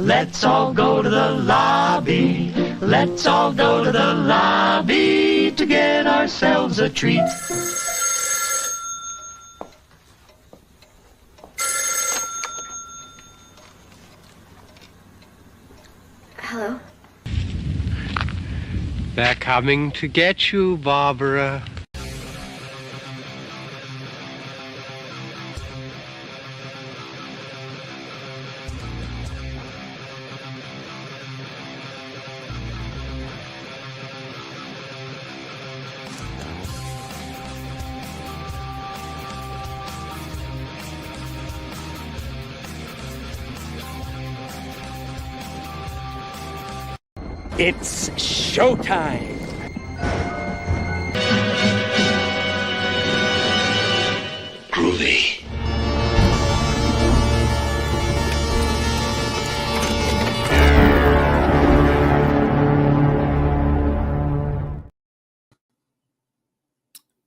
Let's all go to the lobby. Let's all go to the lobby to get ourselves a treat. Hello? They're coming to get you, Barbara. It's showtime! Groovy.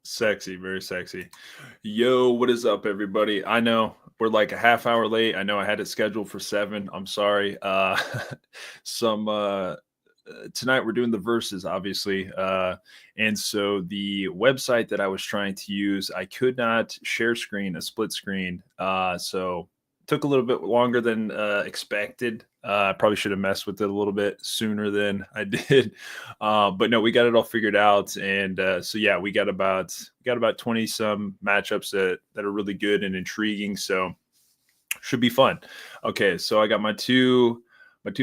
Sexy, very sexy. Yo, what is up, everybody? I know we're like a half hour late. I know I had it scheduled for 7. I'm sorry. Tonight we're doing the verses, obviously. And so the website that I was trying to use, I could not share screen, a split screen. So it took a little bit longer than expected. I probably should have messed with it a little bit sooner than I did. But no, we got it all figured out. And so yeah, we got about 20 some matchups that are really good and intriguing. So should be fun. Okay, so I got my two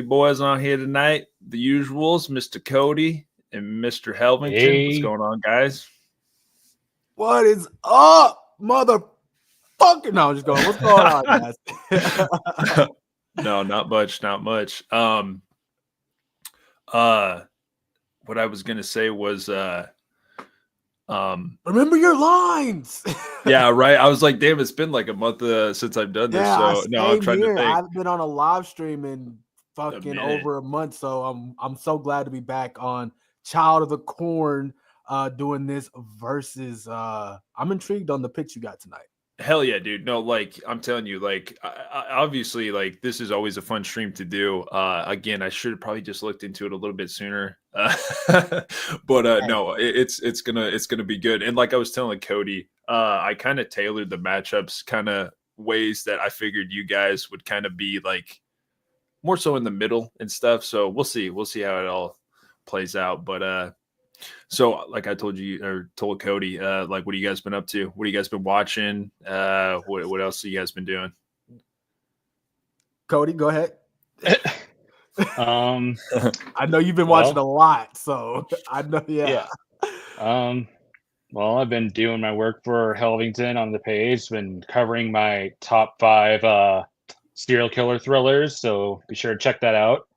boys on here tonight, the usuals, Mr. Cody and Mr. Helvington. Hey. What's going on, guys? What is up, motherfucker? No, I'm just going. What's going on, guys? No, not much. What I was gonna say was remember your lines. yeah, right. I was like, damn, it's been like a month since I've done this. So no, I'm trying to think. I haven't been on a live stream in fucking over a month, so I'm so glad to be back on Child of the Corn doing this versus I'm intrigued on the picks you got tonight. Hell yeah, dude. No, like I'm telling you, like I obviously, like this is always a fun stream to do. Again, I should have probably just looked into it a little bit sooner. But no, it's gonna be good. And like I was telling Cody, I kind of tailored the matchups kind of ways that I figured you guys would kind of be like more so in the middle and stuff. So we'll see how it all plays out. But so like I told you or told Cody, like what have you guys been up to? What have you guys been watching? What else have you guys been doing? Cody, go ahead. I I know you've been watching a lot, so I know. Yeah. Well, I've been doing my work for Helvington on the page, been covering my top 5 serial killer thrillers, so be sure to check that out.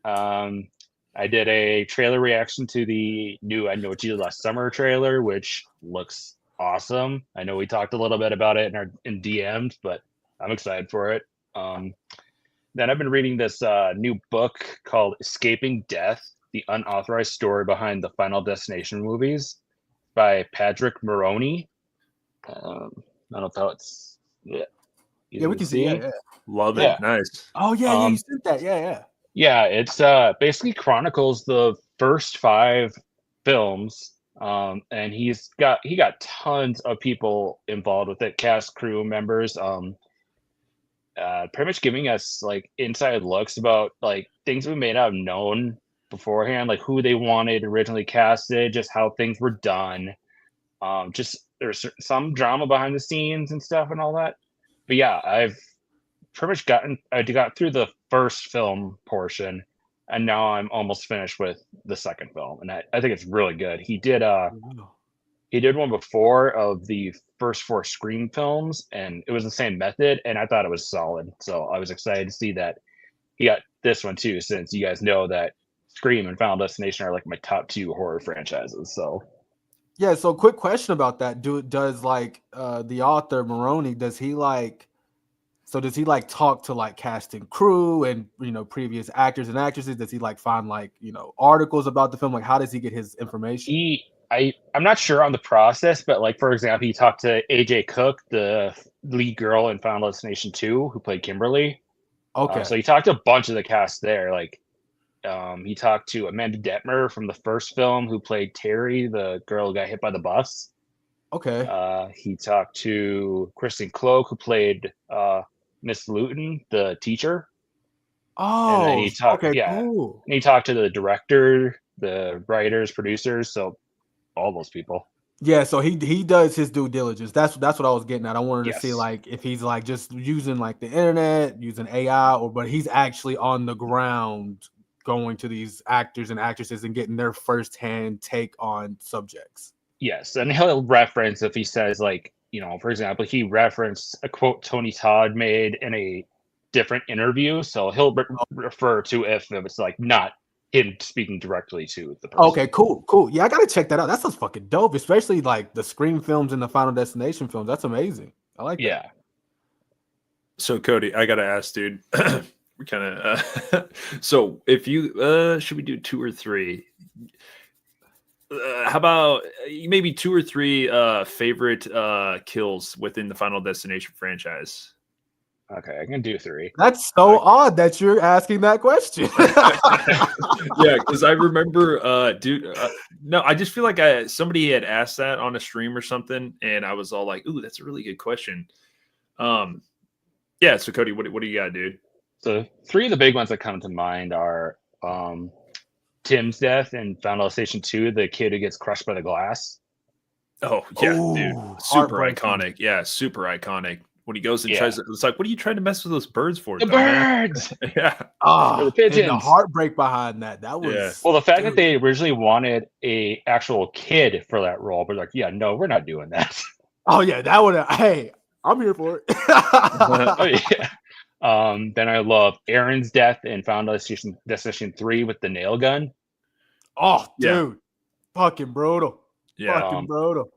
I did a trailer reaction to the new I Know What You Did Last Summer trailer, which looks awesome. I know we talked a little bit about it in DMs, but I'm excited for it. Then I've been reading this new book called Escaping Death, the unauthorized story behind the Final Destination movies by Patrick Maroney. I don't know if that's Yeah, we can see. Yeah. Love it. Yeah. Nice. Oh yeah, you said that. Yeah. Yeah, it's basically chronicles the first 5 films, and he got tons of people involved with it, cast, crew members, pretty much giving us like inside looks about like things we may not have known beforehand, like who they wanted originally casted, just how things were done. Just there's some drama behind the scenes and stuff and all that. But yeah, I've pretty much got through the first film portion, and now I'm almost finished with the second film, and I think it's really good. He did one before of the first 4 Scream films, and it was the same method, and I thought it was solid. So I was excited to see that he got this one too, since you guys know that Scream and Final Destination are like my top 2 horror franchises. So yeah. So quick question about that: does like the author Maroney, does he like talk to like cast and crew and previous actors and actresses? Does he like find like articles about the film? Like how does he get his information? I'm not sure on the process, but like for example, he talked to AJ Cook, the lead girl in Final Destination 2, who played Kimberly. Okay. So he talked to a bunch of the cast there. Like, he talked to Amanda Detmer from the first film, who played Terry, the girl who got hit by the bus. Okay. He talked to Kristen Cloak, who played Miss Luton, the teacher. And then Oh, he talked, okay, yeah, cool. and he talked to the director, the writers, producers, so all those people. Yeah, so he does his due diligence. That's what I was getting at. I wanted to see Yes. like if he's like just using like the internet, using AI, or but he's actually on the ground going to these actors and actresses and getting their firsthand take on subjects. Yes, and he'll reference if he says like, for example, he referenced a quote Tony Todd made in a different interview, so he'll refer to if it's like not him speaking directly to the person. Okay, cool. Yeah, I gotta check that out. That sounds fucking dope, especially like the Scream films and the Final Destination films. That's amazing. I like that. Yeah. So Cody, I gotta ask, dude. We kind of so if you should we do 2 or 3? How about maybe 2 or 3 favorite kills within the Final Destination franchise? Okay, I can do 3. That's so odd that you're asking that question. Yeah, because I remember, dude. No, I just feel like somebody had asked that on a stream or something, and I was all like, "Ooh, that's a really good question." Yeah. So Cody, what do you got, dude? So 3 of the big ones that come to mind are Tim's death in Final Destination 2, the kid who gets crushed by the glass. Oh yeah, Ooh, dude, super heartbreaking. iconic. Yeah, super iconic. When he goes and tries to, it's like, what are you trying to mess with those birds for? The dumbass? birds! Yeah. Or the And the pigeons. heartbreak behind that was Yeah. Well, the fact that dude. they originally wanted a actual kid for that role, but like, yeah, no, we're not doing that. Oh yeah, that would. Hey, I'm here for it. Oh yeah. Then I love Aaron's death in Final Destination 3 with the nail gun. Oh, Yeah. dude, fucking brutal. Yeah. Fucking brutal.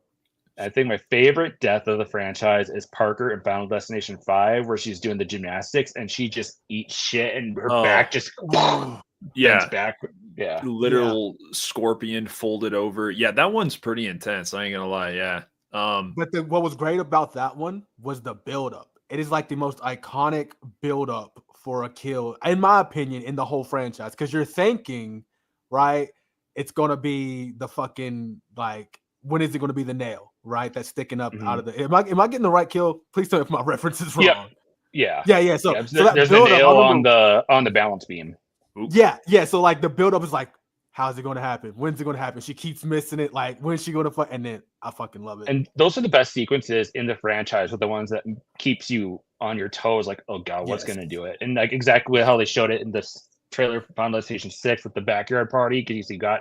I think my favorite death of the franchise is Parker in Final Destination 5, where she's doing the gymnastics and she just eats shit and her back just Yeah. bends back. Yeah. Literal scorpion folded over. Yeah, that one's pretty intense. I ain't gonna lie. Yeah. But what was great about that one was the buildup. It is like the most iconic buildup for a kill, in my opinion, in the whole franchise. Because you're thinking, right, it's gonna be the fucking like, when is it gonna be the nail, right? That's sticking up out of the. Am I getting the right kill? Please tell me if my reference is wrong. Yeah. Yeah. So that there's a buildup, nail on the balance beam. Oops. Yeah. So like the buildup is like, how's it going to happen? When's it going to happen? She keeps missing it. Like, when's she going to fight? And then I fucking love it. And those are the best sequences in the franchise, with the ones that keeps you on your toes. Like, oh god, what's going to do it? And like exactly how they showed it in this trailer for Final Destination 6 with the backyard party, because you got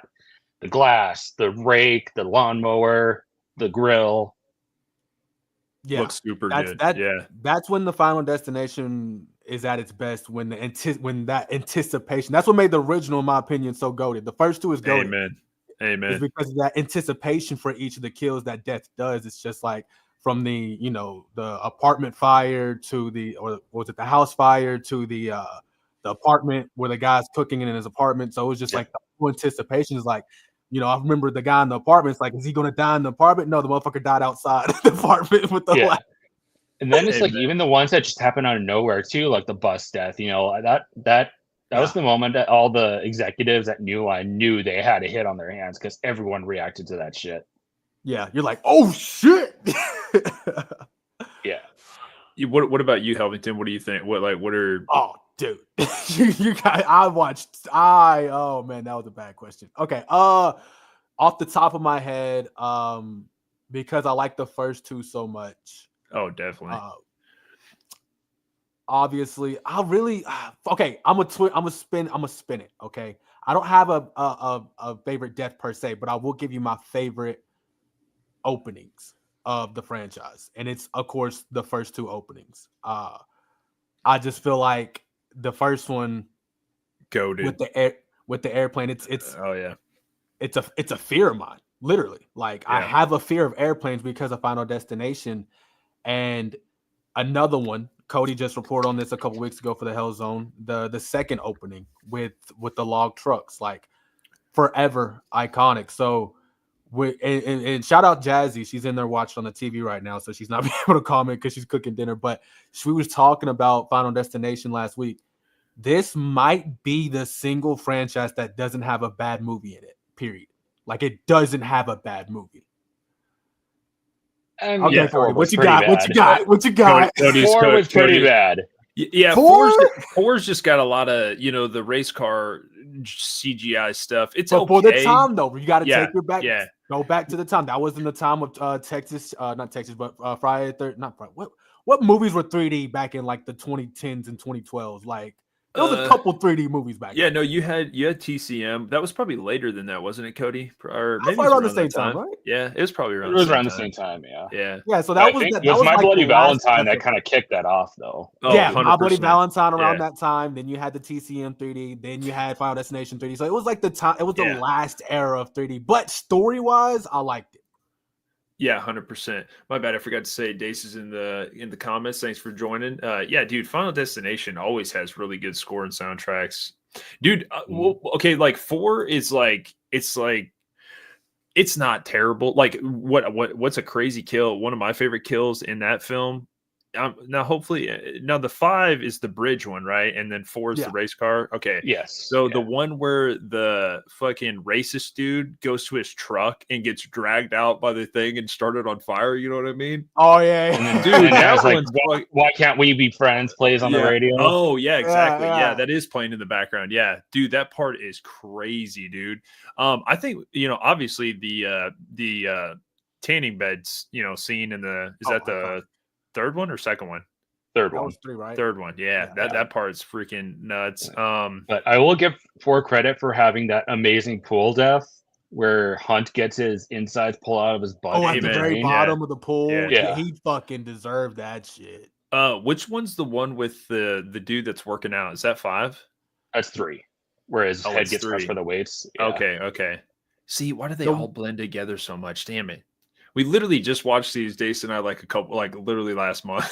the glass, the rake, the lawnmower, the grill. Yeah, looks super good. Yeah, that's when the Final Destination is at its best. When that anticipation, that's what made the original, in my opinion, so goated. The first 2 is goated. Amen. It's because of that anticipation for each of the kills that death does. It's just like from the the apartment fire to the, or was it the house fire, to the apartment where the guy's cooking in his apartment. So it was just like the whole anticipation is like, I remember the guy in the apartment. It's like, is he going to die in the apartment? No, the motherfucker died outside the apartment with the light. And then it's like even the ones that just happen out of nowhere too, like the bus death. That was the moment that all the executives that knew they had a hit on their hands, because everyone reacted to that shit. Yeah, you're like, oh shit. Yeah. What about you, Helvington? What do you think? What are? Oh, dude, you guys, oh man, that was a bad question. Okay, off the top of my head, because I like the first 2 so much. Oh, definitely. Obviously, okay. I'm gonna spin it. Okay, I don't have a favorite death per se, but I will give you my favorite openings of the franchise, and it's of course the first 2 openings. I just feel like the first one, Goated. with the airplane, it's oh yeah, it's a fear of mine, literally. Like I have a fear of airplanes because of Final Destination. And another one, Cody just reported on this a couple weeks ago for the Hell Zone, the second opening with the log trucks, like forever iconic. So and shout out Jazzy. She's in there watching on the TV right now, so she's not able to comment because she's cooking dinner. But she was talking about Final Destination last week. This might be the single franchise that doesn't have a bad movie in it. Period. Like it doesn't have a bad movie. I mean, Okay, four Cody, was what you pretty got? bad. What you got? Four was pretty bad. Yeah, Four? four's just got a lot of the race car CGI stuff. It's but okay. for the time though, you got to Yeah, take your back. yeah. Go back to the time. That was in the time of Texas, not Texas, but Friday third. Not Friday. What movies were 3D back in like the 2010s and 2012s? Like there was a couple 3D movies back. Yeah, then. no, you had TCM. That was probably later than that, wasn't it, Cody? Or maybe probably around the same time, right? Yeah, it was probably around. It was around the same time. Yeah. Yeah. So that was it was My like Bloody the last Valentine that episode. kind of kicked that off, though. Oh, Yeah, 100%. My Bloody Valentine around Yeah. that time. Then you had the TCM 3D. Then you had Final Destination 3D. So it was like the time. It was the Yeah. last era of 3D. But story wise, I liked it. Yeah, 100%. My bad. I forgot to say, Dace is in the comments. Thanks for joining. Yeah, dude, Final Destination always has really good score and soundtracks. Dude, well, okay, like 4 is like it's not terrible. Like what's a crazy kill? One of my favorite kills in that film. Now, hopefully, now the 5 is the bridge one, right? And then 4 is the race car. Okay. Yes. So the one where the fucking racist dude goes to his truck and gets dragged out by the thing and started on fire. You know what I mean? Oh yeah, and then, dude, and that like, one's why can't we be friends? Plays on the radio. Oh yeah, exactly. Yeah. That is playing in the background. Yeah, dude, that part is crazy, dude. I think obviously the tanning beds, scene in the that the third one or second one? Third that one. was 3, right? Third one. Yeah. That part's freaking nuts. But I will give 4 credit for having that amazing pool death where Hunt gets his insides pulled out of his butt. Oh, at the very bottom of the pool. Yeah. He fucking deserved that shit. Which one's the one with the dude that's working out? Is that 5? That's 3. Where his head gets 3. crushed for the weights. Yeah. Okay. See, why do they all blend together so much? Damn it. We literally just watched these, Dace and I, literally last month.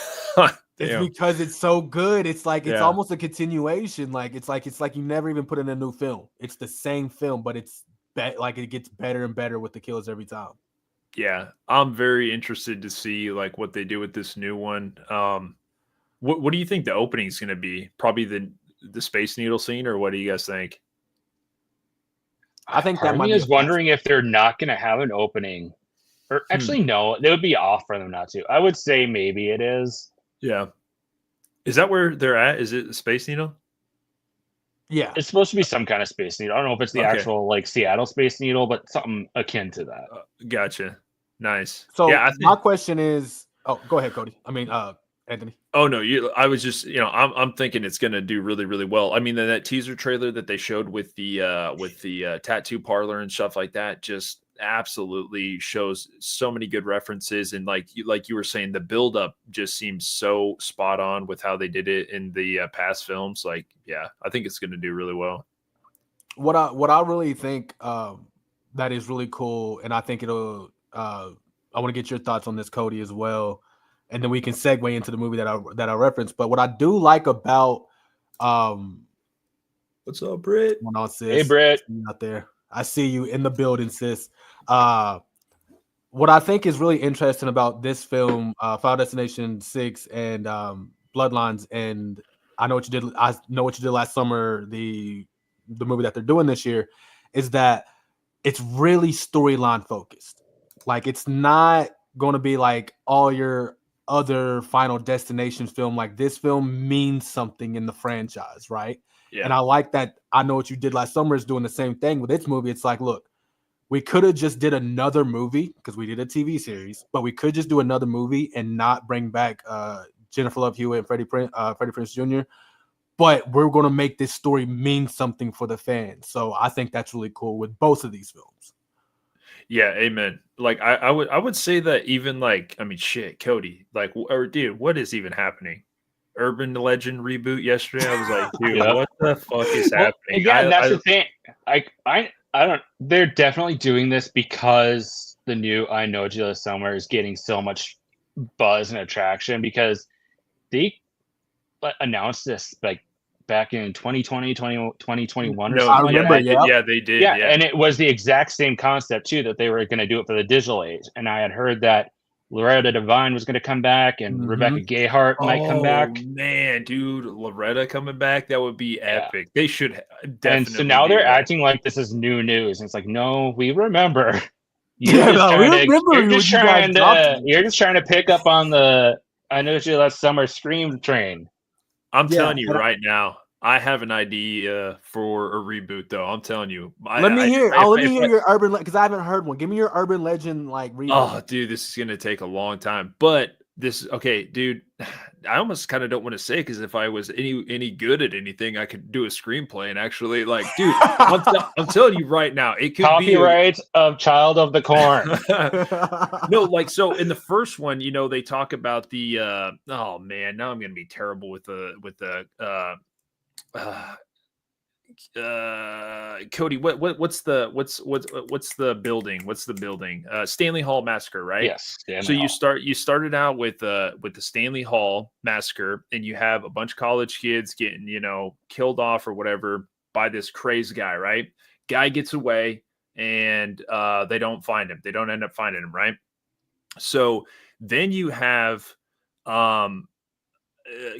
It's because it's so good. It's like it's almost a continuation. Like it's like you never even put in a new film. It's the same film, but it's like it gets better and better with the kills every time. Yeah, I'm very interested to see like what they do with this new one. What do you think the opening is going to be? Probably the Space Needle scene, or what do you guys think? I think Part that of might me be is wondering if they're not going to have an opening. Or actually, no, it would be off for them not to. I would say maybe it is. Yeah. Is that where they're at? Is it the Space Needle? Yeah. It's supposed to be some kind of Space Needle. I don't know if it's the actual like Seattle Space Needle, but something akin to that. Gotcha. Nice. So my question is, go ahead, Cody. I mean, Anthony. Oh no, I was just, I'm thinking it's going to do really, really well. I mean, that teaser trailer that they showed with the tattoo parlor and stuff like that just absolutely shows so many good references, and like you were saying, the build up just seems so spot on with how they did it in the past films. Like, yeah, I think it's going to do really well. What I really think that is really cool, and I think it'll. I want to get your thoughts on this, Cody, as well, and then we can segue into the movie that I referenced. But what I do like about what's up, Britt? Hey, Britt, out there. I see you in the building, sis. What I think is really interesting about this film, Final Destination 6 and Bloodlines, and I know what you did last summer, the movie that they're doing this year, is that it's really storyline focused. Like, it's not going to be like all your other Final Destination film. Like, this film means something in the franchise, right? Yeah. And I like that. I know what you did last summer is doing the same thing with its movie. It's like, look, we could have just did another movie because we did a TV series, but we could just do another movie and not bring back Jennifer Love Hewitt and Freddie Prinze Jr. But we're going to make this story mean something for the fans. So I think that's really cool with both of these films. Yeah, amen. Like I would say that even like, I mean, shit, Cody, like, or dude, what is even happening? Urban Legend reboot yesterday. I was like, dude, what the fuck is happening? Again, that's the thing. I don't. They're definitely doing this because the new I Know You Live Somewhere is getting so much buzz and attraction because they announced this like back in 2020, 2021 or No, something I like remember, that. yeah. yeah, they did. Yeah, Yeah. and it was the exact same concept too, that they were going to do it for the digital age. And I had heard that Loretta Devine was going to come back, and Rebecca Gayheart might come back. Man, dude, Loretta coming back, that would be Yeah. epic. They should definitely And so now do they're that. acting like this is new news. And it's like, no, we remember. Yeah, no, we remember when you guys dropped it. You're just trying to pick up on the I know you last summer Scream train. I'm Yeah, telling you and right now, I have an idea for a reboot, though. I'm telling you. let me hear. Let me hear your urban, because I haven't heard one. Give me your urban legend like reboot. Oh, dude, this is gonna take a long time. But this, okay, dude. I almost kind of don't want to say, because if I was any good at anything, I could do a screenplay and actually, like, dude, I'm telling you right now, it could Copyright of Child of the Corn. No, like, so in the first one, you know, they talk about the oh man, now I'm gonna be terrible with the Cody, what's the building? What's the building? Stanley Hall Massacre, right? Yes. So you started out with the Stanley Hall Massacre, and you have a bunch of college kids getting, you know, killed off or whatever by this crazy guy, right? Guy gets away, and they don't find him. They don't end up finding him, right? So then you have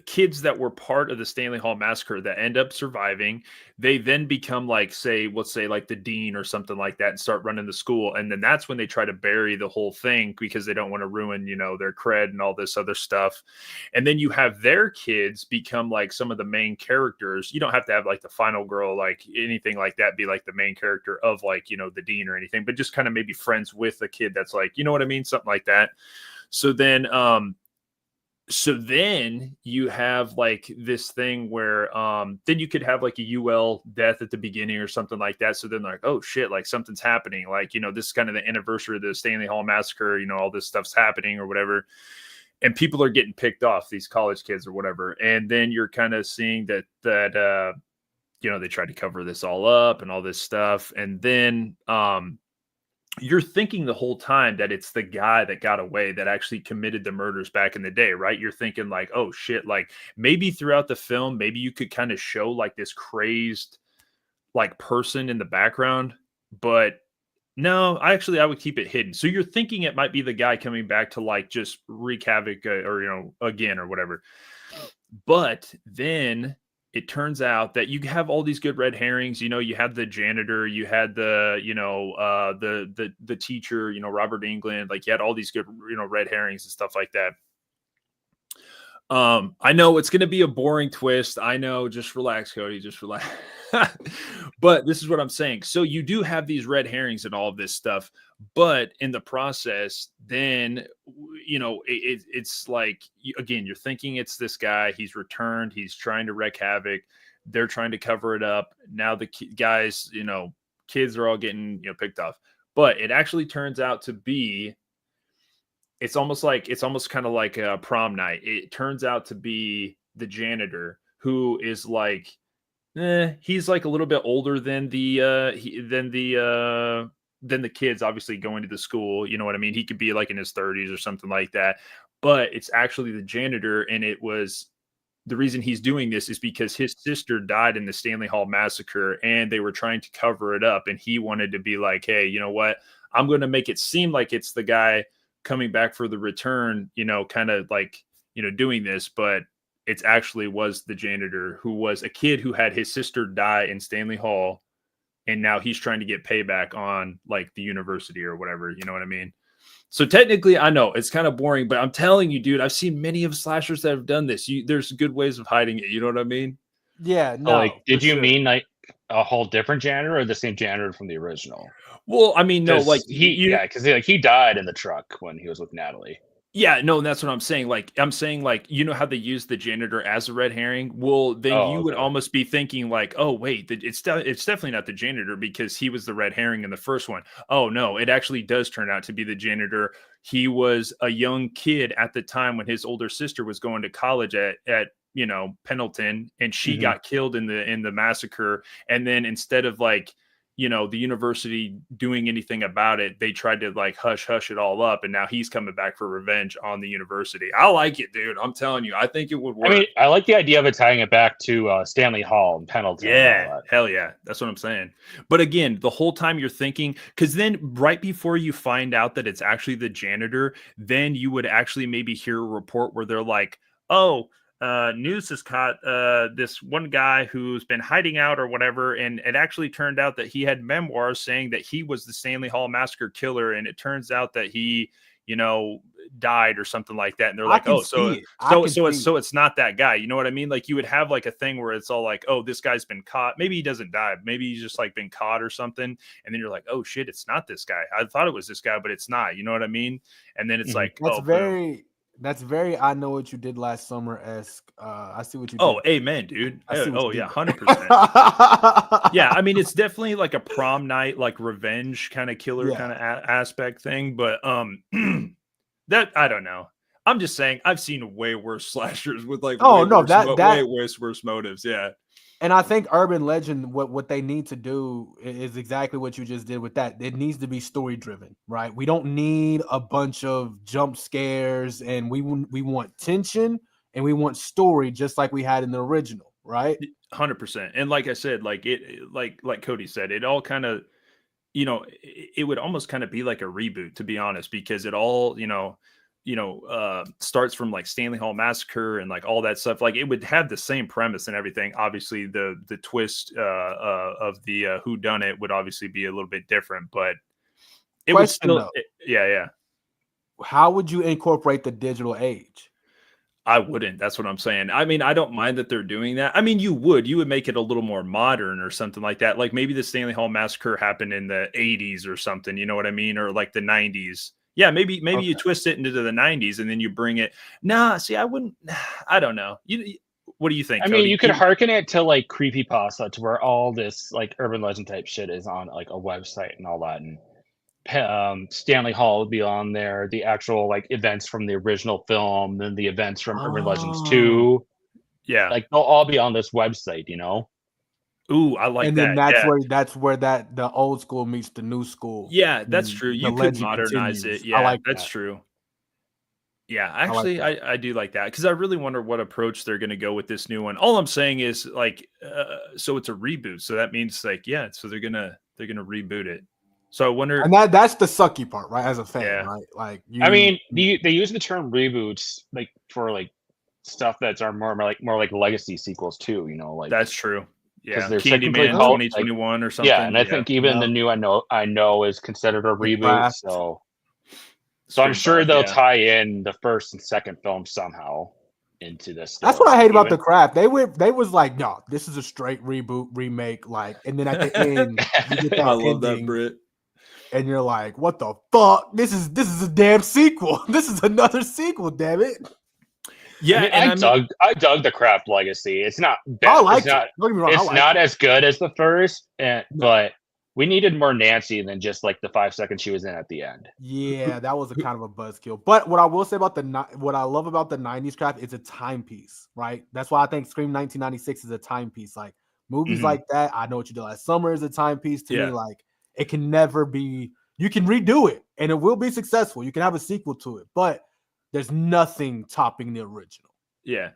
kids that were part of the Stanley Hall Massacre that end up surviving. They then become, like, let's say like the dean or something like that, and start running the school. And then that's when they try to bury the whole thing, because they don't want to ruin, you know, their cred and all this other stuff. And then you have their kids become like some of the main characters. You don't have to have like the final girl, like anything like that, be like the main character of, like, you know, the dean or anything, but just kind of maybe friends with a kid that's like, you know what I mean? Something like that. So then you have like this thing where then you could have like a UL death at the beginning or something like that. So then like, oh shit, like something's happening. Like, you know, this is kind of the anniversary of the Stanley Hall Massacre, you know, all this stuff's happening or whatever. And people are getting picked off, these college kids or whatever. And then you're kind of seeing that you know, they tried to cover this all up and all this stuff. And then you're thinking the whole time that it's the guy that got away that actually committed the murders back in the day, right? You're thinking like, oh shit, like maybe throughout the film, maybe you could kind of show like this crazed like person in the background, but no, I would keep it hidden. So you're thinking it might be the guy coming back to like just wreak havoc or, you know, again or whatever. But then it turns out that you have all these good red herrings. You know, you had the janitor, you had the, you know, the teacher, you know, Robert Englund, like you had all these good, you know, red herrings and stuff like that. I know it's going to be a boring twist. I know, just relax, Cody, just relax. But this is what I'm saying. So you do have these red herrings and all of this stuff, but in the process, then, you know, it's like, again, you're thinking it's this guy, he's returned, he's trying to wreak havoc. They're trying to cover it up. Now the guys, you know, kids are all getting, you know, picked off, but it actually turns out to be, it's almost kind of like a prom night. It turns out to be the janitor, who is like, he's like a little bit older than the kids, obviously going to the school. You know what I mean? He could be like in his 30s or something like that. But it's actually the janitor, and it was the reason he's doing this is because his sister died in the Stanley Hall Massacre, and they were trying to cover it up. And he wanted to be like, hey, you know what? I'm going to make it seem like it's the guy coming back for the return, you know, kind of like, you know, doing this, but it actually was the janitor, who was a kid who had his sister die in Stanley Hall, and now he's trying to get payback on like the university or whatever, you know what I mean? So technically, I know it's kind of boring, but I'm telling you, dude, I've seen many of slashers that have done this. There's good ways of hiding it, you know what I mean? Yeah, no. So, like, did you sure. mean like a whole different janitor or the same janitor from the original? Well, I mean, no, like because he died in the truck when he was with Natalie. Yeah, no, that's what I'm saying. Like, I'm saying, like, you know how they use the janitor as a red herring? Well, then you would almost be thinking like, oh, wait, it's definitely not the janitor, because he was the red herring in the first one. Oh, no, it actually does turn out to be the janitor. He was a young kid at the time when his older sister was going to college at you know, Pendleton, and she got killed in the massacre. And then instead of like, the university doing anything about it. They tried to like hush it all up, and now he's coming back for revenge on the university. I like it, dude. I'm telling you, I think it would work. I mean, I like the idea of it tying it back to Stanley Hall and Pendleton. And all Yeah, that. hell yeah. That's what I'm saying. But again, the whole time you're thinking, because then right before you find out that it's actually the janitor, then you would actually maybe hear a report where they're like, oh, news has caught this one guy who's been hiding out or whatever. And it actually turned out that he had memoirs saying that he was the Stanley Hall Massacre killer. And it turns out that he, died or something like that. And they're like, oh, so it's not that guy. You know what I mean? Like you would have like a thing where it's all like, oh, this guy's been caught. Maybe he doesn't die. Maybe he's just like been caught or something. And then you're like, oh shit, it's not this guy. I thought it was this guy, but it's not. You know what I mean? And then it's like, that's very I know what you did last summer-esque. I see what you did. Oh, amen, dude. Oh yeah, 100%. Yeah, I mean it's definitely like a prom night, like revenge kind of killer kind of aspect thing. But that I don't know. I'm just saying I've seen way worse slashers with like way worse motives. Yeah. And I think urban legend, what they need to do is exactly what you just did with that. It needs to be story driven, right? We don't need a bunch of jump scares, and we want tension and we want story, just like we had in the original, right? 100%. And like I said, like Cody said, it all kind of, it would almost kind of be like a reboot, to be honest, because it all, starts from like Stanley Hall Massacre and like all that stuff. Like it would have the same premise and everything. Obviously the twist of the who done it would obviously be a little bit different, but it would still, yeah. How would you incorporate the digital age? I wouldn't. That's what I'm saying. I mean, I don't mind that they're doing that. I mean, you would make it a little more modern or something like that. Like maybe the Stanley Hall Massacre happened in the 80s or something, you know what I mean? Or like the 90s. Yeah, maybe okay. You twist it into the 90s and then you bring it. Nah, see, I wouldn't. I don't know. What do you think? I mean, you could hearken it to like creepypasta, to where all this like urban legend type shit is on like a website and all that. And Stanley Hall would be on there. The actual like events from the original film, then the events from Urban Legends 2. Yeah, like they'll all be on this website. Ooh, I like that. And then that's where the old school meets the new school. Yeah, that's true. You could modernize it. Yeah, like that's true. Yeah, actually, I do like that, because I really wonder what approach they're going to go with this new one. All I'm saying is like, so it's a reboot. So that means like, yeah, so they're gonna reboot it. So I wonder, and that's the sucky part, right? As a fan, right? Like, I mean, they use the term reboots like for like stuff that's more like legacy sequels too. Like that's true. Yeah, Candyman 2021 or something. Yeah, and I think even the new I know is considered a reboot. So I'm sure they'll tie in the first and second film somehow into this story. That's what I hate about The Craft. They was like, no, this is a straight reboot, remake, like, and then at the end, you get that I love that, Brit. And you're like, what the fuck? This is a damn sequel. This is another sequel, damn it. Yeah, I dug The Craft Legacy. It's not bad. I like it. Don't get me wrong, it's not as good as the first, but we needed more Nancy than just like the 5 seconds she was in at the end. Yeah, that was a kind of a buzzkill. But what I will say about what I love about the 90s Craft is a timepiece, right? That's why I think Scream 1996 is a timepiece. Like movies like that, I Know What You Did Last Summer is a timepiece to me. Like it can never be, you can redo it and it will be successful. You can have a sequel to it, but there's nothing topping the original. Yeah.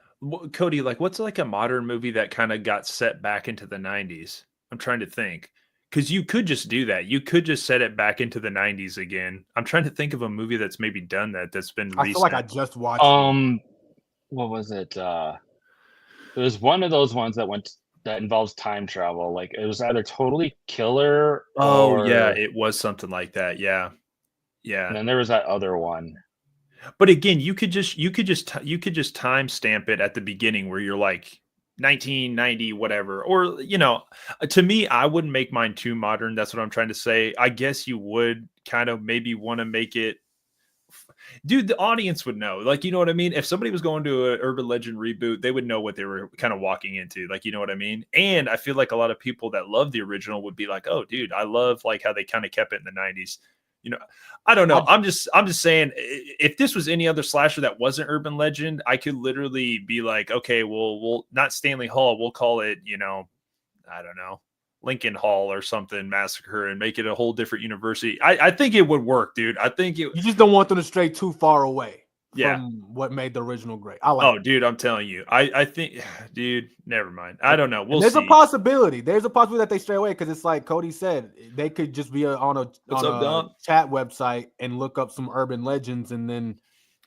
Cody, like what's like a modern movie that kind of got set back into the 90s? I'm trying to think. Because you could just do that. You could just set it back into the 90s again. I'm trying to think of a movie that's maybe done that's been recent. I feel like I just watched what was it? It was one of those ones that involves time travel. Like it was either Totally Killer yeah, it was something like that. Yeah. And then there was that other one. But again, you could just time stamp it at the beginning where you're like 1990 whatever, or to me, I wouldn't make mine too modern. That's what I'm trying to say. I guess you would kind of maybe want to make it, dude, the audience would know, like, you know what I mean? If somebody was going to an urban legend reboot, they would know what they were kind of walking into, like, you know what I mean? And I feel like a lot of people that love the original would be like, oh dude, I love like how they kind of kept it in the 90s. I don't know. I'm just saying, if this was any other slasher that wasn't urban legend, I could literally be like, okay, well, we'll not Stanley Hall. We'll call it, I don't know. Lincoln Hall or something massacre and make it a whole different university. I think it would work, dude. I think it. You just don't want them to stray too far away Yeah. from what made the original great. I like. Oh, dude, I'm telling you. I think, dude, never mind. I don't know. We'll There's see. a possibility. There's a possibility that they stray away because it's like Cody said, they could just be on a chat website and look up some urban legends, and then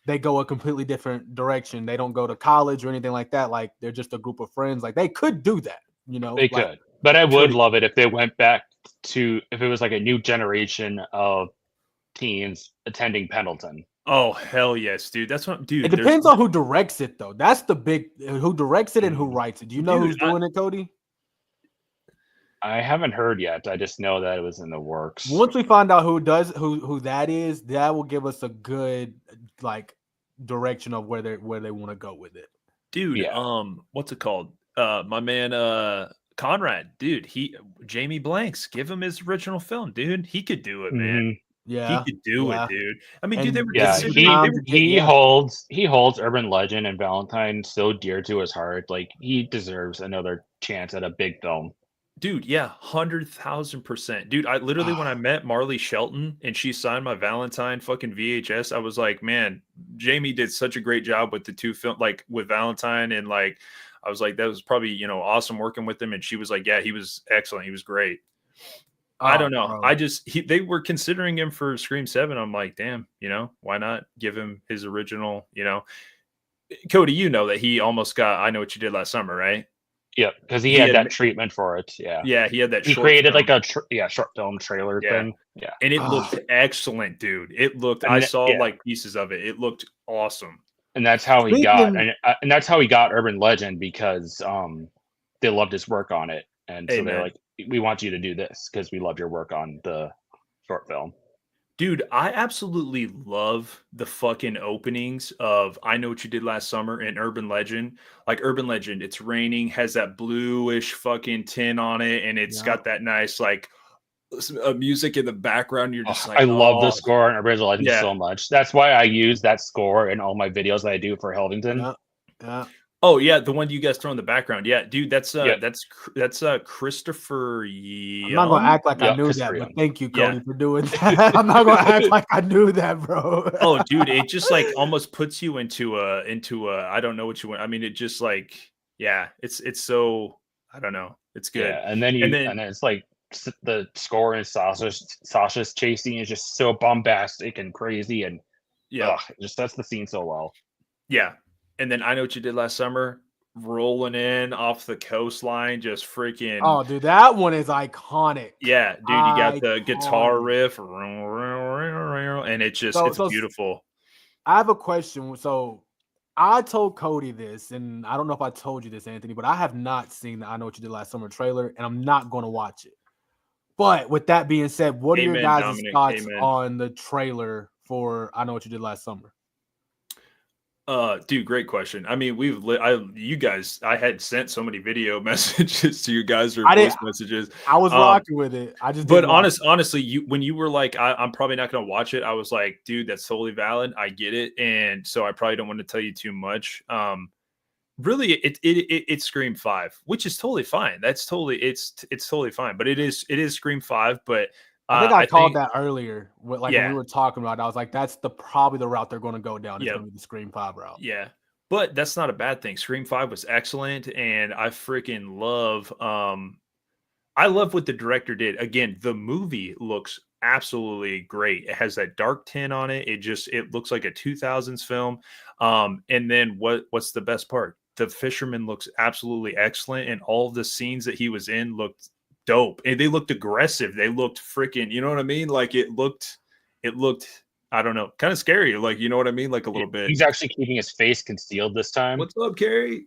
they go a completely different direction. They don't go to college or anything like that. Like they're just a group of friends. Like they could do that, you know. They could, but I would love it if they went back to if it was like a new generation of teens attending Pendleton. Oh, hell yes, dude. That's what, dude. It depends on who directs it, though. That's the big who directs it and who writes it. Do you know who's doing it, Cody? I haven't heard yet. I just know that it was in the works. Once we find out who that is, that will give us a good like direction of where they want to go with it. Dude, Yeah. What's it called? My man Conrad, dude, Jamie Blanks, give him his original film, dude. He could do it, man. Yeah. He could do it, dude. I mean, And dude, he holds Urban Legend and Valentine so dear to his heart. Like he deserves another chance at a big film. Dude, yeah, 100,000%. Dude, I literally when I met Marley Shelton and she signed my Valentine fucking VHS, I was like, man, Jamie did such a great job with the two film, like with Valentine, and like I was like, that was probably, you know, awesome working with him. And she was like, yeah, he was excellent. He was great. I don't know. Bro. They were considering him for Scream 7. I'm like, damn, you know, why not give him his original, you know? Cody, you know that he almost got I Know What You Did Last Summer, right? Yeah, because he had that treatment for it. Yeah. Yeah, he had that. He created like a short film trailer thing. Yeah. And it looked excellent, dude. It looked, I saw like pieces of it. It looked awesome. And that's how he got, and that's how he got Urban Legend, because they loved his work on it, and so they're like, we want you to do this because we loved your work on the short film. Dude, I absolutely love the fucking openings of I Know What You Did Last Summer and Urban Legend. Like Urban Legend, it's raining, has that bluish fucking tin on it, and it's got that nice like music in the background. You're just like, I love the score in Urban Legend so much. That's why I use that score in all my videos that I do for Helvington. Yeah. Oh yeah, the one you guys throw in the background. Yeah, dude, that's Christopher Young. I'm not gonna act like I knew that, but thank you, Cody, for doing that. I'm not gonna act like I knew that, bro. Oh, dude, it just like almost puts you into a I don't know what you want. I mean, it just like it's so I don't know. It's good. Yeah, and then it's like the score in Sasha's chasing is just so bombastic and crazy, and it just sets the scene so well. Yeah. And then I Know What You Did Last Summer, rolling in off the coastline, just freaking. Oh, dude, that one is iconic. Yeah, dude, you got the guitar riff, and it's beautiful. I have a question. So I told Cody this, and I don't know if I told you this, Anthony, but I have not seen the I Know What You Did Last Summer trailer, and I'm not going to watch it. But with that being said, what are your guys' thoughts on the trailer for I Know What You Did Last Summer? Dude, great question. I mean, I had sent so many video messages to you guys or voice messages. I was rocking with it. I just, but honestly, when you were like, I'm probably not going to watch it. I was like, dude, that's totally valid. I get it. And so I probably don't want to tell you too much. Really it's Scream 5, which is totally fine. It's totally fine, but it is Scream 5, but I think I called that earlier. When we were talking about it, I was like, that's probably the route they're going to go down. It's going to be the Scream 5 route. Yeah. But that's not a bad thing. Scream 5 was excellent. And I freaking love, I love what the director did. Again, the movie looks absolutely great. It has that dark tint on it. It looks like a 2000s film. And then what's the best part? The fisherman looks absolutely excellent. And all of the scenes that he was in looked dope, and they looked aggressive. They looked freaking, you know what I mean? Like it looked, I don't know, kind of scary. Like, you know what I mean? Like a little bit. He's actually keeping his face concealed this time. What's up, Carrie?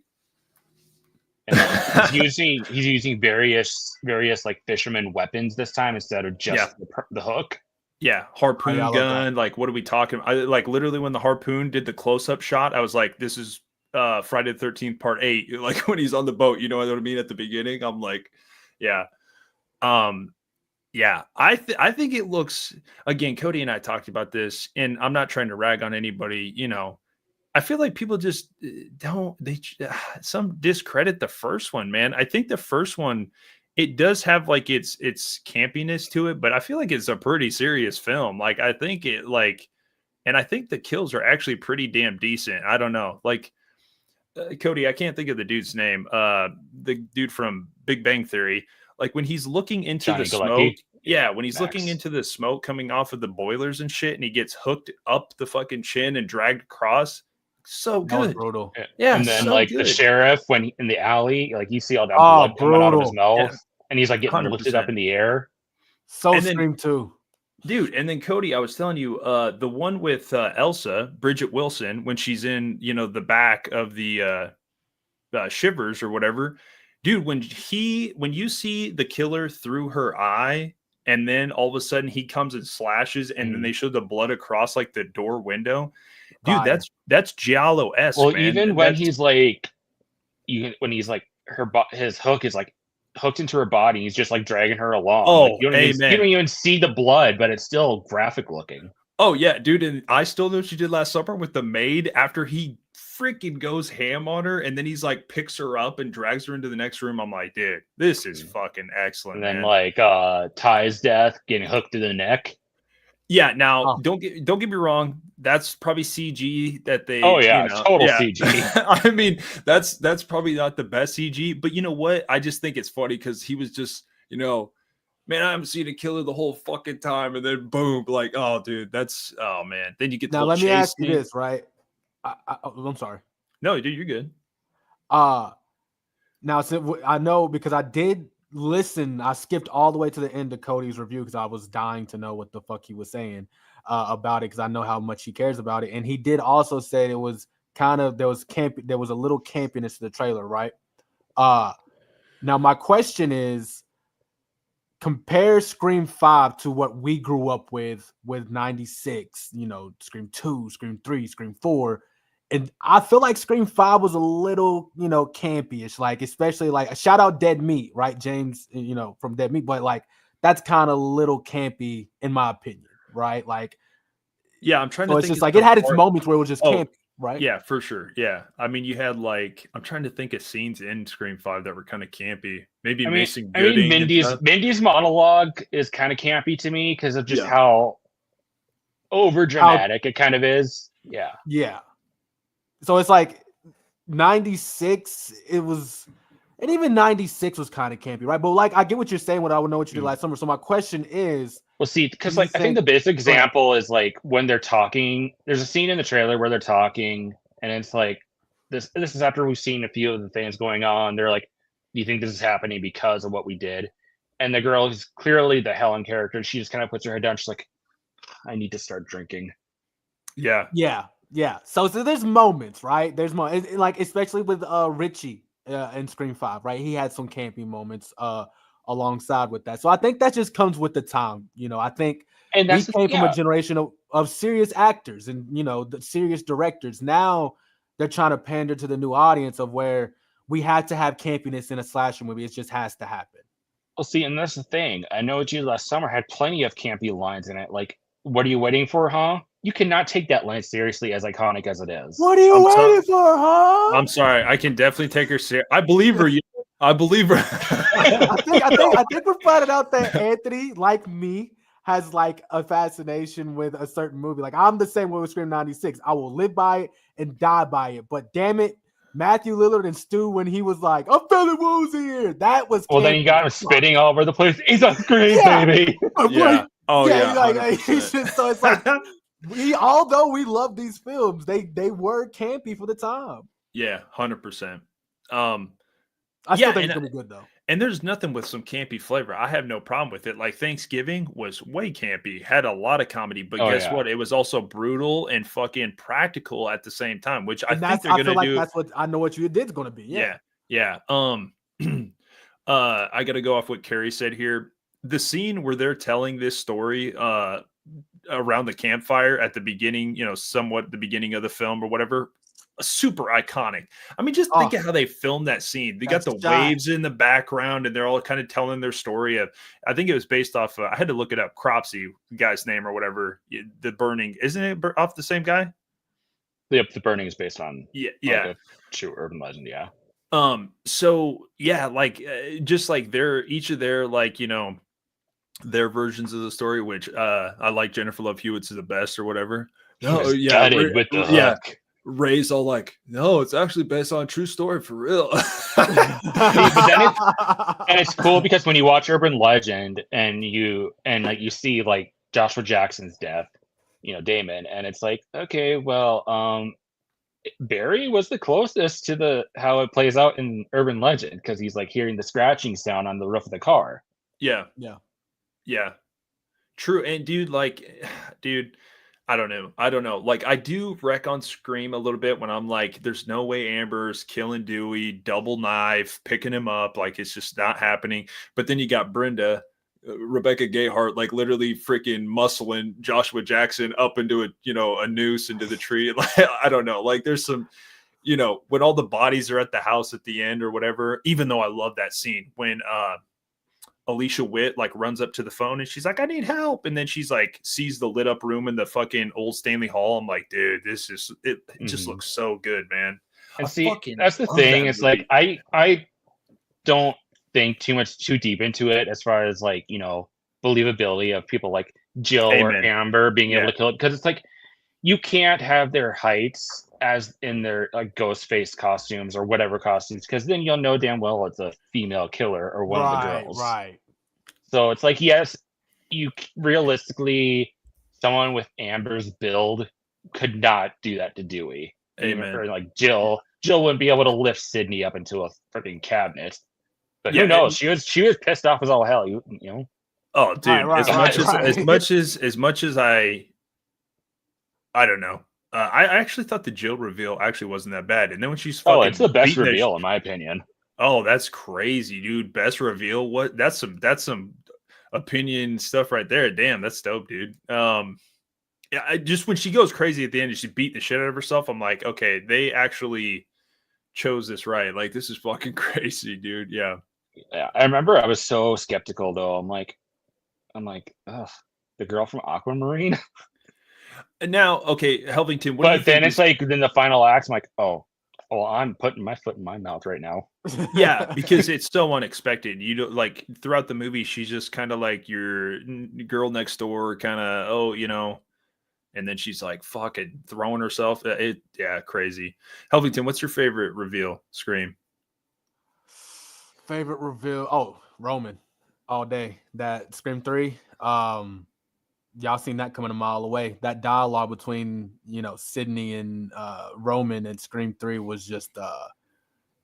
And he's using various like fisherman weapons this time instead of just the hook. Yeah, harpoon gun. Like, what are we talking? Like literally when the harpoon did the close-up shot, I was like, this is Friday the 13th Part 8. Like when he's on the boat, you know what I mean? At the beginning, I'm like, yeah. I think it looks, again, Cody and I talked about this, and I'm not trying to rag on anybody, you know. I feel like people just some discredit the first one, man. I think the first one, it does have like its campiness to it, but I feel like it's a pretty serious film. Like I think it like, and I think the kills are actually pretty damn decent. I don't know, like Cody, I can't think of the dude's name. The dude from Big Bang Theory. Like when he's looking into Johnny the smoke, Galecki? yeah, when he's Max. looking into the smoke coming off of the boilers and shit, and he gets hooked up the fucking chin and dragged across. So That was good. brutal. Yeah, And then so like good. the sheriff when in the alley, like you see all that Oh, blood coming out of his brutal. mouth, and he's like getting lifted up 100%. in the air. So And then- Scream 2. Dude, and then Cody, I was telling you, the one with Elsa, Bridget Wilson, when she's in, the back of the Shivers or whatever, dude, when you see the killer through her eye, and then all of a sudden he comes and slashes, and then they show the blood across like the door window, dude, Fire. that's Giallo-esque. Well, man. even when he's like, when he's like his hook is like hooked into her body, he's just like dragging her along. Oh, like, you don't even see the blood, but it's still graphic looking. Oh yeah, dude, and I still know what she did last summer with the maid after he freaking goes ham on her, and then he's like picks her up and drags her into the next room. I'm like, dude, this is fucking excellent. And then man. like Ty's death, getting hooked to the neck. Yeah, now don't get me wrong, that's probably CG that they total CG. I mean, that's probably not the best CG, but you know what? I just think it's funny because he was just, man, I haven't seen a killer the whole fucking time, and then boom, like, oh dude, oh man. Then you get Now the let me ask you scene. this, right? I'm sorry. No, dude, you're good. Now I know because I did listen. I skipped all the way to the end of Cody's review because I was dying to know what the fuck he was saying about it, because I know how much he cares about it. And he did also say it was there was a little campiness to the trailer, right? Now my question is, compare Scream 5 to what we grew up with 96, Scream 2, Scream 3, Scream 4. And I feel like Scream 5 was a little, campy-ish, like, especially like a shout out Dead Meat, right? James, from Dead Meat, but like that's kind of little campy in my opinion, right? Like, yeah, I'm trying to so think. it's just like it had its moments where it was just campy, right? Yeah, for sure. Yeah. I mean, you had like, I'm trying to think of scenes in Scream 5 that were kind of campy. Maybe Mason Gooding. Mindy's monologue is kind of campy to me because of just how over dramatic it kind of is. Yeah. Yeah. So it's like 96, it was, and even 96 was kind of campy, right? But like, I get what you're saying, what I would know what you did last summer. So my question is, well, see, because like I think the basic example is like when they're talking. There's a scene in the trailer where they're talking, and it's like this is after we've seen a few of the things going on. They're like, "Do you think this is happening because of what we did?" And the girl is clearly the Helen character. She just kind of puts her head down. She's like, "I need to start drinking." Yeah. So there's moments, right? There's moments, like especially with Richie in Scream 5, right? He had some campy moments alongside with that. So I think that just comes with the time. I think we came from a generation of serious actors and the serious directors. Now they're trying to pander to the new audience of where we had to have campiness in a slasher movie. It just has to happen. Well, see, and that's the thing. I Know What You Did Last Summer had plenty of campy lines in it. Like, what are you waiting for, huh? You cannot take that line seriously, as iconic as it is. What are you waiting for, huh? I'm sorry. I can definitely take her serious. I believe her. I believe her. I think we're finding out that Anthony, like me, has like a fascination with a certain movie. Like I'm the same way with Scream 96. I will live by it and die by it. But damn it, Matthew Lillard and Stu, when he was like, "I'm feeling woozy here," that was. Well, then you got him spitting all over the place. He's a Scream, baby. Yeah. Oh yeah. So it's like although we love these films, they were campy for the time. Yeah, 100%. I still think it's gonna be good though. And there's nothing with some campy flavor. I have no problem with it. Like Thanksgiving was way campy, had a lot of comedy, but guess what? It was also brutal and fucking practical at the same time, which I think they're gonna do. That's what I Know What You Did's gonna be. Yeah. I got to go off what Carrie said here. The scene where they're telling this story around the campfire at the beginning, somewhat the beginning of the film or whatever, super iconic. I mean, just think of how they filmed that scene. They got the waves in the background and they're all kind of telling their story of, I think it was based off, I had to look it up, Cropsey, the guy's name or whatever. The Burning, isn't it off the same guy? Yep, The Burning is based on yeah. true urban legend, yeah. So yeah, like just like each of their like their versions of the story, which I like Jennifer Love Hewitt's is the best or whatever. He No, was yeah, gutted with the yeah. hook. Ray's all like, no, it's actually based on a true story for real. See, but then it's cool because when you watch Urban Legend and you see like Joshua Jackson's death, Damon, and it's like, okay, well, Barry was the closest to the how it plays out in Urban Legend because he's like hearing the scratching sound on the roof of the car. Yeah, Yeah. yeah, true. And dude, I don't know. Like, I do wreck on Scream a little bit when I'm like, there's no way Amber's killing Dewey, double knife, picking him up. Like, it's just not happening. But then you got Brenda, Rebecca Gayheart, like literally freaking muscling Joshua Jackson up into a noose into the tree. Like, I don't know. Like, there's some, when all the bodies are at the house at the end or whatever, even though I love that scene when, Alicia Witt like runs up to the phone and she's like, I need help. And then she's like, sees the lit up room in the fucking old Stanley Hall. I'm like, dude, it just looks so good, man. And I see, that's the thing. It's movie. like, I don't think too deep into it as far as like, believability of people like Jill or Amen. Amber being able Yeah. to kill it. Because it's like, you can't have their heights as in their like ghost face costumes or whatever costumes, because then you'll know damn well it's a female killer or one of the girls. Right. So it's like, yes, you realistically, someone with Amber's build could not do that to Dewey. Amen. Or like Jill wouldn't be able to lift Sydney up into a freaking cabinet. But Yeah, who knows? She was pissed off as all hell. You know. Oh, dude, Right. as much as I don't know. I actually thought the Jill reveal actually wasn't that bad. And then when she's fucking it's the best beating reveal in my opinion. Oh, that's crazy, dude. Best reveal. What? That's some opinion stuff right there. Damn, that's dope, dude. Yeah, just when she goes crazy at the end and she's beating the shit out of herself, I'm like, okay, they actually chose this right. Like, this is fucking crazy, dude. Yeah. Yeah, I remember I was so skeptical though. I'm like, ugh, the girl from Aquamarine. And now, okay, Helvington, what do you But think? then it's like, then the final act, I'm like, oh, I'm putting my foot in my mouth right now. Yeah, because it's so unexpected. You don't like throughout the movie, she's just kind of like your girl next door, kind of, and then she's like fucking throwing herself. Crazy. Helvington, what's your favorite reveal? Scream. Favorite reveal? Oh, Roman, all day. That Scream 3. Y'all seen that coming a mile away. That dialogue between Sydney and Roman and Scream 3 was just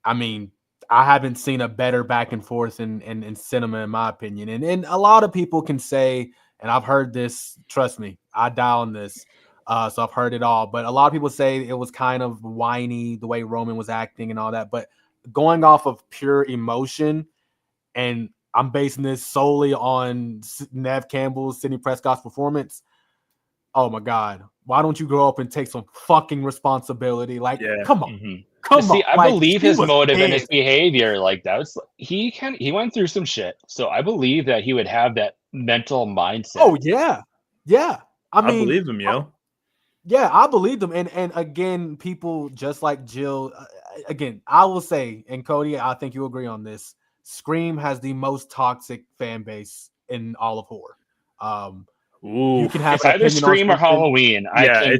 I mean, I haven't seen a better back and forth in cinema, in my opinion. And a lot of people can say, and I've heard this, trust me, I die on this. So I've heard it all. But a lot of people say it was kind of whiny the way Roman was acting and all that. But going off of pure emotion, and I'm basing this solely on Nev Campbell's Sidney Prescott's performance. Oh my God. Why don't you grow up and take some fucking responsibility? Like, come on. Mm-hmm. Come See, on. I believe his motive and his pissed. behavior. Like he went through some shit. So I believe that he would have that mental mindset. Oh yeah. Yeah. I mean, believe him, yo. Yeah, I believe them. And again, people just like Jill, again, I will say, and Cody, I think you agree on this, Scream has the most toxic fan base in all of horror. You can have it's either Scream or Halloween. I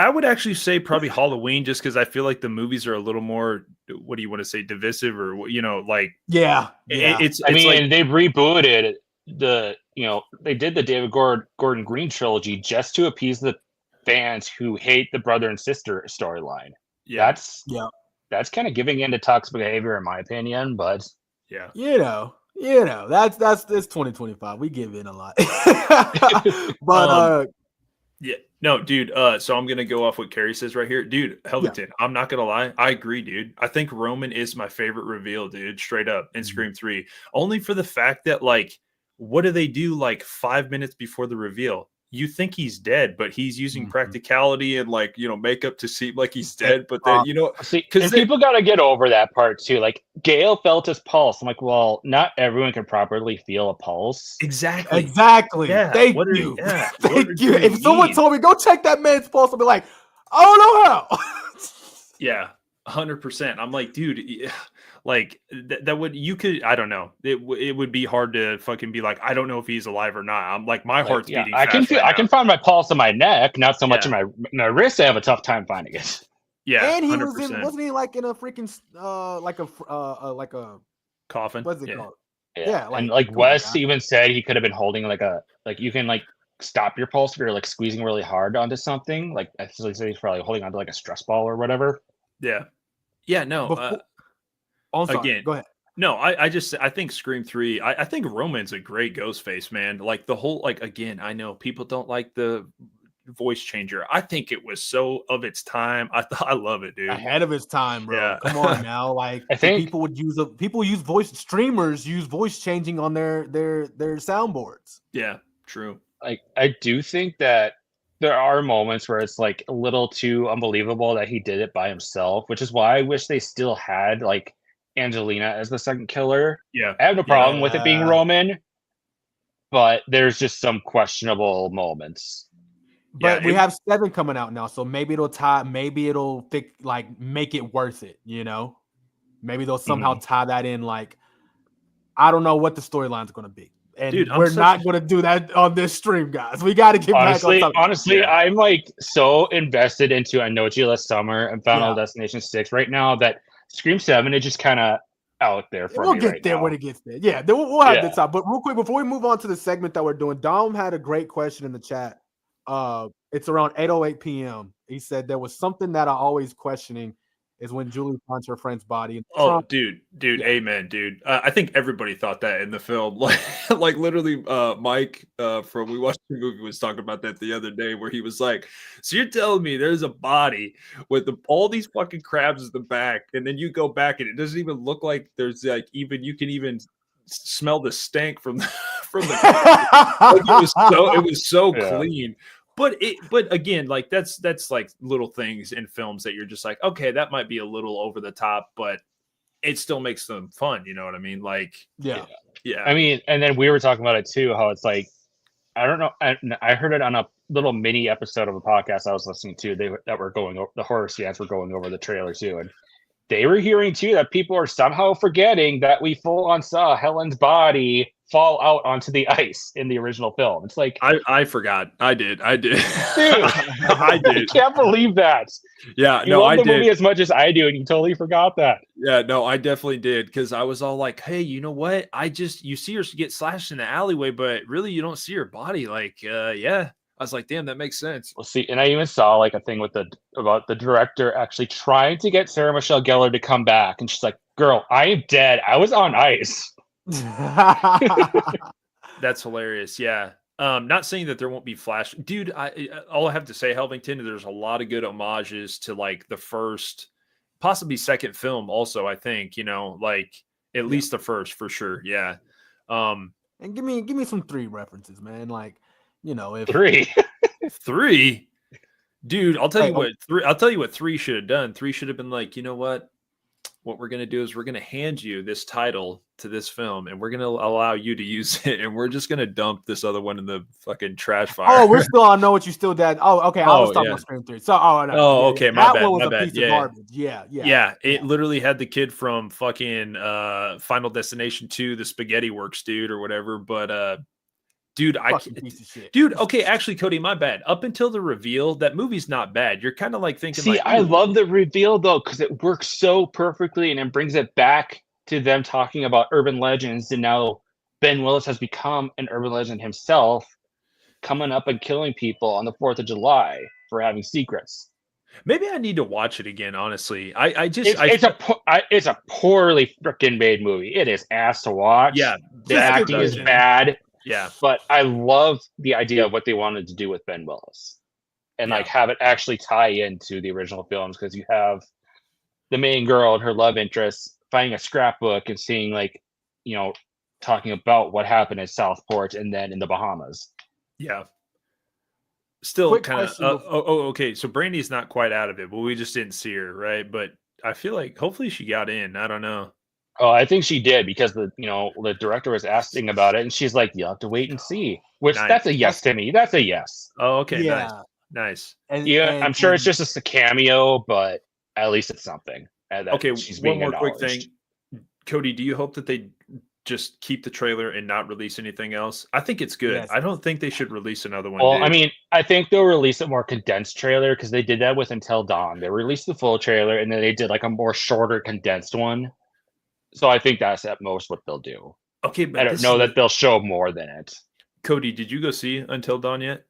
would actually say probably Halloween, just because I feel like the movies are a little more, what do you want to say, divisive, or like it's I mean, like, they rebooted they did the David Gordon Green trilogy just to appease the fans who hate the brother and sister storyline. That's kind of giving into toxic behavior in my opinion, but that's 2025. We give in a lot. But no, dude. So I'm gonna go off what Carrie says right here, dude. Helvington, I'm not gonna lie, I agree, dude. I think Roman is my favorite reveal, dude. Straight up in Scream 3, only for the fact that like, what do they do like 5 minutes before the reveal? You think he's dead, but he's using practicality and like makeup to seem like he's dead. But then because people got to get over that part too. Like Gail felt his pulse. I'm like, well, not everyone can properly feel a pulse. Exactly. Yeah. Thank you. Thank you. If someone told me go check that man's pulse, I'd be like, I don't know how. Yeah. 100%. I'm like, dude, like that would you could I don't know. It would be hard to fucking be like, I don't know if he's alive or not. I'm like, my heart's Yeah, beating I can fast feel. right I now. can find my pulse in my neck, not so much Yeah. in my wrist. I have a tough time finding it. Yeah, And he 100%. was in, wasn't he like in a freaking like a Coffin. what's it Yeah. called? Yeah, Yeah, and like, like come on, Wes guys. even said he could have been holding like you can like stop your pulse if you're like squeezing really hard onto something. Like I think he's probably holding onto like a stress ball or whatever. Yeah. Yeah, no. Before, oh, I'm sorry. Again, Go ahead. no, I think Scream 3, I think Roman's a great Ghostface, man. Like the whole, like, again, I know people don't like the voice changer. I think it was so of its time. I love it, dude. Ahead of his time, bro. Yeah. Come on now. Like I think- people would use voice streamers use voice changing on their soundboards. Yeah, true. Like I do think that there are moments where it's like a little too unbelievable that he did it by himself, which is why I wish they still had like Angelina as the second killer. Yeah. I have no problem with it being Yeah. Roman, but there's just some questionable moments. But Yeah, we it- have 7 coming out now, so maybe it'll tie. Maybe it'll make it worth it. You know, maybe they'll somehow tie that in. Like, I don't know what the storyline's going to be, and Dude, I'm we're such not a- going to do that on this stream, guys. We got to get back on topic. Honestly, Yeah. I'm like so invested into I Know What You Last Summer and Final Yeah. Destination 6 right now that Scream 7 is just kind of out there for We'll me get right there now. when it gets there. Yeah, then we'll have Yeah. this out. But real quick, before we move on to the segment that we're doing, Dom had a great question in the chat. It's around 8:08 p.m. He said there was something that I always questioning is when Julie finds her friend's body. And Oh, Trump- dude, Yeah. amen, dude. I think everybody thought that in the film. Like literally, Mike from We Watched the Movie was talking about that the other day, where he was like, "So you're telling me there's a body with all these fucking crabs in the back, and then you go back and it doesn't even look like there's like even you can even smell the stank from the from the like it was so Yeah. clean." But again, like that's like little things in films that you're just like, okay, that might be a little over the top, but it still makes them fun. You know what I mean? Like, yeah. yeah. I mean, and then we were talking about it too, how it's like, I don't know. I heard it on a little mini episode of a podcast I was listening to. That were going over the horror fans were going over the trailer too, and they were hearing too that people are somehow forgetting that we full on saw Helen's body fall out onto the ice in the original film. It's like, I forgot. I did. dude, I did. I can't believe that. Yeah. You No, love I the did. movie as much as I do, and you totally forgot that. Yeah. No, I definitely did. Cause I was all like, hey, you know what? You see her get slashed in the alleyway, but really you don't see her body. Like, yeah. I was like, damn, that makes sense. We'll see. And I even saw like a thing about the director actually trying to get Sarah Michelle Gellar to come back, and she's like, "Girl, I am dead. I was on ice." That's hilarious. Yeah. Not saying that there won't be flash, dude. All I have to say, Helvington, there's a lot of good homages to like the first, possibly second film. Also, I think like at least the first for sure. Yeah. And give me some 3 references, man. Like, if 3. 3, dude. I'll tell Hey, you what. 3. I'll tell you what 3 should have done. 3 should have been like, you know what? What we're gonna do is we're gonna hand you this title to this film, and we're gonna allow you to use it, and we're just gonna dump this other one in the fucking trash fire. Oh, we're still on Know What You Still Dead. Oh, okay. I was Oh, talking yeah. about Scream 3. So, no. Oh, okay, my That bad, one was my a bad. piece Yeah. of garbage. Yeah. Yeah, it literally had the kid from fucking Final Destination 2, the Spaghetti Works dude or whatever. But dude, Fucking piece of shit. dude, okay, actually, Cody, my bad. Up until the reveal, that movie's not bad. You're kind of like thinking, See, like, I ooh. love the reveal though, because it works so perfectly, and it brings it back to them talking about urban legends, and now Ben Willis has become an urban legend himself, coming up and killing people on the 4th of July for having secrets. Maybe I need to watch it again. Honestly, It's a poorly freaking made movie. It is ass to watch. Yeah, the Just acting is version. bad, yeah, but I love the idea of what they wanted to do with Ben Willis, and like have it actually tie into the original films, because you have the main girl and her love interest finding a scrapbook and seeing talking about what happened in Southport and then in the Bahamas. yeah. Still Quick kind of. question Okay. So Brandy's not quite out of it, but we just didn't see her, right? But I feel like hopefully she got in. I don't know. Oh, I think she did, because the director was asking about it, and she's like, "You'll have to wait and see." Which Nice. that's a yes to me. That's a yes. Oh, okay. Yeah. Nice. And, Yeah, and- I'm sure and- it's just a cameo, but at least it's something. and that Okay, she's one being more quick acknowledged. thing. Cody, do you hope that they just keep the trailer and not release anything else? I think it's good. Yes. I don't think they should release another one, Well, dude. I mean, I think they'll release a more condensed trailer because they did that with Until Dawn. They released the full trailer and then they did like a more shorter, condensed one. So I think that's at most what they'll do. Okay, but I don't know that they'll show more than it. Cody, did you go see Until Dawn yet?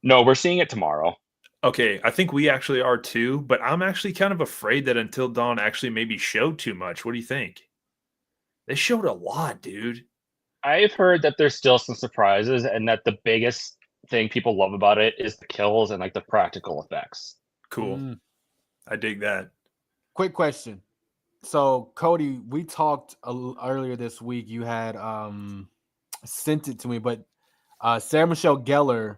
No, we're seeing it tomorrow. Okay, I think we actually are too, but I'm actually kind of afraid that Until Dawn actually maybe showed too much. What do you think? They showed a lot, dude. I've heard that there's still some surprises and that the biggest thing people love about it is the kills and like the practical effects. Cool. I dig that. Quick question. So Cody, we talked earlier this week. You had sent it to me, but Sarah Michelle Gellar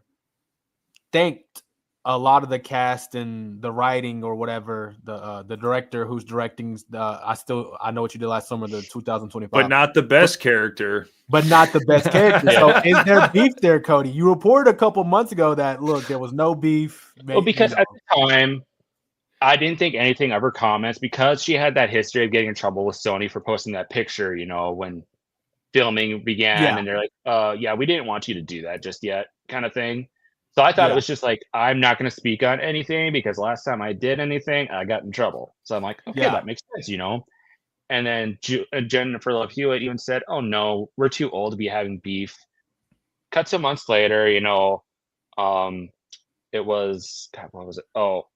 thanked a lot of the cast and the writing or whatever, the director who's directing I Know What You Did Last Summer, the 2025, but not the best character. But not the best character. So is there beef there, Cody? You reported a couple months ago that look, there was no beef. Well, because at the time, I didn't think anything of her comments because she had that history of getting in trouble with Sony for posting that picture, when filming began, and they're like, yeah, we didn't want you to do that just yet, kind of thing. So I thought it was just like, I'm not going to speak on anything because last time I did anything, I got in trouble. So I'm like, okay, that makes sense, And then Jennifer Love Hewitt even said, oh no, we're too old to be having beef. Cut some months later, it was, God, what was it? Oh,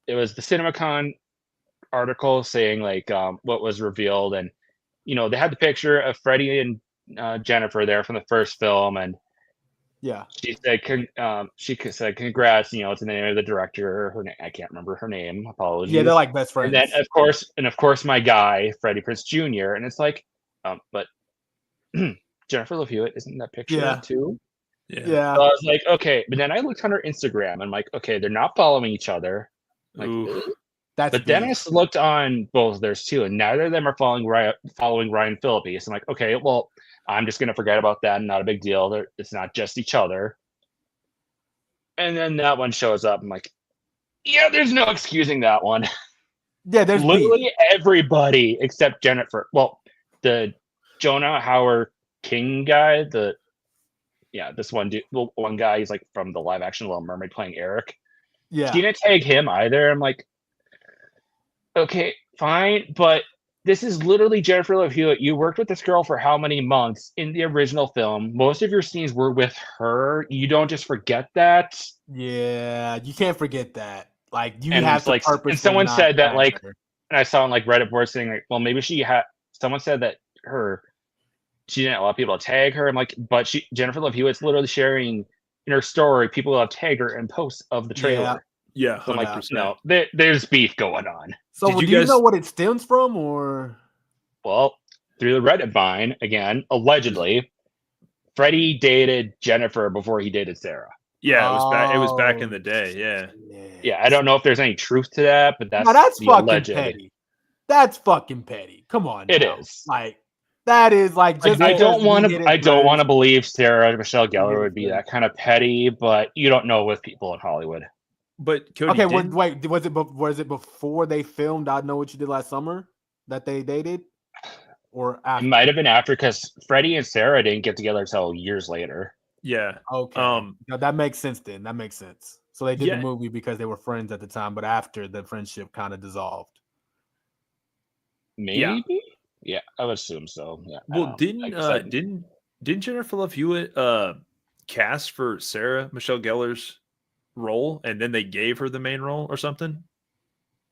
it was the CinemaCon article saying like what was revealed. And, they had the picture of Freddie and Jennifer there from the first film. And she said, congrats, it's the name of the director. I can't remember her name. Apologies. Yeah, they're like best friends. And then of course, my guy, Freddie Prinze Jr. And it's like, but Jennifer Love Hewitt isn't in that picture too? Yeah. So I was like, okay. But then I looked on her Instagram and I'm like, okay, they're not following each other. Like, but then I looked on both of theirs too, and neither of them are following Ryan Phillippe. So I'm like, okay, well, I'm just gonna forget about that. Not a big deal. It's not just each other. And then that one shows up. I'm like, yeah, there's no excusing that one. Yeah, there's literally everybody except Jennifer. Well, the Jonah Howard King guy, this one dude, one guy, he's like from the live action Little Mermaid playing Eric. Yeah. She didn't tag him either. I'm like, okay, fine, but this is literally Jennifer Love Hewitt. You worked with this girl for how many months in the original film? Most of your scenes were with her. You don't just forget that. Yeah, you can't forget that. Like you and have to like, purposely. And someone said that like, her. and I saw on like Reddit board saying like, well, maybe she had. Someone said that she didn't allow people to tag her. I'm like, but Jennifer Love Hewitt's literally sharing in her story. People have tagged her in posts of the trailer. Yeah, 100%. So I'm like, no, there's beef going on. So do you know what it stems from, or? Well, through the Reddit vine again, allegedly, Freddie dated Jennifer before he dated Sarah. Yeah, it was back in the day. Yeah. I don't know if there's any truth to that, but that's fucking alleged. Petty. That's fucking petty. Come on, it is like that is like. Just I don't want to believe Sarah Michelle Gellar would be that kind of petty, but you don't know with people in Hollywood. But Cody, wait, was it before they filmed I Know What You Did Last Summer that they dated, or after? It might have been after because Freddie and Sarah didn't get together until years later. Yeah. Okay. No, that makes sense then. That makes sense. So they did the movie because they were friends at the time, but after the friendship kind of dissolved. Maybe. Yeah, I would assume so. Yeah. Well, didn't Jennifer Love Hewitt cast for Sarah Michelle Gellar's role, and then they gave her the main role or something?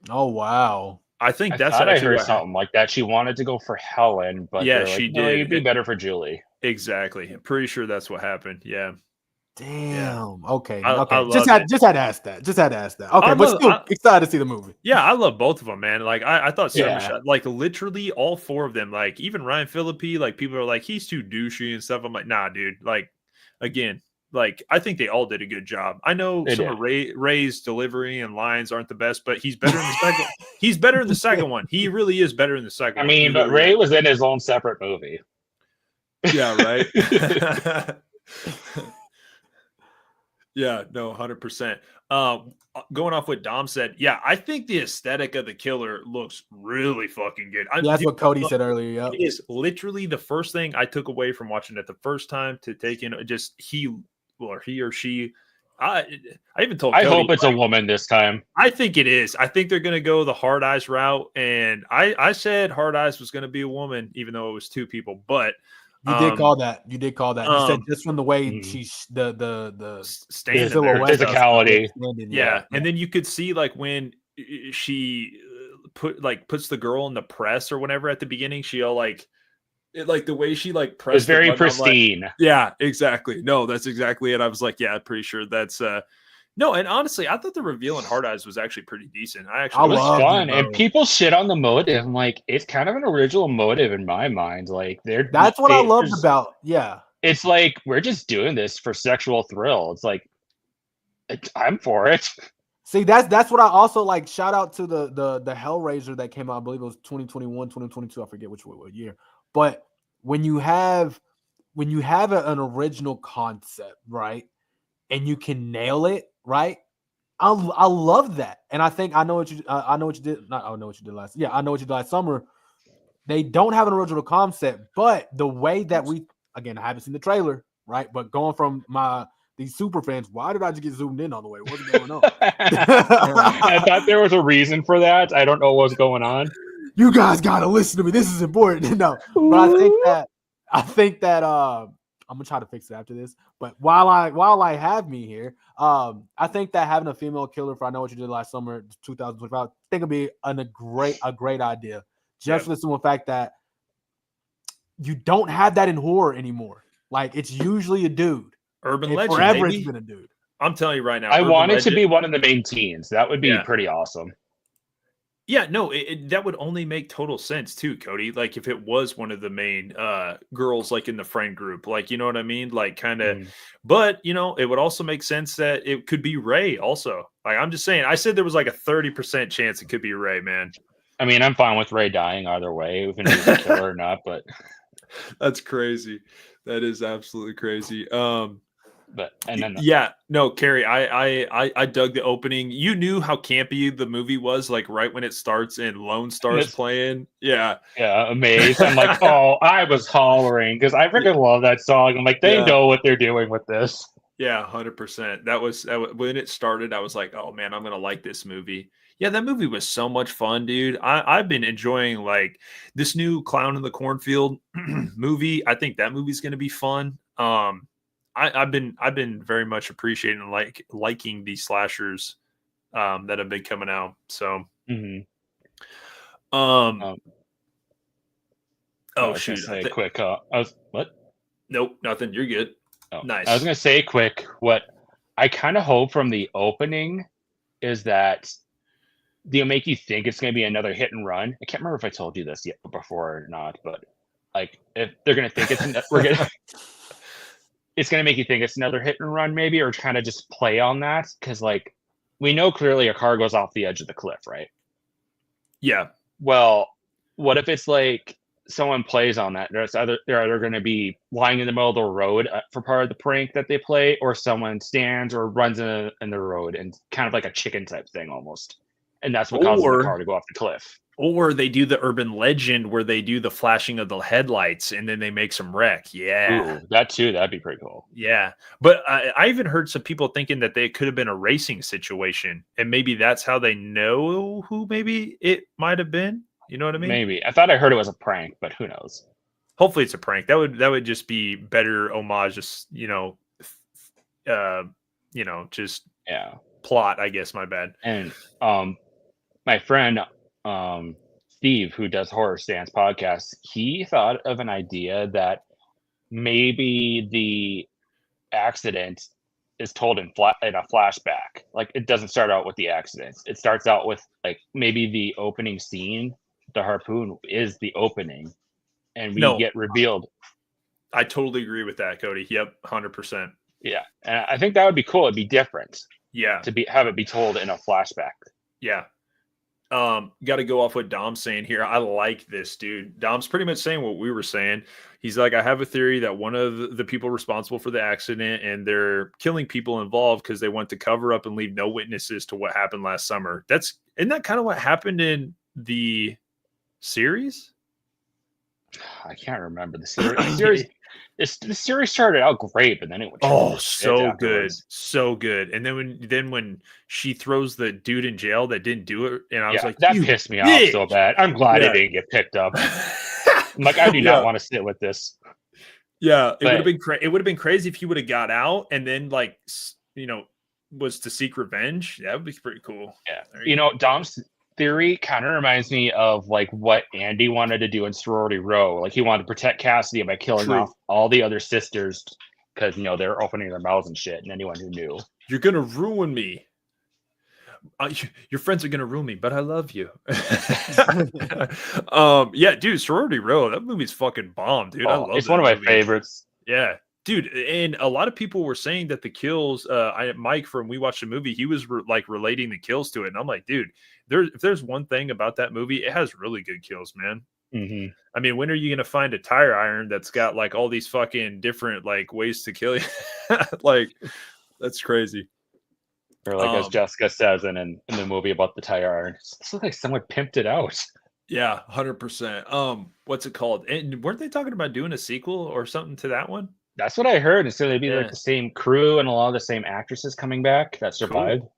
Oh wow! I think that's I heard something like that. She wanted to go for Helen, but she did. No, you'd be better for Julie. Exactly. I'm pretty sure that's what happened. Yeah. Damn. Yeah. Okay. I just had to ask that. Okay, but still excited to see the movie. Yeah, I love both of them, man. Like I thought Sarah Michelle, like literally all four of them, like even Ryan Phillippe, like people are like he's too douchey and stuff. I'm like, nah, dude. Like again, like I think they all did a good job. I know some of Ray's delivery and lines aren't the best, but he's better in the second. He's better in the second one. He really is better in the second one. I mean, but Ray was in his own separate movie. Yeah, right. Yeah, no, 100%. Going off what Dom said, yeah, I think the aesthetic of the killer looks really fucking good. Yeah, that's Dude, what Cody said earlier. Yep. it is literally the first thing I took away from watching it the first time to take in just he or she. I even told I Cody, hope it's a woman this time. I think it is. I think they're going to go the Hard Eyes route, and I said Hard Eyes was going to be a woman, even though it was two people. But You did call that. You did call that. You said just from the way she's the standing silhouette there, physicality. Yeah. And then you could see like when she puts the girl in the press or whatever at the beginning, she'll like the way she like pressed. It's very pristine. Like, yeah, exactly. No, that's exactly it. I was like, yeah, I'm pretty sure that's no. And honestly, I thought the reveal in Hard Eyes was actually pretty decent. I it was fun, and people shit on the motive. I'm like, it's kind of an original motive in my mind. Like, that's what I loved about. Yeah, it's like we're just doing this for sexual thrill. It's like I'm for it. See, that's what I also like. Shout out to the Hellraiser that came out. I believe it was 2021, 2022. I forget what year. But when you have an original concept, right, and you can nail it, right, I love that. And I think I know what you did. I know what you did last. Yeah, I know what you did last summer. They don't have an original concept, but the way that I haven't seen the trailer, right? But going from these super fans, why did I just get zoomed in all the way? What's going on? I thought there was a reason for that. I don't know what's going on. You guys gotta listen to me. This is important. No, but I think that I'm gonna try to fix it after this. But while I have me here, I think that having a female killer for I Know What You Did Last Summer, 2025, I think it'd be a great idea. Just for the simple fact that you don't have that in horror anymore. Like it's usually a dude. Urban legend. Forever it's been a dude. I'm telling you right now. I want it to be one of the main teens. That would be pretty awesome. Yeah, no, that would only make total sense too, Cody. Like if it was one of the main girls, like in the friend group, like you know what I mean, like kind of. But you know, it would also make sense that it could be Ray. Also, like I'm just saying, I said there was like a 30% chance it could be Ray, man. I mean, I'm fine with Ray dying either way, even if he's a killer or not. But that's crazy. That is absolutely crazy. Yeah, no, Carrie, I dug the opening. You knew how campy the movie was, like right when it starts and Lone Star's playing. Yeah, amazed. I'm like, oh, I was hollering because I freaking love that song. I'm like, they know what they're doing with this. Yeah, 100%. That was when it started. I was like, oh man, I'm gonna like this movie. Yeah, that movie was so much fun, dude. I've been enjoying like this new Clown in the Cornfield movie. I think that movie's gonna be fun. I've been very much appreciating and liking these slashers that have been coming out. So, oh shoot! Say quick. What? Nope, nothing. You're good. Oh, nice. I was gonna say quick. What I kind of hope from the opening is that they'll make you think it's gonna be another hit and run. I can't remember if I told you this yet before or not, but like if they're gonna think it's going to make you think it's another hit and run maybe, or kind of just play on that. Cause like we know clearly a car goes off the edge of the cliff, right? Yeah. Well, what if it's like someone plays on that? They're either going to be lying in the middle of the road for part of the prank that they play, or someone stands or runs in the road and kind of like a chicken type thing almost. And that's what causes the car to go off the cliff. Or they do the urban legend where they do the flashing of the headlights and then they make some wreck. Yeah. Ooh, that too. That'd be pretty cool. Yeah. But I even heard some people thinking that they could have been a racing situation. And maybe that's how they know who maybe it might have been. You know what I mean? Maybe. I thought I heard it was a prank, but who knows? Hopefully it's a prank. That would just be better homage, just, just plot, I guess. My bad. And my friend Steve, who does Horror Stance podcasts, he thought of an idea that maybe the accident is told in a flashback. Like it doesn't start out with the accident. It starts out with like maybe the opening scene, the harpoon is the opening, and we get revealed. I totally agree with that, Cody. Yep, 100%. Yeah, and I think that would be cool. It'd be different. Yeah, to have it be told in a flashback. Yeah. got to go off what Dom's saying here. I like this, dude. Dom's pretty much saying what we were saying. He's like, I have a theory that one of the people responsible for the accident and they're killing people involved because they want to cover up and leave no witnesses to what happened last summer. Isn't that kind of what happened in the series? I can't remember the series. The series started out great, but then it went so good, so good. And then when she throws the dude in jail that didn't do it, and I was like, that pissed me off so bad. I'm glad it didn't get picked up. I'm like, I do not want to sit with this. Yeah, it would have been it would have been crazy if he would have got out and then like was to seek revenge. That would be pretty cool. Yeah, Dom's theory kind of reminds me of like what Andy wanted to do in Sorority Row. Like he wanted to protect Cassidy by killing off all the other sisters because they're opening their mouths and shit, and anyone who knew. You're gonna ruin me. Your friends are gonna ruin me, but I love you. Yeah, dude, Sorority Row. That movie's fucking bomb, dude. I love it. It's one of my favorites. Yeah, dude, and a lot of people were saying that the kills. Mike from We Watched the Movie, he was relating the kills to it, and I'm like, dude, if there's one thing about that movie, it has really good kills, man. Mm-hmm. I mean, when are you gonna find a tire iron that's got like all these fucking different like ways to kill you? Like, that's crazy. Or like as Jessica says in the movie about the tire iron, it looks like someone pimped it out. Yeah, 100%. What's it called? And weren't they talking about doing a sequel or something to that one? That's what I heard. And so they'd be like the same crew and a lot of the same actresses coming back that survived. Cool.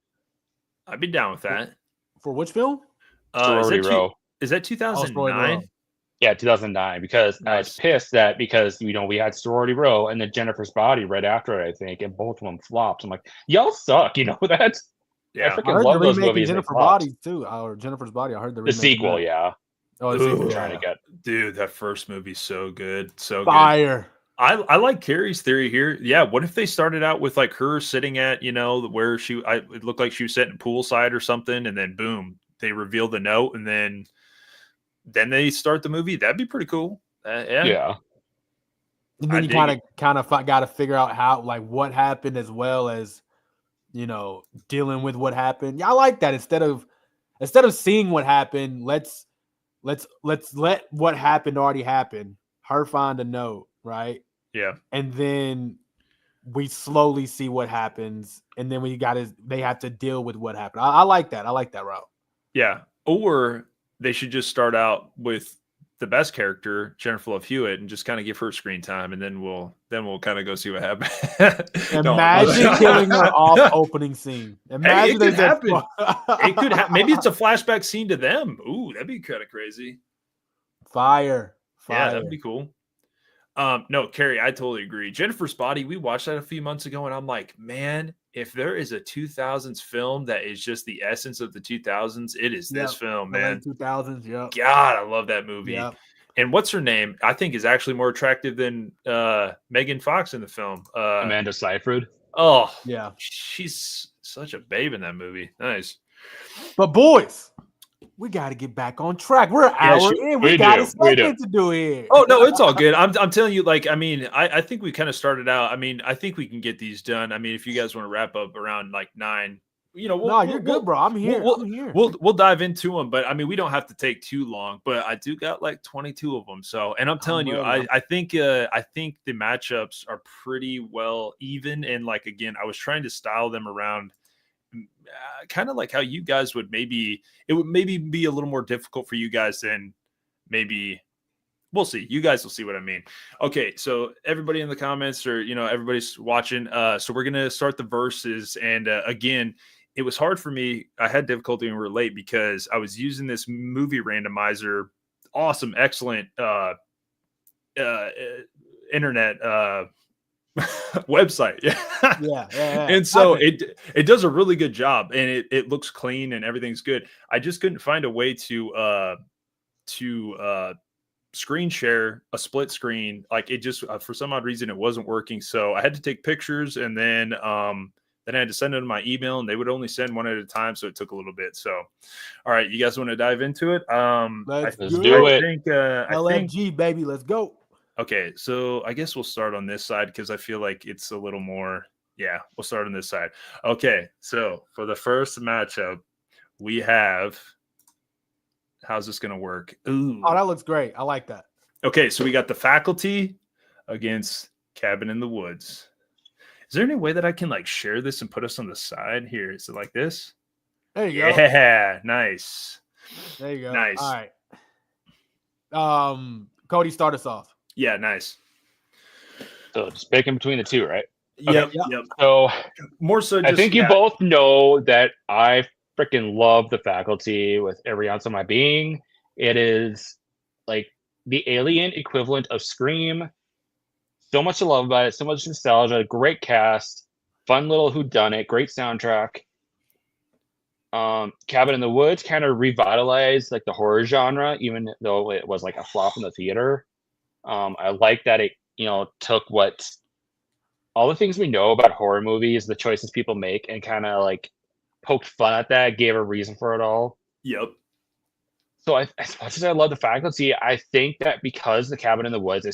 I'd be down with that. For which film? Sorority Row. Is that 2009? Yeah, 2009. Because I was pissed that because we had Sorority Row and then Jennifer's Body right after it, I think, and both of them flopped. I'm like, y'all suck, you know that? Yeah, I freaking love those movies. Jennifer's Body too, or Jennifer's Body. I heard the sequel. Yeah. Oh, the sequel. Trying to get. Dude, that first movie's so good, so fire. Good. I like Carrie's theory here. Yeah, what if they started out with like her sitting at where it looked like she was sitting poolside or something, and then boom, they reveal the note, and then they start the movie. That'd be pretty cool. Yeah. And then you kind of got to figure out how, like, what happened as well as, dealing with what happened. Yeah, I like that. Instead of seeing what happened, let's let what happened already happen. Her find a note, right? Yeah. And then we slowly see what happens, and then they have to deal with what happened. I like that. I like that route. Yeah. Or they should just start out with the best character, Jennifer Love Hewitt, and just kind of give her screen time, and then we'll kind of go see what happens. Imagine killing her off opening scene. Imagine it could happen. It could happen. Maybe it's a flashback scene to them. Ooh, that'd be kind of crazy. Fire. Yeah, that'd be cool. No, Carrie, I totally agree. Jennifer's Body, we watched that a few months ago, and I'm like, man, if there is a 2000s film that is just the essence of the 2000s, it is this film, man. 2000s, yeah. God, I love that movie. Yep. And what's her name? I think is actually more attractive than Megan Fox in the film. Amanda Seyfried. Oh, yeah. She's such a babe in that movie. Nice. But boys, we got to get back on track. We're an hour in. We got something to do here. Oh, no, it's all good. I'm telling you, like, I mean, I think we kind of started out. I mean, I think we can get these done. I mean, if you guys want to wrap up around like 9, you're good, bro. I'm here. We'll dive into them, but I mean, we don't have to take too long. But I do got like 22 of them. So, and I'm telling you, I think the matchups are pretty well even. And like again, I was trying to style them around. Kind of like how you guys would maybe be a little more difficult for you guys than maybe we'll see. You guys will see what I mean. Okay, so everybody in the comments or everybody's watching. So we're gonna start the verses, and again, it was hard for me. I had difficulty when we were late because I was using this movie randomizer. Awesome, excellent internet website. Yeah. And so it does a really good job, and it looks clean and everything's good. I just couldn't find a way to screen share a split screen. Like it just for some odd reason it wasn't working. So I had to take pictures, and then I had to send it to my email, and they would only send one at a time, so it took a little bit. So all right, you guys want to dive into it? Let's do it. LFG, baby, let's go. Okay, so I guess we'll start on this side because I feel like it's a little more. Yeah, we'll start on this side. Okay, so for the first matchup, we have How's this gonna work? Ooh. Oh, that looks great. I like that. Okay, so we got the faculty against Cabin in the Woods. Is there any way that I can like share this and put us on the side here? Is it like this? There you go. Yeah, nice. There you go. Nice. All right. Cody, start us off. Yeah, nice. So just picking between the two, right? Yep, Yep. yep. So More so just I think you both know that I freaking love the faculty with every ounce of my being. It is like the alien equivalent of Scream. So much to love about it, so much nostalgia, great cast, fun little whodunit, great soundtrack. Cabin in the Woods kind of revitalized like the horror genre, even though it was like a flop in the theater. I like that it, took what all the things we know about horror movies, the choices people make, and kind of like poked fun at that, gave a reason for it all. Yep. So as much as I love the faculty, I think that because the Cabin in the Woods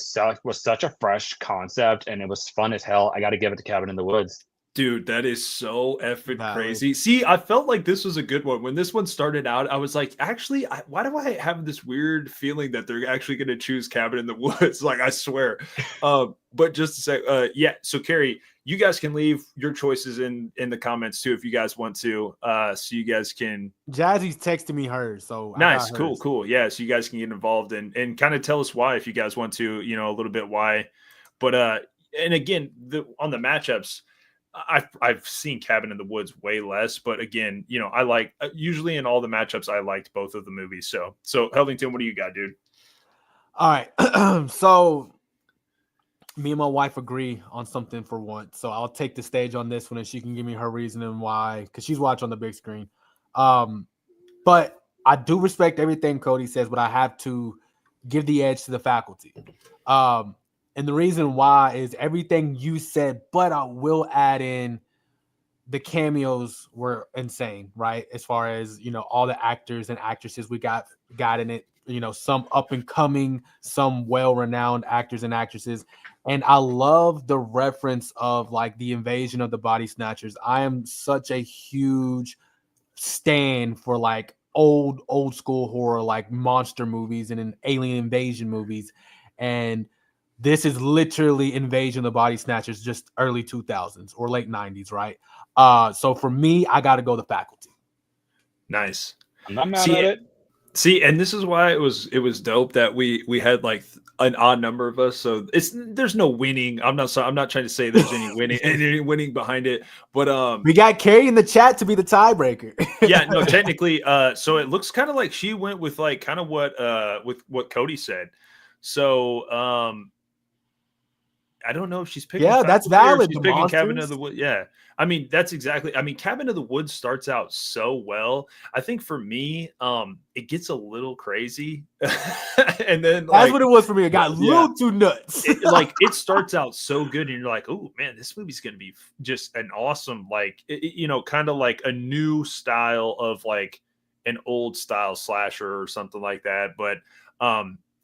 was such a fresh concept and it was fun as hell, I got to give it to Cabin in the Woods. Dude, that is so effing Valid. crazy. See, I felt like this was a good one. When this one started out, I was like, actually, why do I have this weird feeling that they're actually going to choose Cabin in the Woods? Like, I swear. But just to say, yeah. So, Carrie, you guys can leave your choices in the comments too if you guys want to. So you guys can. Jazzy's texting me hers. So Nice, cool. Yeah, so you guys can get involved and kind of tell us why if you guys want to, a little bit why. But and again, on the matchups. I've seen Cabin in the Woods way less, but again, I like usually in all the matchups I liked both of the movies. So Helvington, what do you got, dude? All right. So me and my wife agree on something for once. So I'll take the stage on this one and she can give me her reasoning why, because she's watching on the big screen. But I do respect everything Cody says, but I have to give the edge to the faculty. And the reason why is everything you said, but I will add in the cameos were insane, right? As far as, all the actors and actresses we got in it, some up and coming, some well-renowned actors and actresses. And I love the reference of like the invasion of the body snatchers. I am such a huge stan for like old school horror, like monster movies and an alien invasion movies. And this is literally Invasion of the Body Snatchers, just early 2000s or late 90s, right? So for me, I got to go the faculty. Nice. I'm not mad at it. See, and this is why it was dope that we had like an odd number of us. So there's no winning. I'm not trying to say there's any winning behind it, but we got Carrie in the chat to be the tiebreaker. Yeah, no, technically, so it looks kind of like she went with like kind of with what Cody said. So I don't know if she's picking. Yeah, that's valid. She's picking Cabin of the Woods. Yeah, I mean that's exactly. I mean, Cabin of the Woods starts out so well. I think for me, it gets a little crazy, and then that's what it was for me. It got a little too nuts. It starts out so good, and you're like, oh man, this movie's gonna be just an awesome, like kind of like a new style of like an old style slasher or something like that, but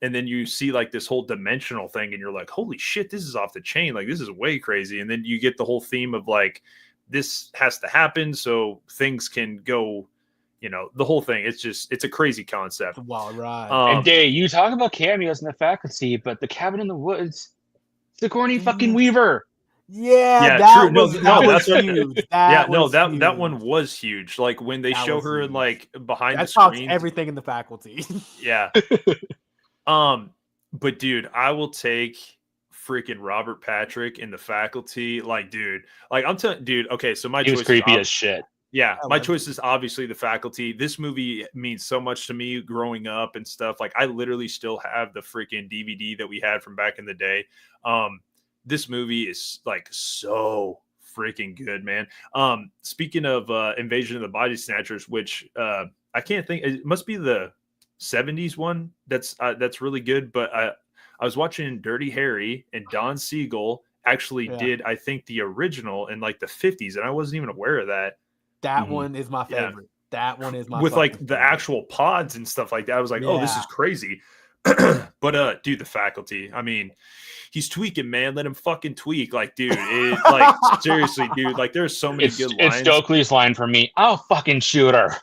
and then you see like this whole dimensional thing and you're like, holy shit, this is off the chain. Like this is way crazy. And then you get the whole theme of like, this has to happen so things can go, the whole thing. It's a crazy concept. Wow, right. And Dave, you talk about cameos in the faculty, but the Cabin in the Woods, Sigourney fucking Weaver. Yeah, true. That was huge. That one was huge. Like when they show her in like behind the screen. Everything in the faculty. Yeah. But dude, I will take freaking Robert Patrick in the faculty. Like, dude, like I'm telling, dude. Okay, so my choice was creepy as shit. Yeah, my choice is obviously the faculty. This movie means so much to me growing up and stuff. Like, I literally still have the freaking DVD that we had from back in the day. This movie is like so freaking good, man. Speaking of Invasion of the Body Snatchers, which I can't think, it must be the 70s one that's really good, but I was watching Dirty Harry and Don Siegel actually did, I think, the original in like the 50s, and I wasn't even aware of that. That one is my favorite. That one is my with like favorite. The actual pods and stuff like that. I was like, oh, this is crazy. But dude, the faculty, I mean, he's tweaking, man. Let him fucking tweak. Like, dude, seriously, dude, like there's so many good lines. It's Stokely's line for me. I'll fucking shoot her.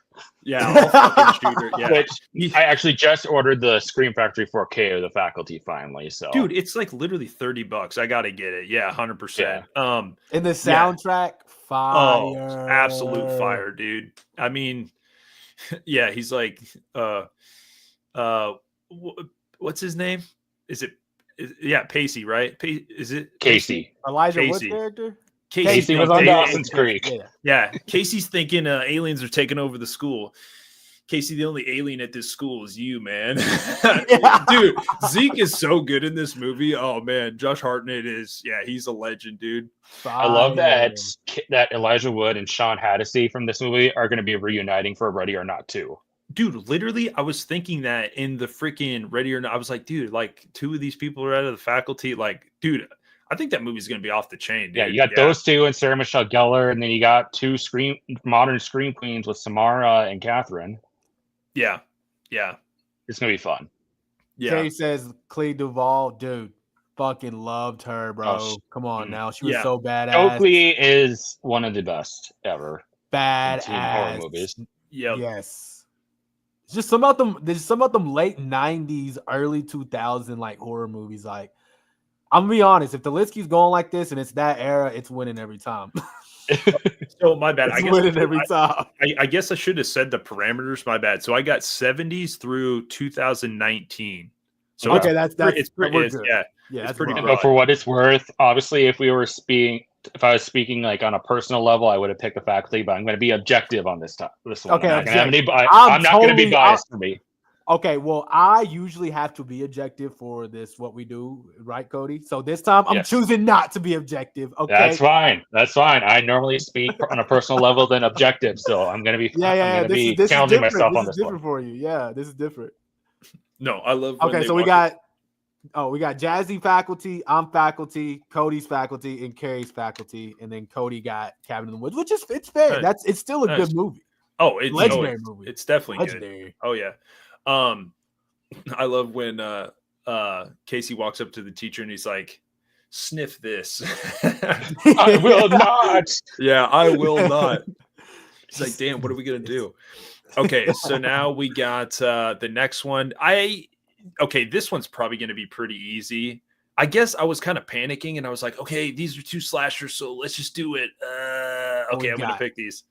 Yeah, I'll fucking shoot her. Yeah. Which I actually just ordered the Scream Factory 4K of the faculty finally. So, Dude, it's like literally $30. I gotta get it. Yeah, 100%. And the soundtrack, fire. Oh, absolute fire, dude. I mean, yeah, he's like, what's his name? Yeah, Pacey, right? Is it Casey? Elijah Wood Casey. character? Casey was on Dawson's Creek. Yeah, Casey's thinking aliens are taking over the school. Casey, the only alien at this school is you, man. Dude, Zeke is so good in this movie. Oh man, Josh Hartnett he's a legend, dude. I love that Elijah Wood and Sean Hannity from this movie are going to be reuniting for Ready or Not 2. Dude, literally, I was thinking that in the freaking Ready or Not. I was like, dude, like 2 of these people are out of the faculty. Like, dude, I think that movie's going to be off the chain, dude. Yeah, you got those 2 and Sarah Michelle Gellar, and then you got 2 modern scream queens with Samara and Catherine. Yeah. It's going to be fun. Yeah. Kay says Clea Duvall, dude, fucking loved her, bro. Come on now. She was so badass. Oakley is one of the best ever. Badass. Horror movies. Yep. Yes. Just some of them. There's some of them late 90s, early 2000 like horror movies. Like, I'm gonna be honest, if the list keeps going like this and it's that era, it's winning every time. So my bad. I guess I should have said the parameters. My bad. So I got 70s through 2019. So okay, that's it's pretty good. Yeah, that's pretty. But for what it's worth, obviously, if I was speaking like on a personal level, I would have picked the faculty. But I'm going to be objective on this one. Okay, I'm not going to be biased for me. Okay, well, I usually have to be objective for this, what we do, right, Cody? So this time I'm choosing not to be objective. Okay. That's fine. I normally speak on a personal level than objective. So I'm going to be, this challenging myself on this one. This is different for you. Yeah, this is different. No, I love. Okay, so we got Jazzy faculty, I'm faculty, Cody's faculty, and Carrie's faculty, and then Cody got Cabin in the Woods, which is fair. It's still a good movie. Oh, it's legendary movie. It's definitely legendary. Good. Oh yeah. I love when Casey walks up to the teacher and he's like, "Sniff this." I will not. Yeah, I will not. He's like, "Damn, what are we gonna do?" Okay, so now we got the next one. This one's probably gonna be pretty easy. I guess I was kind of panicking and I was like, okay, these are 2 slashers, so let's just do it. Okay, I'm gonna pick these.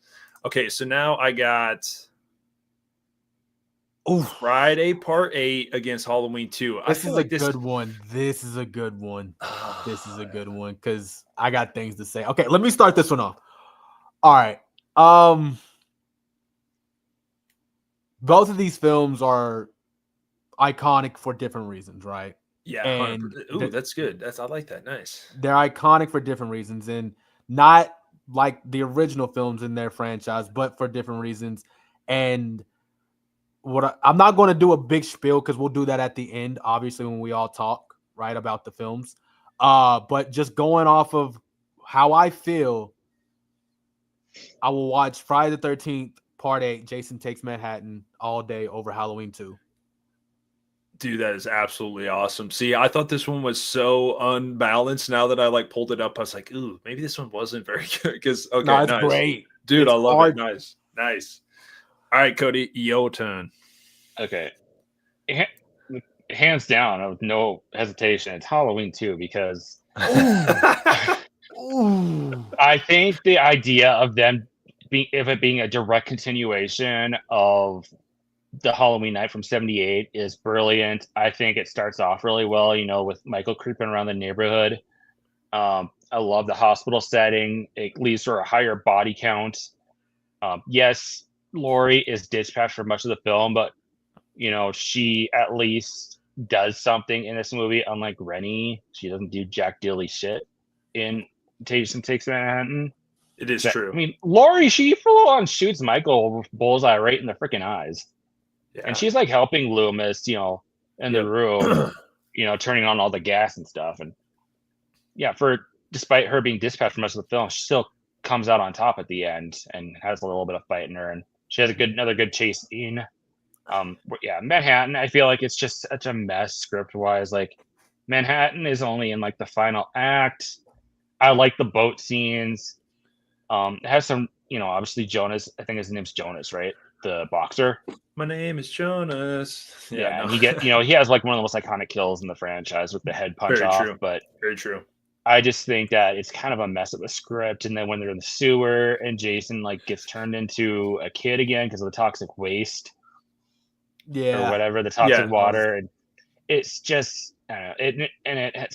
Okay, so now I got Friday Part 8 against Halloween 2. This is a good one. This is a good one because I got things to say. Okay, let me start this one off. All right. Both of these films are iconic for different reasons, right? Yeah. And that's good. I like that. Nice. They're iconic for different reasons, and not like the original films in their franchise, but for different reasons. And I'm not going to do a big spiel because we'll do that at the end, obviously, when we all talk, right, about the films. But just going off of how I feel, I will watch Friday the 13th, Part 8, Jason Takes Manhattan all day over Halloween 2. Dude, that is absolutely awesome. See, I thought this one was so unbalanced. Now that I pulled it up, I was like, ooh, maybe this one wasn't very good. Because it's nice. Great. Dude, I love it. Nice. All right, Cody, your turn. Okay. Hands down, with no hesitation, it's Halloween 2 because I think the idea of them being a direct continuation of the Halloween night from 78 is brilliant. I think it starts off really well, with Michael creeping around the neighborhood. I love the hospital setting. It leads to a higher body count. Yes, Laurie is dispatched for much of the film, but she at least does something in this movie. Unlike Rennie, she doesn't do jack dilly shit in Jason Takes Manhattan. It is true. I mean, Laurie, she full on shoots Michael bullseye right in the freaking eyes. Yeah. And she's like helping Loomis, in the room, turning on all the gas and stuff. And yeah, despite her being dispatched for most of the film, she still comes out on top at the end and has a little bit of fight in her. And she has another good chase scene. Manhattan, I feel like it's just such a mess script wise. Like, Manhattan is only in like the final act. I like the boat scenes. It has some, obviously Jonas, I think his name's Jonas, right? the boxer. My name is Jonas. Yeah, and no. he has like one of the most iconic kills in the franchise with the head punch Very off. true. But Very true. I just think that it's kind of a mess of a script. And then when they're in the sewer and Jason like gets turned into a kid again because of the toxic waste or whatever, the toxic water, and it's just it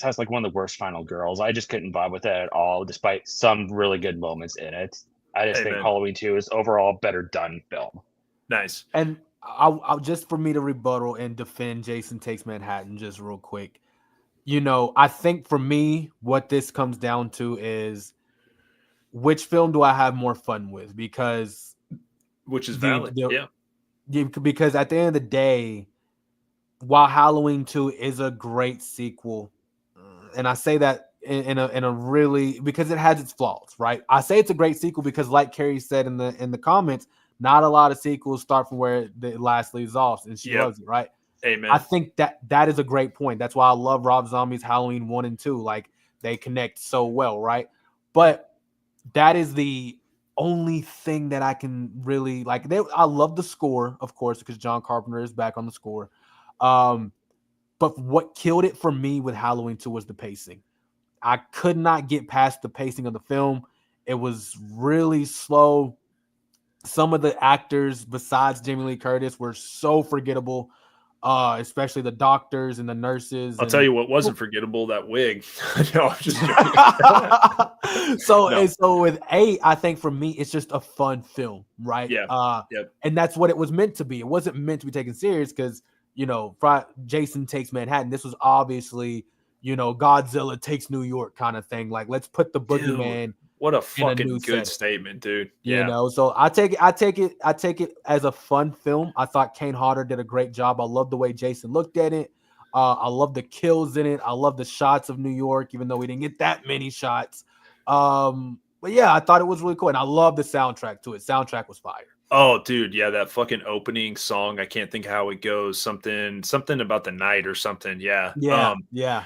has like one of the worst final girls. I just couldn't vibe with it at all, despite some really good moments in it. I just think Halloween 2 is overall better done film. Nice. And I'll just for me to rebuttal and defend Jason Takes Manhattan just real quick. I think for me, what this comes down to is which film do I have more fun with? Because which is valid. Because at the end of the day, while Halloween 2 is a great sequel, and I say that in a really because it has its flaws, right? I say it's a great sequel because, like Carrie said in the comments, not a lot of sequels start from where the last leaves off, and she loves it, right? Amen. I think that is a great point. That's why I love Rob Zombie's Halloween 1 and 2. Like, they connect so well, right? But that is the only thing that I can really like. I love the score, of course, because John Carpenter is back on the score. But what killed it for me with Halloween 2 was the pacing. I could not get past the pacing of the film. It was really slow. Some of the actors besides Jamie Lee Curtis were so forgettable, especially the doctors and the nurses. I'll tell you what wasn't forgettable, that wig. No, I'm just joking. So with 8, I think for me, it's just a fun film, right? Yeah. And that's what it was meant to be. It wasn't meant to be taken serious because, Jason Takes Manhattan. This was obviously, Godzilla Takes New York kind of thing. Like, let's put the boogeyman. What a fucking good statement, dude. Yeah. So I take it as a fun film. I thought Kane Hodder did a great job. I love the way Jason looked at it. I love the kills in it. I love the shots of New York, even though we didn't get that many shots. But yeah, I thought it was really cool. And I love the soundtrack to it. Soundtrack was fire. Oh, dude, yeah, that fucking opening song. I can't think how it goes. Something about the night or something. Yeah. Yeah.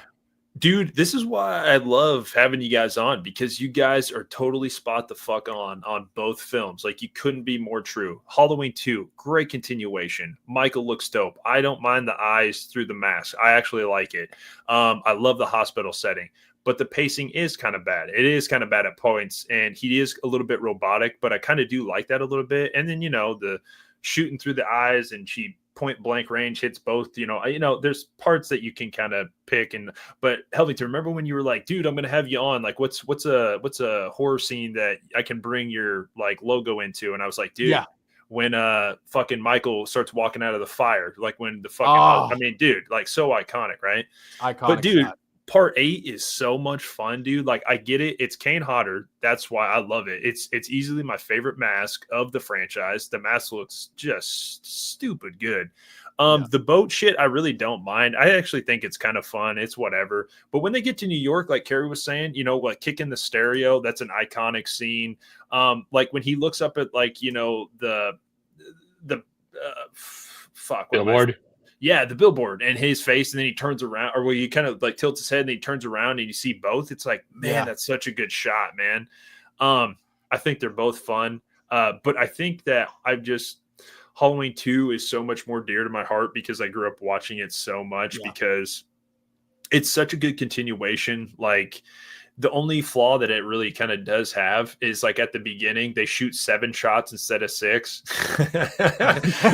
Dude, this is why I love having you guys on, because you guys are totally spot the fuck on both films. Like, you couldn't be more true. Halloween 2, great continuation. Michael looks dope. I don't mind the eyes through the mask. I actually like it. I love the hospital setting, but the pacing is kind of bad. It is kind of bad at points, and he is a little bit robotic, but I kind of do like that a little bit. And then, the shooting through the eyes, and she point blank range hits both, there's parts that you can kind of pick. But Helvington, remember when you were like, dude, I'm going to have you on, like, what's a horror scene that I can bring your like logo into? And I was like, dude, when fucking Michael starts walking out of the fire, like when the fucking, dude, like, so iconic, right? Iconic. But dude, Part 8 is so much fun, dude. Like, I get it. It's Kane Hodder. That's why I love it. It's easily my favorite mask of the franchise. The mask looks just stupid good. The boat shit, I really don't mind. I actually think it's kind of fun. It's whatever. But when they get to New York, like Carrie was saying, like kicking the stereo, that's an iconic scene. Like when he looks up at like, the billboard. Yeah, the billboard and his face, and then he turns around, or he kind of like tilts his head and he turns around and you see both. It's like, man, that's such a good shot, man. I think they're both fun. But I think that Halloween 2 is so much more dear to my heart because I grew up watching it so much, because it's such a good continuation. Like, the only flaw that it really kind of does have is like at the beginning, they shoot 7 shots instead of 6.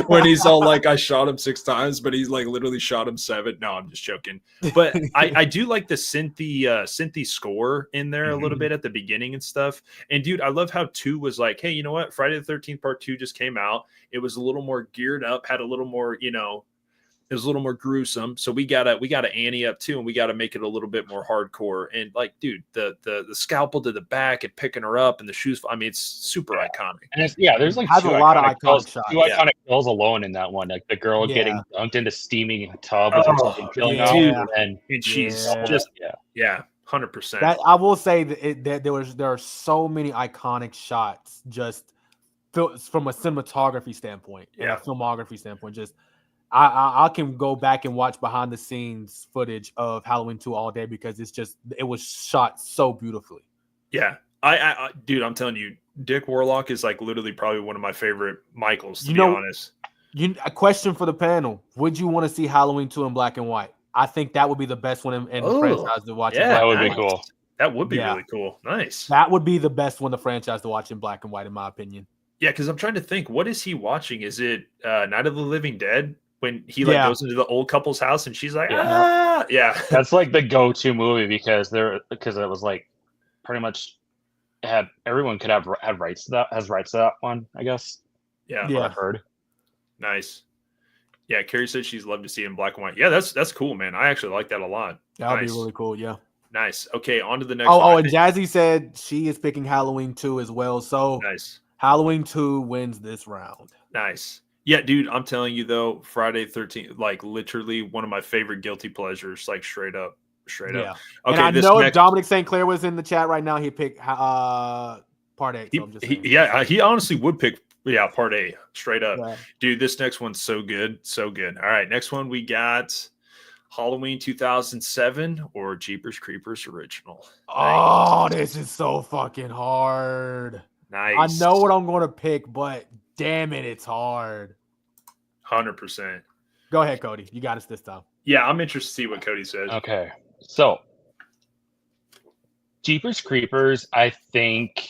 When he's all like, I shot him 6 times, but he's like literally shot him 7. No, I'm just joking. But I do like the synthy score in there a little bit at the beginning and stuff. And dude, I love how 2 was like, hey, you know what? Friday the 13th part 2 just came out. It was a little more geared up, had a little more, it was a little more gruesome, so we gotta ante up too, and we gotta make it a little bit more hardcore. And like, dude, the scalpel to the back and picking her up and the shoes, I mean, it's super iconic. And there's like has a lot of iconic shots. 2 iconic kills alone in that one, like the girl getting dunked into steaming tub with something killing off, and she's just 100%. That I will say that there are so many iconic shots just from a cinematography standpoint, and a filmography standpoint. Just I can go back and watch behind the scenes footage of Halloween 2 all day because it was shot so beautifully. Yeah. Dude, I'm telling you, Dick Warlock is like literally probably one of my favorite Michaels, to You be know, honest. a question for the panel: would you want to see Halloween 2 in black and white? I think that would be the best one in the Oh, franchise to watch in yeah, That black would and be nice. white. cool. That would be Yeah. really cool. Nice. That would be the best one the franchise to watch in black and white, in my opinion. Yeah, because I'm trying to think, what is he watching? Is it Night of the Living Dead when he like Yeah. goes into the old couple's house and she's like, Yeah. yeah. That's like the go-to movie because it was like pretty much everyone could have rights to that one, I guess. Yeah, What I've heard. nice. Yeah, Carrie said she's loved to see it in black and white. Yeah, that's cool, man. I actually like that a lot. That would Nice. be really cool. Yeah. Nice. Okay, on to the next Oh, one. I and think- Jazzy said she is picking Halloween 2 as well. So nice. Halloween 2 wins this round. Nice. Yeah, dude, I'm telling you though, Friday 13th, like literally one of my favorite guilty pleasures, like straight up. Yeah. Okay, And I this know if next, Dominic St. Clair was in the chat right now, he'd pick part 8. So I'm just saying. he honestly would pick part A straight up. Yeah. Dude, this next one's so good. So good. All right, next one we got Halloween 2007 or Jeepers Creepers original. Oh, this is so fucking hard. Nice. I know what I'm going to pick, but damn it, it's hard. 100%. Go ahead, Cody. You got us this time. Yeah, I'm interested to see what Cody says. Okay, so Jeepers Creepers, I think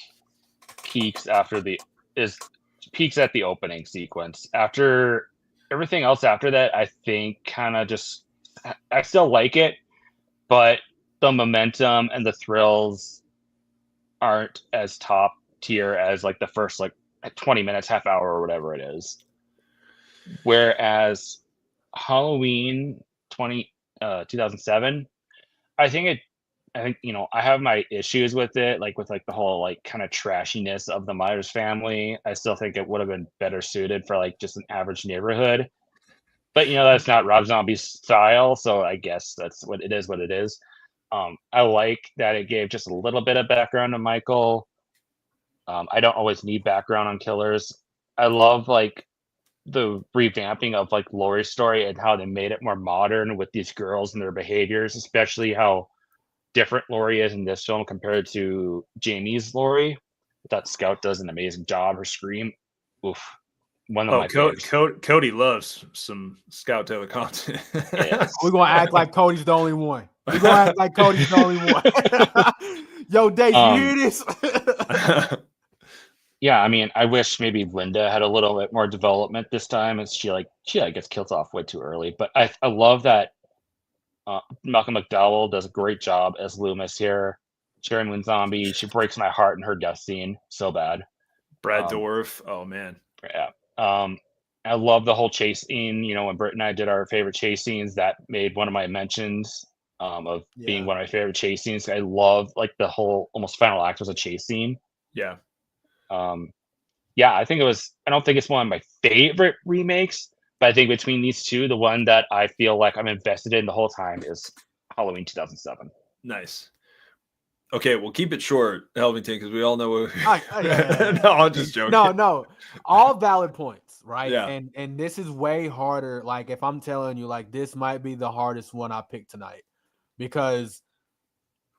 peaks at the opening sequence. After everything else after that, I think kind of just I still like it, but the momentum and the thrills aren't as top tier as like the first like 20 minutes, half hour, or whatever it is. Whereas Halloween 2007, I think I have my issues with it, like with like the whole like kind of trashiness of the Myers family. I still think it would have been better suited for like just an average neighborhood. But that's not Rob Zombie's style, so I guess that's what it is. I like that it gave just a little bit of background to Michael. I don't always need background on killers. I love like the revamping of like Laurie's story and how they made it more modern with these girls and their behaviors, especially how different Laurie is in this film compared to Jamie's Laurie. I thought Scout does an amazing job. Her scream, oof, one of my faves. Cody loves some Scout Taylor content. Yes. We're going to act like Cody's the only one. We're going to act like Cody's the only one. Yo, Dave, you hear this? Yeah, I mean, I wish maybe Linda had a little bit more development this time, as she gets killed off way too early. But I love that Malcolm McDowell does a great job as Loomis here. Sharon Moon Zombie, she breaks my heart in her death scene so bad. Brad Dourif, oh man, yeah. I love the whole chase scene. When Britt and I did our favorite chase scenes, that made one of my mentions of being one of my favorite chase scenes. I love like the whole almost final act was a chase scene. Yeah. I think I don't think it's one of my favorite remakes, but I think between these two, the one that I feel like I'm invested in the whole time is Halloween 2007. Nice. Okay, we'll keep it short, Helvington, because we all know. Yeah. No, I'm just joking. No, all valid points, right? Yeah. And this is way harder. Like if I'm telling you, like this might be the hardest one I picked tonight, because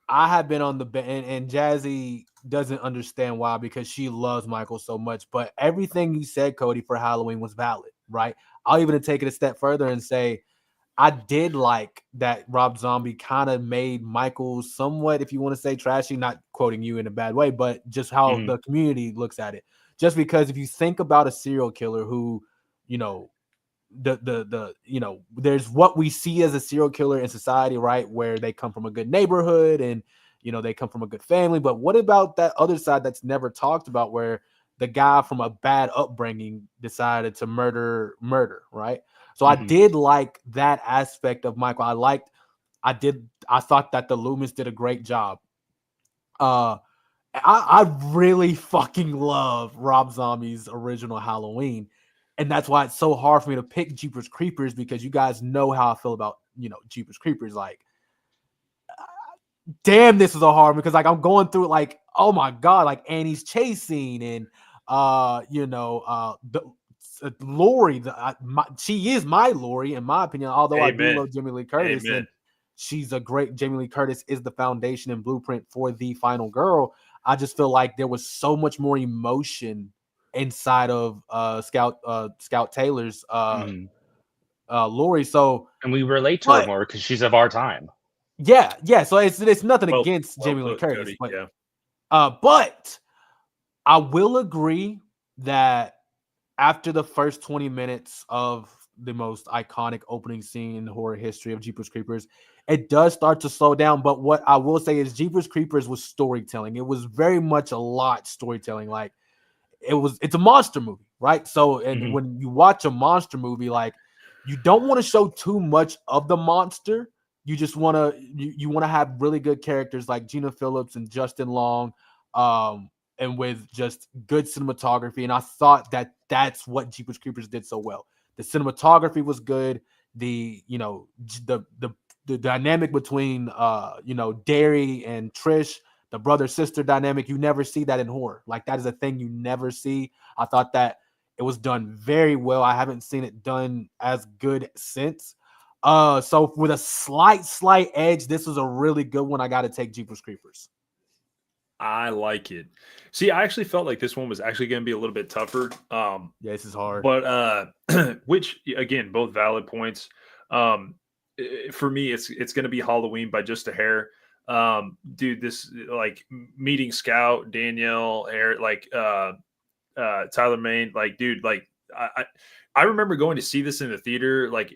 I have been on the bench, and Jazzy doesn't understand why, because she loves Michael so much. But everything you said, Cody, for Halloween was valid, right? I'll even take it a step further and say I did like that Rob Zombie kind of made Michael somewhat, if you want to say trashy, not quoting you in a bad way, but just how the community looks at it. Just because if you think about a serial killer who, there's what we see as a serial killer in society, right? Where they come from a good neighborhood and, they come from a good family. But what about that other side that's never talked about, where the guy from a bad upbringing decided to murder, right? So I did like that aspect of Michael. I thought that the Loomis did a great job. I really fucking love Rob Zombie's original Halloween. And that's why it's so hard for me to pick Jeepers Creepers, because you guys know how I feel about, Jeepers Creepers. Like, damn, this is a hard one, because like I'm going through it like, oh my God, like Annie's chase scene and, Laurie, she is my Laurie, in my opinion, although I do love Jamie Lee Curtis. Amen. And she's a great, Jamie Lee Curtis is the foundation and blueprint for the final girl. I just feel like there was so much more emotion inside of Scout Taylor's Lori. So And we relate to her but more because she's of our time. yeah. So it's nothing Well- against well Jamie Lee put, Curtis, Cody, but yeah. but I will agree that after the first 20 minutes of the most iconic opening scene in the horror history of Jeepers Creepers, it does start to slow down. But what I will say is Jeepers Creepers was storytelling. It was very much a lot storytelling. Like it's a monster movie, right? So, and when you watch a monster movie, like you don't want to show too much of the monster. You just want to you want to have really good characters like Gina Phillips and Justin Long, and with just good cinematography. And I thought that that's what Jeepers Creepers did so well. The cinematography was good. The the dynamic between Derry and Trish, the brother sister dynamic, you never see that in horror. Like that is a thing you never see. I thought that it was done very well. I haven't seen it done as good since. So with a slight edge, this was a really good one. I got to take Jeepers Creepers. I like it. See, I actually felt like this one was actually going to be a little bit tougher. Yeah, this is hard. But which again, both valid points. For me, it's going to be Halloween by just a hair. Dude, this like meeting Scout, Danielle, like Tyler Main, like dude, like I remember going to see this in the theater, like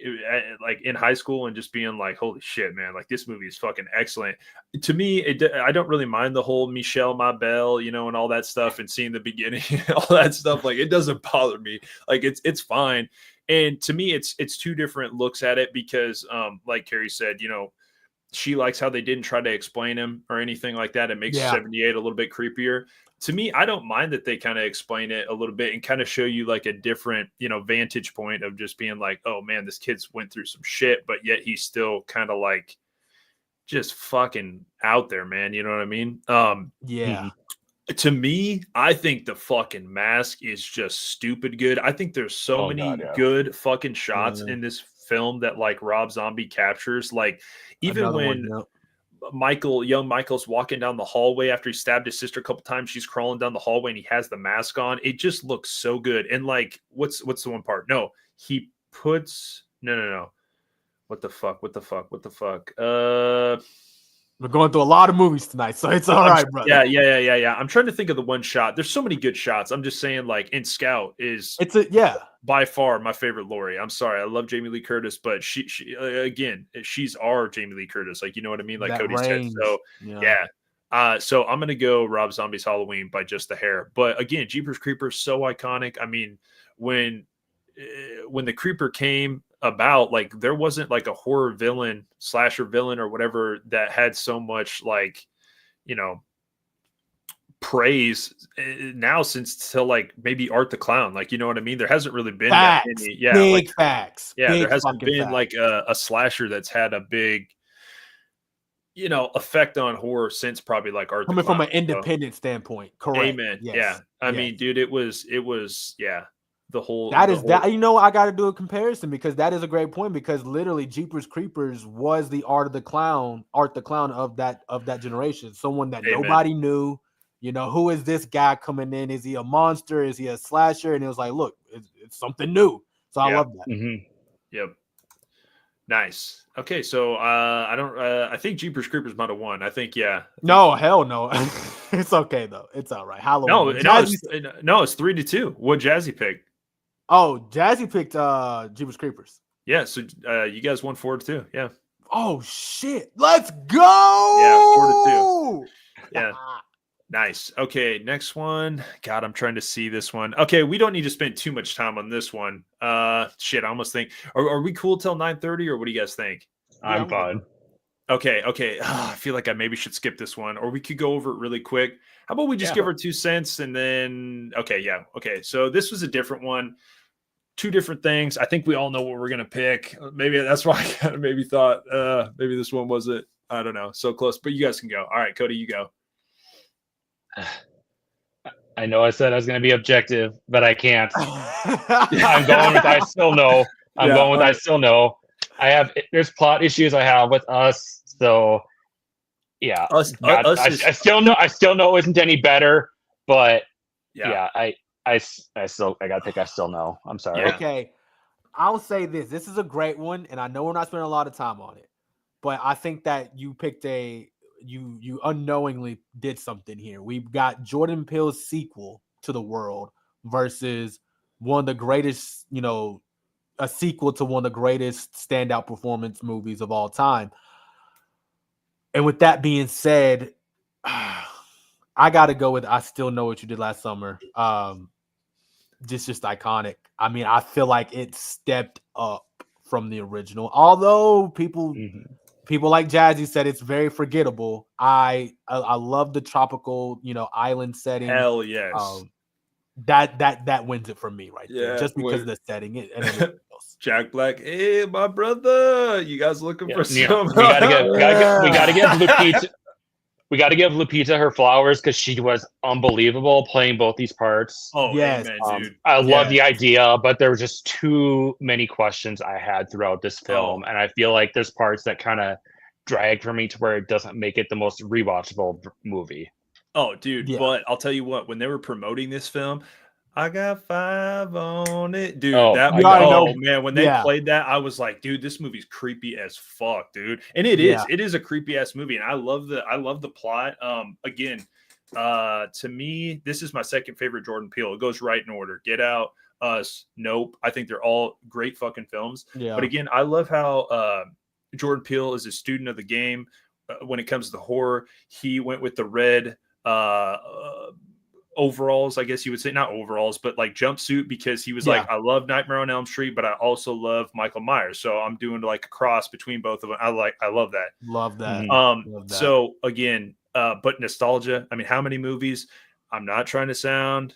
in high school, and just being like, "Holy shit, man! Like this movie is fucking excellent." To me, I don't really mind the whole Michelle Ma Belle, and all that stuff, and seeing the beginning, all that stuff. Like it doesn't bother me. Like it's fine. And to me, it's two different looks at it because, like Carrie said, she likes how they didn't try to explain him or anything like that. It makes 78 a little bit creepier. To me, I don't mind that they kind of explain it a little bit and kind of show you like a different, vantage point of just being like, oh man, this kid's went through some shit, but yet he's still kind of like just fucking out there, man. You know what I mean? Yeah. To me, I think the fucking mask is just stupid good. I think there's so many good fucking shots in this film that like Rob Zombie captures. Like even Another when young Michael's walking down the hallway after he stabbed his sister a couple times, she's crawling down the hallway and he has the mask on. It just looks so good. And like, what's the one part? No, he puts no. What the fuck? We're going through a lot of movies tonight, so it's all right, brother. Yeah. I'm trying to think of the one shot. There's so many good shots. I'm just saying, like, in Scout is by far my favorite Laurie. I'm sorry, I love Jamie Lee Curtis, but she again, she's our Jamie Lee Curtis. Like, you know what I mean? Like Cody said. So yeah. So I'm gonna go Rob Zombie's Halloween by just a hair. But again, Jeepers Creepers so iconic. I mean, when the Creeper came about, like there wasn't like a horror villain, slasher villain or whatever that had so much like praise now since till like maybe Art the Clown. Like, you know what I mean? There hasn't really been that many, big facts. There hasn't been like a slasher that's had a big effect on horror since probably like Art the Clown. Coming from an independent standpoint, correct? Amen. Yes. I mean, dude, it was the whole I got to do a comparison because that is a great point, because literally Jeepers Creepers was the Art the Clown of that generation. Someone that nobody knew, who is this guy coming in? Is he a monster? Is he a slasher? And it was like, look, it's something new. So I love that. Mm-hmm. Yep. Nice. Okay. So I think Jeepers Creepers might have won. I think, No, hell no. It's okay though. It's all right. Halloween. No, it's 3-2. What Jazzy picked? Oh, Jazzy picked Jeepers Creepers. Yeah, so you guys won 4-2. Yeah. Oh shit! Let's go. 4-2. Yeah. Nice. Okay, next one. God, I'm trying to see this one. Okay, we don't need to spend too much time on this one. Shit, I almost think. Are we cool till 9:30, or what do you guys think? I'm fine. Okay. I feel like I maybe should skip this one, or we could go over it really quick. How about we just give our 2 cents and then? Okay, yeah. Okay, so this was a different one. 2 different things. I think we all know what we're gonna pick. Maybe that's why I kind of maybe thought maybe this one wasn't. I don't know. So close, but you guys can go. All right, Cody, you go. I know I said I was going to be objective, but I can't. I'm going with I still know. Going with I still know. There's plot issues I have with Us, so Yeah, Us, not, us I, is, I still know it isn't any better, but yeah, I gotta pick. I still know. I'm sorry. Yeah. Okay, I'll say this. This is a great one, and I know we're not spending a lot of time on it, but I think that you picked you unknowingly did something here. We've got Jordan Peele's sequel to The World versus one of the greatest, a sequel to one of the greatest standout performance movies of all time. And with that being said, I got to go with I Still Know What You Did Last Summer. Just iconic. I mean, I feel like it stepped up from the original. Although people like Jazzy said it's very forgettable. I love the tropical, island setting. hell yes. That wins it for me right there, Yeah, just because of the setting and everything else. Jack Black, hey, my brother, you guys looking for some? We gotta give Lupita. We got to give Lupita her flowers because she was unbelievable playing both these parts. Oh, Yes. amen, dude. I love the idea, but there were just too many questions I had throughout this film, and I feel like there's parts that kind of drag for me to where it doesn't make it the most rewatchable movie. Oh, dude, Yeah. but I'll tell you what, when they were promoting this film, I got 5 on it, dude. Oh, That you already know. man, when they played that, I was like, dude, this movie's creepy as fuck, dude. And it is a creepy ass movie, and I love the plot. Again, to me, this is my second favorite Jordan Peele. It goes right in order. Get Out, Us, Nope. I think they're all great fucking films. Yeah. But again, I love how Jordan Peele is a student of the game when it comes to horror. He went with the red overalls, I guess you would say, not overalls, but like jumpsuit, because he was like, I love Nightmare on Elm Street, but I also love Michael Myers. So I'm doing like a cross between both of them. I love that. Love that. Love that. So again, but nostalgia. I mean, how many movies? I'm not trying to sound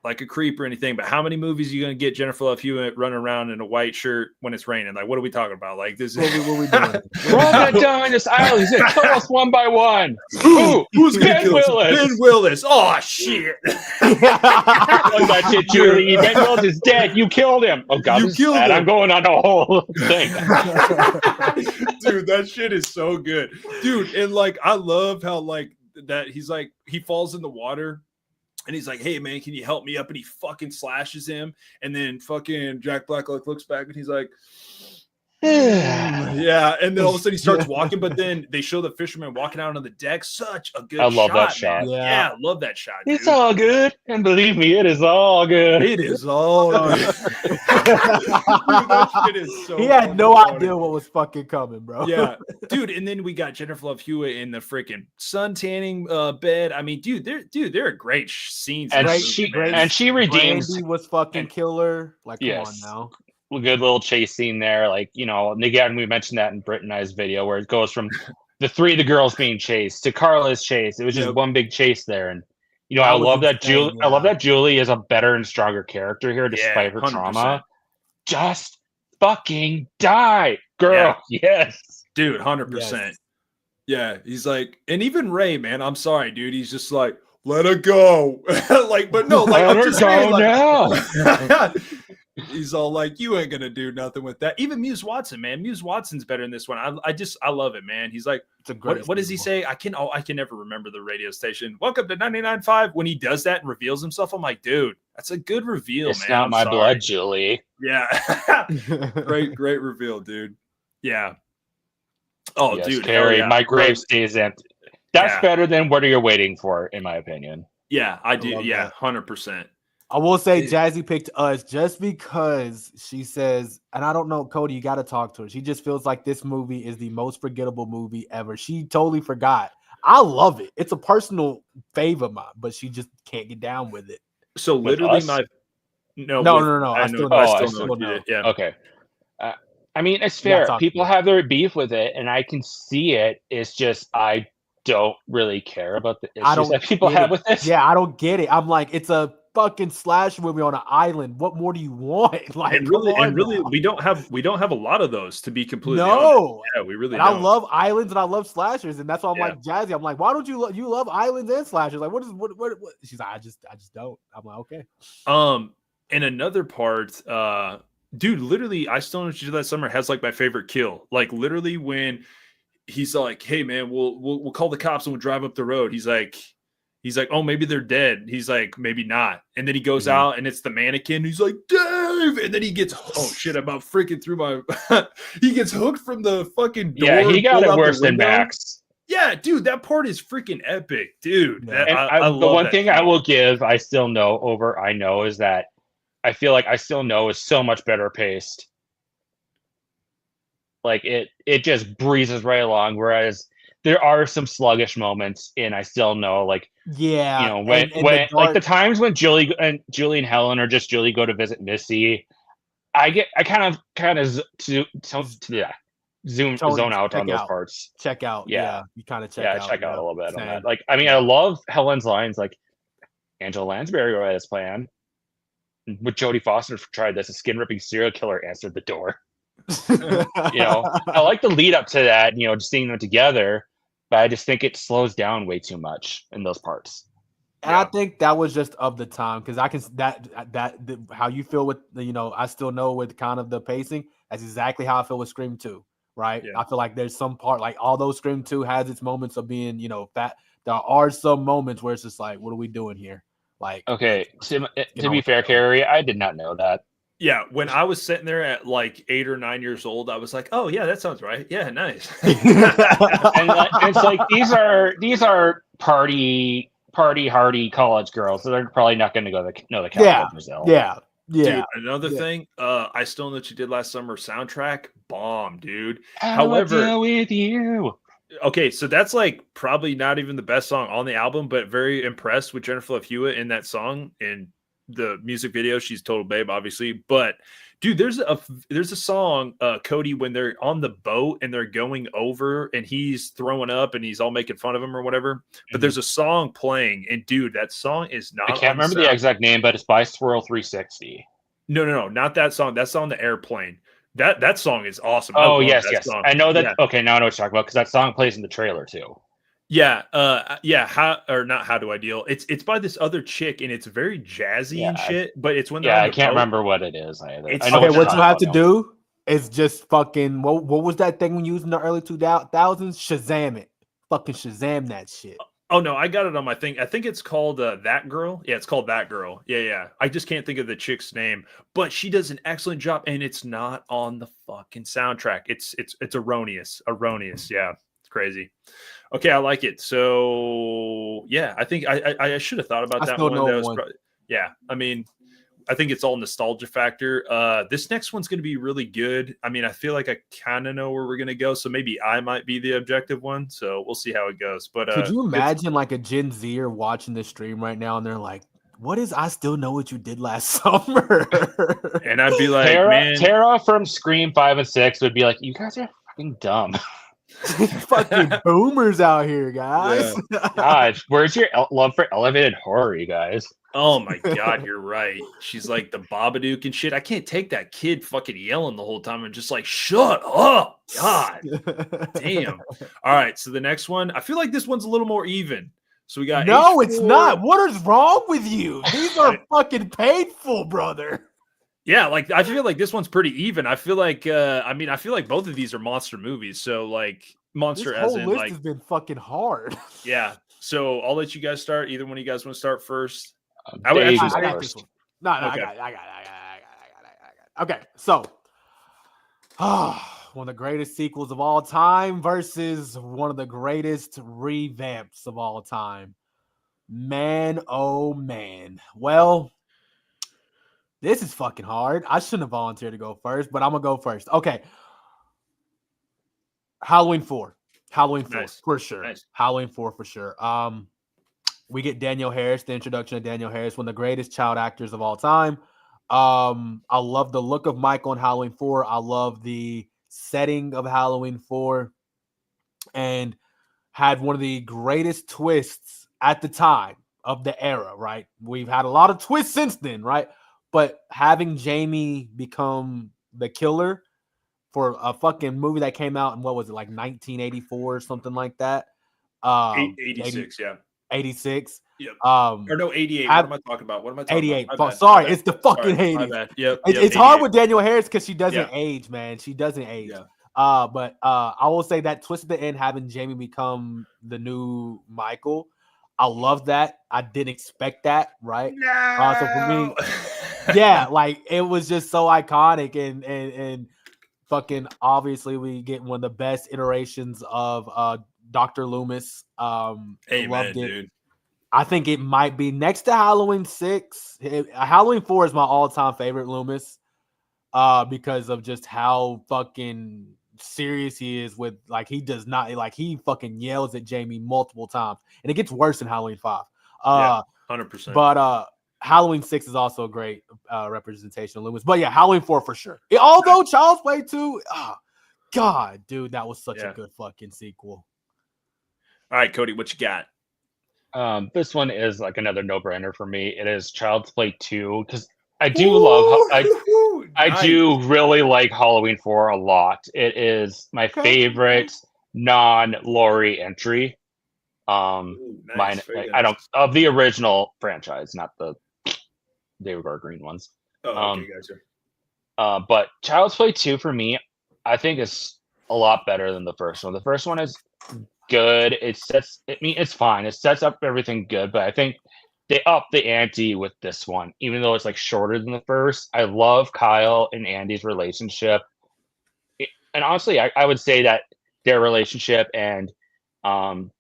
like a creep or anything, but how many movies are you going to get Jennifer Love Hewitt running around in a white shirt when it's raining? Like, what are we talking about? Like, this is what we doing? We're all gonna die on this island. He's gonna kill us one by one. Who's gonna Ben kill us? Willis. Ben Willis. Oh shit! That shit, Julie. Ben Willis is dead. You killed him. Oh God, You killed him. I'm going on a whole thing. Dude, that shit is so good, dude. And like, I love how like that. He's like, he falls in the water. And he's like, hey, man, can you help me up? And he fucking slashes him. And then fucking Jack Black like looks back and he's like, yeah. And then all of a sudden he starts walking. But then they show the fisherman walking out on the deck. Such a good shot. I love that shot. Yeah, I love that shot. Dude. It's all good. And believe me, it is all good. It is all good. Dude, that shit is so he had no funny. idea what was fucking coming, bro. Yeah, dude. And then we got Jennifer Love Hewitt in the freaking sun tanning bed. I mean, dude, there are great scenes. And she redeems. Brandy was fucking killer. Like, come Yes. on now. A good little chase scene there. Like, you know, and again, we mentioned that in Brit and I's video where it goes from the three of the girls being chased to Carla's chase. It was just one big chase there. And, you know, I love that Julie. I love that Julie is a better and stronger character here despite her 100%. trauma. Just fucking die, girl. Yes. Dude, 100%. Yeah, he's like, and even Ray, man, I'm sorry, dude. He's just like, let her go. Like, but no, like, Let I'm her just go saying, like, now. he's all like, you ain't gonna do nothing with that. Even Muse Watson, man. Muse Watson's better in this one. I love it, man. He's like, what does he say? I can never remember the radio station. Welcome to 99.5. When he does that and reveals himself, I'm like, dude, that's a good reveal, It's man. not I'm my sorry. blood, Julie. Yeah. great reveal, dude. Yeah. Oh, Yes, dude. Carrie, hell yeah. my grave stays empty. That's better than what are you waiting for, in my opinion. Yeah, I do. Yeah, that. 100%. I will say Jazzy picked Us just because she says, and I don't know, Cody, you got to talk to her. She just feels like this movie is the most forgettable movie ever. She totally forgot. I love it. It's a personal fave of mine, but she just can't get down with it. So With literally Us? no. I still know. Know. Yeah. Okay. I mean, it's fair. talk People to me. have their beef with it, and I can see it. It's just I don't really care about the issues that people get have it. with this. Yeah, I don't get it. I'm like, it's a fucking slash movie on an island. What more do you want? Like, And really, now. we don't have a lot of those, to be completely honest. No. Yeah, we really And I don't. love islands and I love slashers, and that's why I'm Yeah. like, Jazzy. I'm like, why don't you you love islands and slashers? Like, what? She's like, I just don't. I'm like, okay. And another part, dude, literally, I Still Know What You Did Last Summer has like my favorite kill. Like literally when he's like, hey man, we'll call the cops and we'll drive up the road. He's like, oh, maybe they're dead. He's like, maybe not. And then he goes out and it's the mannequin. He's like, Dave. And then he gets, oh shit, I'm about freaking through my, he gets hooked from the fucking door. Yeah, he got it worse than Max. Yeah, dude, that part is freaking epic, dude. Yeah. I love the one that thing scene. I will give, I still know over I know is that I feel like I still know is so much better paced. Like it just breezes right along. Whereas there are some sluggish moments in I still know, like Yeah, you know when like the times when Julie and Helen or just Julie go to visit Missy, I kind of zone out on those parts. Check out. Yeah, you kind of check out. Check out a little bit Same. on that. Like, I mean, I love Helen's lines, like Angela Lansbury wrote this plan. With Jodie Foster tried this, a skin ripping serial killer answered the door. You know, I like the lead up to that. You know, just seeing them together, but I just think it slows down way too much in those parts. And I think that was just of the time because I can how you feel with I still know with kind of the pacing. That's exactly how I feel with Scream 2, right? Yeah. I feel like there's some part like although Scream 2 has its moments of being fat, there are some moments where it's just like, what are we doing here? Like, okay, to be fair, Carrie, I did not know that. Yeah, when I was sitting there at like 8 or 9 years old, I was like, "Oh yeah, that sounds right. Yeah, nice." And it's like these are party hardy college girls, so they're probably not going to know the capital of Brazil. Yeah. Dude, another thing, I Still Know What You Did Last Summer soundtrack, bomb, dude. However, deal with you. Okay, so that's like probably not even the best song on the album, but very impressed with Jennifer Love Hewitt in that song. In the music video, she's total babe, obviously. But dude, there's a song, Cody, when they're on the boat and they're going over and he's throwing up and he's all making fun of him or whatever. But there's a song playing, and dude, that song is not. I can't remember the exact name, but it's by Swirl 360. No, not that song. That's on the airplane. That song is awesome. Oh yes. Song. I know that. Yeah. Okay, now I know what you're talking about because that song plays in the trailer too. Yeah, How Do I Deal? It's by this other chick and it's very jazzy and shit. But it's when I can't remember what it is either. Okay, what you have to do is just fucking what was that thing we used in the early 2000s? Shazam it, fucking Shazam that shit. Oh no, I got it on my thing. I think it's called That Girl. Yeah, it's called That Girl. Yeah. I just can't think of the chick's name, but she does an excellent job, and it's not on the fucking soundtrack. It's erroneous. Yeah, it's crazy. Okay, I like it. So yeah, I think I should have thought about that one. Yeah, I mean, I think it's all nostalgia factor. This next one's going to be really good. I mean, I feel like I kind of know where we're going to go, so maybe I might be the objective one. So we'll see how it goes. But could you imagine like a Gen Zer watching this stream right now and they're like, "What is I Still Know What You Did Last Summer?" And I'd be like, Tara from Scream 5 and 6 would be like, "You guys are fucking dumb." Fucking boomers out here, guys. Yeah. God, where's your love for elevated horror, you guys? Oh my God, you're right. She's like the Babadook and shit. I can't take that kid fucking yelling the whole time and just like, shut up. God damn. All right. So the next one, I feel like this one's a little more even. So we got No, it's not. What is wrong with you? These are fucking painful, brother. Yeah, like I feel like this one's pretty even. I feel like I feel like both of these are monster movies. So like monster this as whole in list like has been fucking hard. Yeah. So I'll let you guys start. Either one of you guys want to start first? I would actually I got this one. No, okay. I got it. Okay, so one of the greatest sequels of all time versus one of the greatest revamps of all time. Man, oh man. Well, this is fucking hard. I shouldn't have volunteered to go first, but I'm gonna go first. Okay. Halloween 4. Nice. For sure. Nice. Halloween 4 for sure. We get Danielle Harris, the introduction of Danielle Harris, one of the greatest child actors of all time. I love the look of Michael in Halloween 4. I love the setting of Halloween 4, and had one of the greatest twists at the time of the era, right? We've had a lot of twists since then, right? But having Jamie become the killer for a fucking movie that came out in, what was it, like 1984 or something like that? 86, yeah. 86. Yep. Or no, 88. What am I talking about? 88. Sorry, it's the fucking 80s. My bad. Yep. It's hard with Danielle Harris because she doesn't age, man. She doesn't age. Yeah. But I will say that twist at the end, having Jamie become the new Michael, I love that. I didn't expect that, right? So for me, yeah, like it was just so iconic and fucking obviously we get one of the best iterations of Dr. Loomis. Amen, Loved it. dude. I think it might be next to Halloween 6. Halloween 4 is my all-time favorite Loomis. Because of just how fucking serious he is with, like, he does not, like, he fucking yells at Jamie multiple times, and it gets worse in Halloween 5. Yeah, 100%. But Halloween 6 is also a great representation of Loomis. But yeah, Halloween 4 for sure. Although Child's Play 2, God, dude, that was such a good fucking sequel. All right, Cody, what you got? This one is like another no-brainer for me. It is Child's Play 2 because I do love I do really like Halloween 4 a lot. It is my favorite non-Laurie entry. Nice. I don't of the original franchise, not the David Gardner Green ones. Oh, okay, gotcha. But Child's Play 2 for me, I think is a lot better than the first one. The first one is good. It's fine. It sets up everything good, but I think they up the ante with this one, even though it's like shorter than the first. I love Kyle and Andy's relationship. And honestly, I would say that their relationship and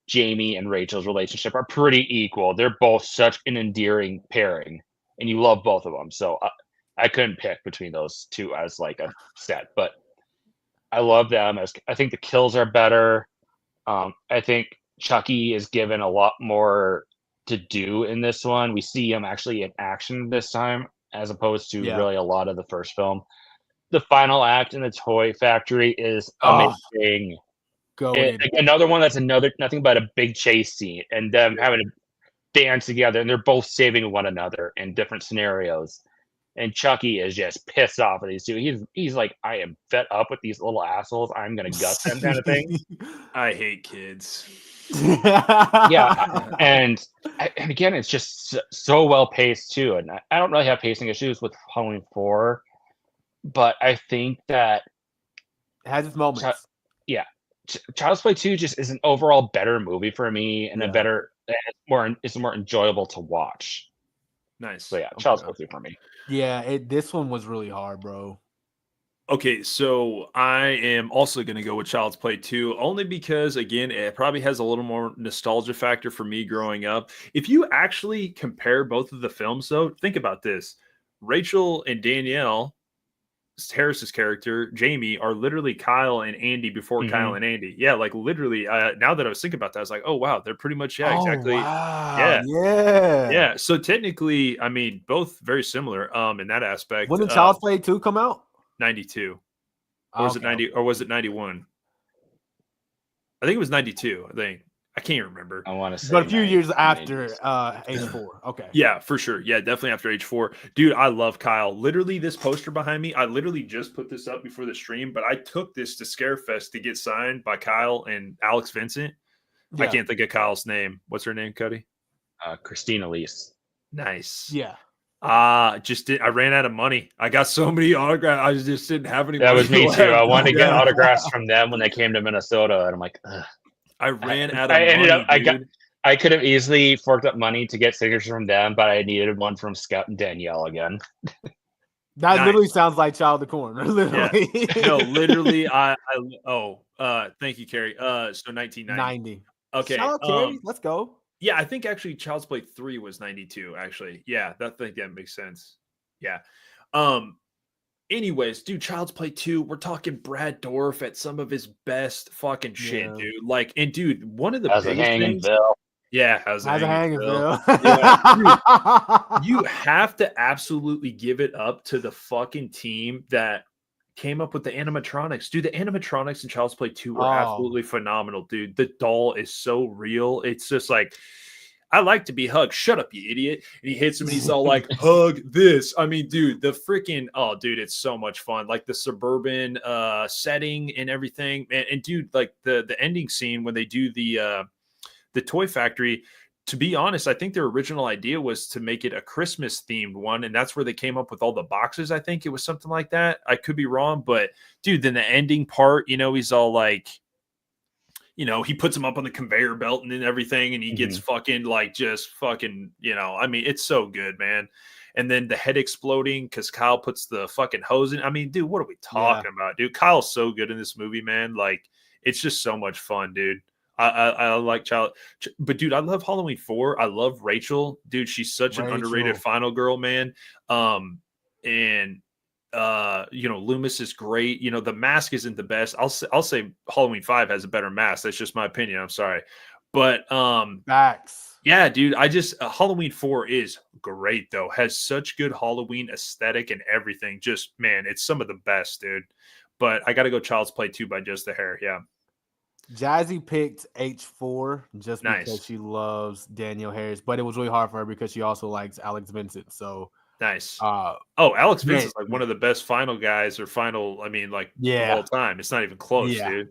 Jamie and Rachel's relationship are pretty equal. They're both such an endearing pairing, and you love both of them. So I couldn't pick between those two as like a set, but I love them. I think the kills are better. I think Chucky is given a lot more to do in this one. We see him actually in action this time, as opposed to really a lot of the first film. The final act in the toy factory is amazing. Another one that's nothing but a big chase scene and them having to dance together, and they're both saving one another in different scenarios. And Chucky is just pissed off at these two. He's like, I am fed up with these little assholes. I'm gonna gut them, kind of thing. I hate kids. Yeah, and again, it's just so well paced too. And I don't really have pacing issues with Halloween 4, but I think that it has its moments. Child's Play 2 just is an overall better movie for me, and it's more enjoyable to watch. Nice. So yeah, Child's Play 2 for me. Yeah, this one was really hard, bro. Okay, so I am also going to go with Child's Play 2, only because, again, it probably has a little more nostalgia factor for me growing up. If you actually compare both of the films, though, think about this. Rachel and Danielle, Harris's character, Jamie, are literally Kyle and Andy before Kyle and Andy. Yeah, like literally, now that I was thinking about that, I was like, oh, wow, they're pretty much, exactly. Wow. Yeah. So technically, I mean, both very similar in that aspect. When did Child's Play 2 come out? 92. Or was it 90 or was it 91? I think it was 92, I think. I can't remember. I want to say but a few years after age 4. Okay. Yeah, for sure. Yeah, definitely after age 4. Dude, I love Kyle. Literally, this poster behind me, I literally just put this up before the stream, but I took this to Scarefest to get signed by Kyle and Alex Vincent. Yeah. I can't think of Kyle's name. What's her name, Cody? Christina Elise. Nice. Yeah. I ran out of money. I got so many autographs. I just didn't have any. That was me too. I wanted to get autographs from them when they came to Minnesota, and I'm like, ugh. I ran out of money. I could have easily forked up money to get signatures from them, but I needed one from Scott and Danielle again. That literally sounds like Child of the Corn. Literally. Yeah. No, literally. Thank you, Carrie. So 1990. Okay. Shout out, Carrie. Let's go. Yeah, I think actually Child's Play 3 was 92, actually. Yeah, I think that makes sense. Yeah. Anyways, dude, Child's Play 2, we're talking Brad Dourif at some of his best fucking shit, dude. Like, and dude, one of the biggest things. Yeah, how's a hanging, Bill? Yeah, dude, you have to absolutely give it up to the fucking team that came up with the animatronics. Dude, the animatronics in Child's Play 2 were absolutely phenomenal, dude. The doll is so real. It's just like, I like to be hugged. Shut up, you idiot. And he hits him and he's all like, hug this. I mean, dude, the freaking, it's so much fun. Like the suburban setting and everything. And dude, like the ending scene when they do the toy factory, to be honest, I think their original idea was to make it a Christmas themed one, and that's where they came up with all the boxes. I think it was something like that. I could be wrong, but dude, then the ending part, he's all like, he puts him up on the conveyor belt and then everything, and he gets fucking like just fucking, I mean, it's so good, man. And then the head exploding because Kyle puts the fucking hose in. I mean, dude, what are we talking about, dude? Kyle's so good in this movie, man. Like, it's just so much fun, dude. I like Child, but dude, I love Halloween 4. I love Rachel, dude. She's such an underrated final girl, man. And Loomis is great. The mask isn't the best. I'll say Halloween 5 has a better mask. That's just my opinion. I'm sorry, but facts. Yeah, dude. I just Halloween 4 is great though. Has such good Halloween aesthetic and everything. Just man, it's some of the best, dude. But I got to go Child's Play 2 by Just the Hair. Yeah. Jazzy picked H4 just because she loves Danielle Harris, but it was really hard for her because she also likes Alex Vincent. So nice. Alex Vincent's like one of the best final guys of all time. It's not even close, dude.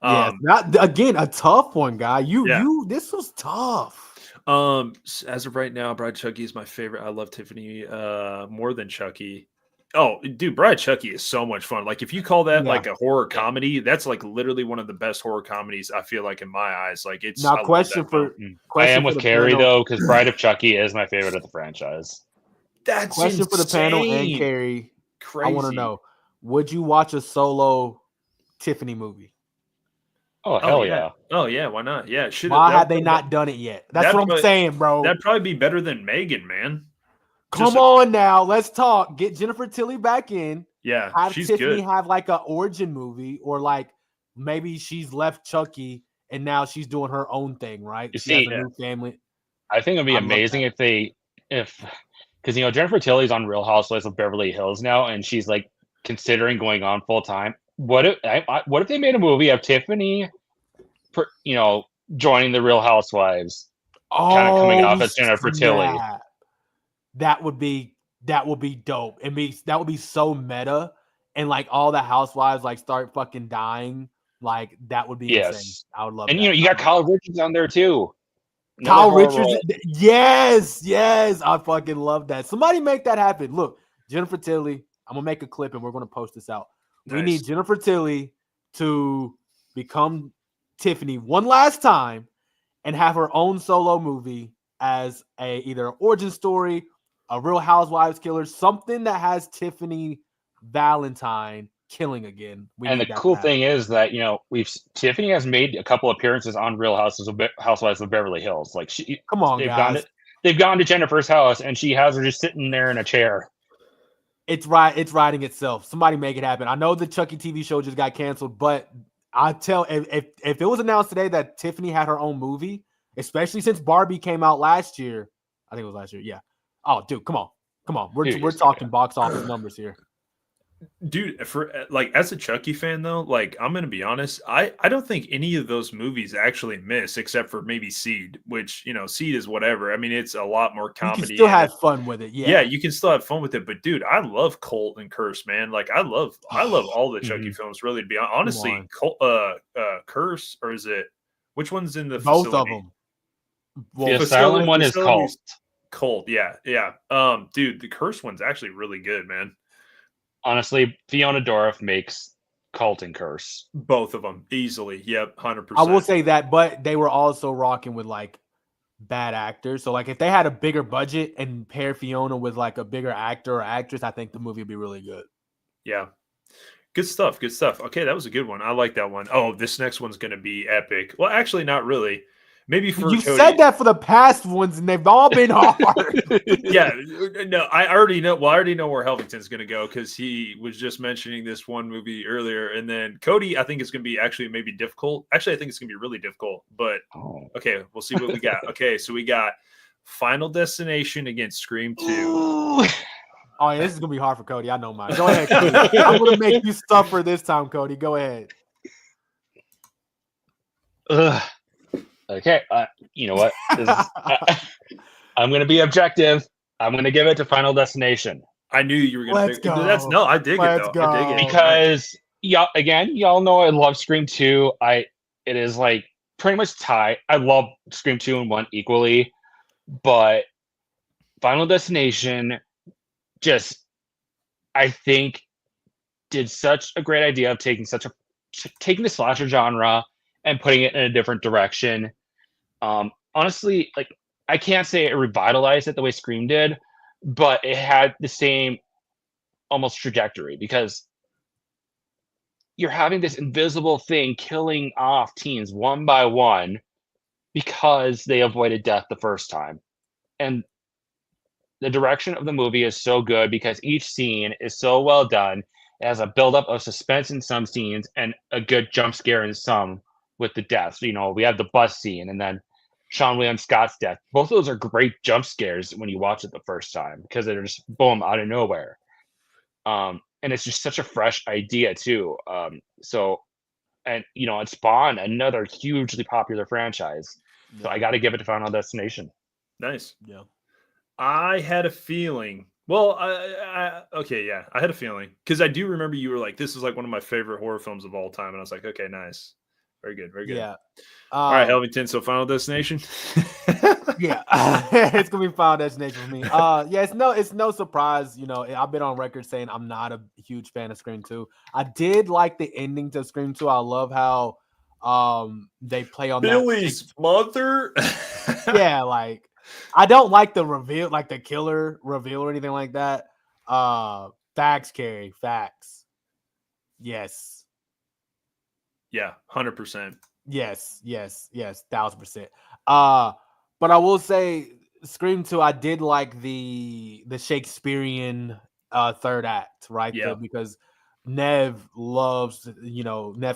Not again a tough one, guy. You this was tough. As of right now, Bride Chucky is my favorite. I love Tiffany more than Chucky. Oh, dude, Bride Chucky is so much fun. Like, if you call that like a horror comedy, that's like literally one of the best horror comedies I feel like in my eyes. Like, it's now. Question I am with Carrie though, because Bride of Chucky is my favorite of the franchise. That's question insane. For the panel and Carrie. Crazy. I want to know: would you watch a solo Tiffany movie? Oh hell yeah! Oh yeah, why not? Yeah, why have they not done it yet? That's what I'm saying, bro. That'd probably be better than Megan, man. Come on now, let's talk. Get Jennifer Tilly back in. Yeah, have she's Tiffany good. Have like an origin movie, or like maybe she's left Chucky and now she's doing her own thing, right? She has a new family. I think it'd be amazing if because Jennifer Tilly's on Real Housewives of Beverly Hills now, and she's like considering going on full time. What if they made a movie of Tiffany, joining the Real Housewives, kind of coming off as Jennifer Tilly? That would be dope. That would be so meta, and like all the housewives like start fucking dying. Like that would be insane. I would love. And that. You got Kyle Richards on there too. Kyle Richards, yes, I fucking love that. Somebody make that happen. Look, Jennifer Tilly. I'm gonna make a clip and we're gonna post this out. Nice. We need Jennifer Tilly to become Tiffany one last time and have her own solo movie as either an origin story, a Real Housewives killer, something that has Tiffany Valentine killing again. And the cool thing is that Tiffany has made a couple appearances on Real Housewives of Beverly Hills. Like they've gone to Jennifer's house and she has her just sitting there in a chair. It's writing itself. Somebody make it happen. I know the Chucky TV show just got canceled, but if it was announced today that Tiffany had her own movie, especially since Barbie came out last year, I think it was last year. Yeah. Oh, dude, come on. We're talking box office numbers here. Dude, for like as a Chucky fan though, like I'm gonna be honest, I don't think any of those movies actually miss except for maybe Seed, which Seed is whatever. I mean, it's a lot more comedy. You can still have fun with it, yeah. You can still have fun with it, but dude, I love Cult and Curse, man. Like I love all the Chucky films. Really, to be honest, honestly, Curse, or is it which one's in the both facility? of them? Well, the Asylum one is Cult. Cult, yeah. Dude, the Curse one's actually really good, man. Honestly, Fiona Dorff makes Cult and Curse. Both of them easily. Yep, 100%. I will say that, but they were also rocking with like bad actors. So like if they had a bigger budget and pair Fiona with like a bigger actor or actress, I think the movie would be really good. Yeah. Good stuff. Okay, that was a good one. I like that one. Oh, this next one's going to be epic. Well, actually, not really. Maybe for you Cody. Said that for the past ones, and they've all been hard. Yeah, no, I already know. Well, I already know where Helvington's going to go because he was just mentioning this one movie earlier, and then Cody, I think it's going to be actually maybe difficult. Actually, I think it's going to be really difficult. But okay, we'll see what we got. Okay, so we got Final Destination against Scream 2. Oh, yeah, this is going to be hard for Cody. I know mine. Go ahead, Cody. I'm going to make you suffer this time, Cody. Go ahead. Okay, you know what? I'm going to be objective. I'm going to give it to Final Destination. I knew you were going to pick it. I dig it, though. I dig it. Because, y'all know I love Scream 2. It is like pretty much tie. I love Scream 2 and 1 equally, but Final Destination just, I think, did such a great idea of taking the slasher genre and putting it in a different direction. Honestly, like, I can't say it revitalized it the way Scream did, but it had the same almost trajectory because you're having this invisible thing killing off teens one by one because they avoided death the first time. And the direction of the movie is so good because each scene is so well done. It has a buildup of suspense in some scenes and a good jump scare in some with the deaths. You know, we have the bus scene and then Sean William Scott's death. Both of those are great jump scares when you watch it the first time because they're just boom out of nowhere. And it's just such a fresh idea too. And you know, it spawned another hugely popular franchise. So I got to give it to Final Destination. Nice. Yeah. I had a feeling. Well, okay, yeah, I had a feeling because I do remember you were like, "This is like one of my favorite horror films of all time," and I was like, "Okay, nice, very good, very good." Yeah. All right, Helvington. So, Final Destination. Yeah, it's gonna be Final Destination for me. Yeah, it's no surprise. You know, I've been on record saying I'm not a huge fan of Scream 2. I did like the ending to Scream 2. I love how they play on Billy's mother. Yeah, like I don't like the reveal, like the killer reveal or anything like that. Facts, Carrie, facts. Yes. Yeah, 100%. Yes, 1000%. But I will say Scream 2, I did like the Shakespearean third act, right? Yeah. Because Nev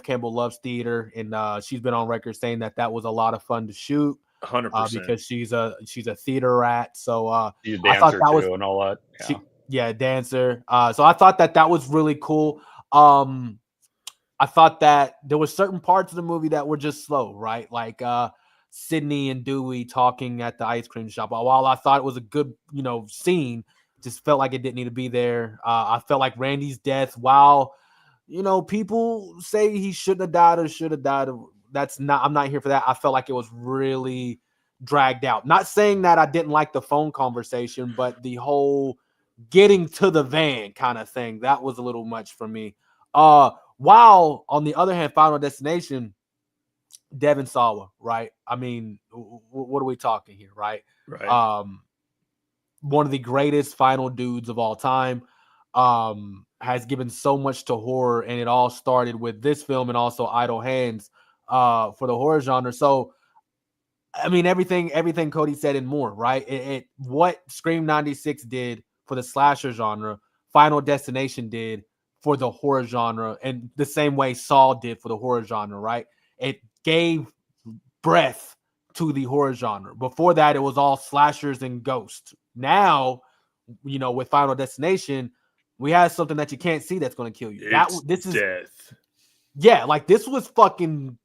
Campbell loves theater, and she's been on record saying that was a lot of fun to shoot. 100%. Because she's a theater rat. So She's a I thought dancer that was too and all that. Yeah. dancer. So I thought that was really cool. I thought that there were certain parts of the movie that were just slow, right? Like Sydney and Dewey talking at the ice cream shop. While I thought it was a good, scene, just felt like it didn't need to be there. I felt like Randy's death, while, people say he shouldn't have died or should have died, I'm not here for that. I felt like it was really dragged out. Not saying that I didn't like the phone conversation, but the whole getting to the van kind of thing, that was a little much for me. While on the other hand, Final Destination, Devin Sawa, right? I mean, what are we talking here, right? Right. One of the greatest final dudes of all time, has given so much to horror, and it all started with this film and also Idle Hands for the horror genre. So, I mean, everything Cody said and more, right? What Scream 96 did for the slasher genre, Final Destination did for the horror genre, and the same way Saw did for the horror genre, right? It gave breath to the horror genre. Before that, it was all slashers and ghosts. Now, with Final Destination, we have something that you can't see that's going to kill you. This is death. Yeah, like this was fucking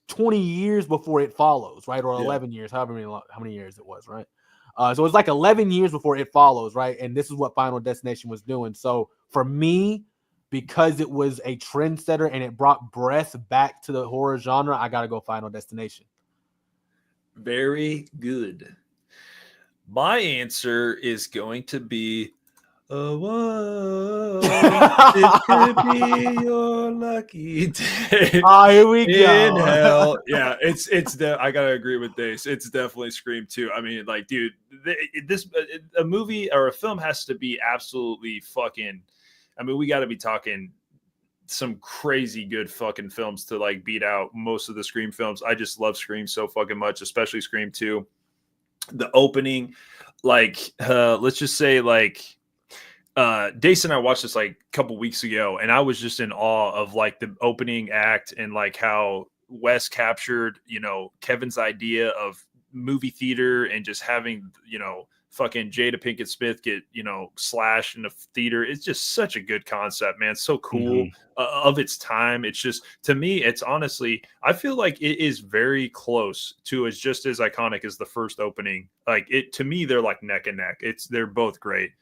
20 years before It Follows, right? Or 11 years, how many years it was, right? So it was like 11 years before It Follows, right? And this is what Final Destination was doing. So for me, because it was a trendsetter and it brought breath back to the horror genre, I got to go Final Destination. Very good. My answer is going to be, whoa, it could be your lucky day. Here we go. In hell. Yeah, I gotta agree with this. It's definitely Scream 2. I mean, like, dude, a movie or a film has to be absolutely fucking. I mean, we got to be talking some crazy good fucking films to like beat out most of the Scream films. I just love Scream so fucking much, especially Scream 2. The opening, like, let's just say, like, Dace and I watched this like a couple weeks ago, and I was just in awe of like the opening act and like how Wes captured, Kevin's idea of movie theater and just having, fucking Jada Pinkett Smith get, slashed in a theater. It's just such a good concept, man. So cool of its time. It's just, to me, it's honestly, I feel like it is very close to as just as iconic as the first opening. Like to me, they're like neck and neck. They're both great.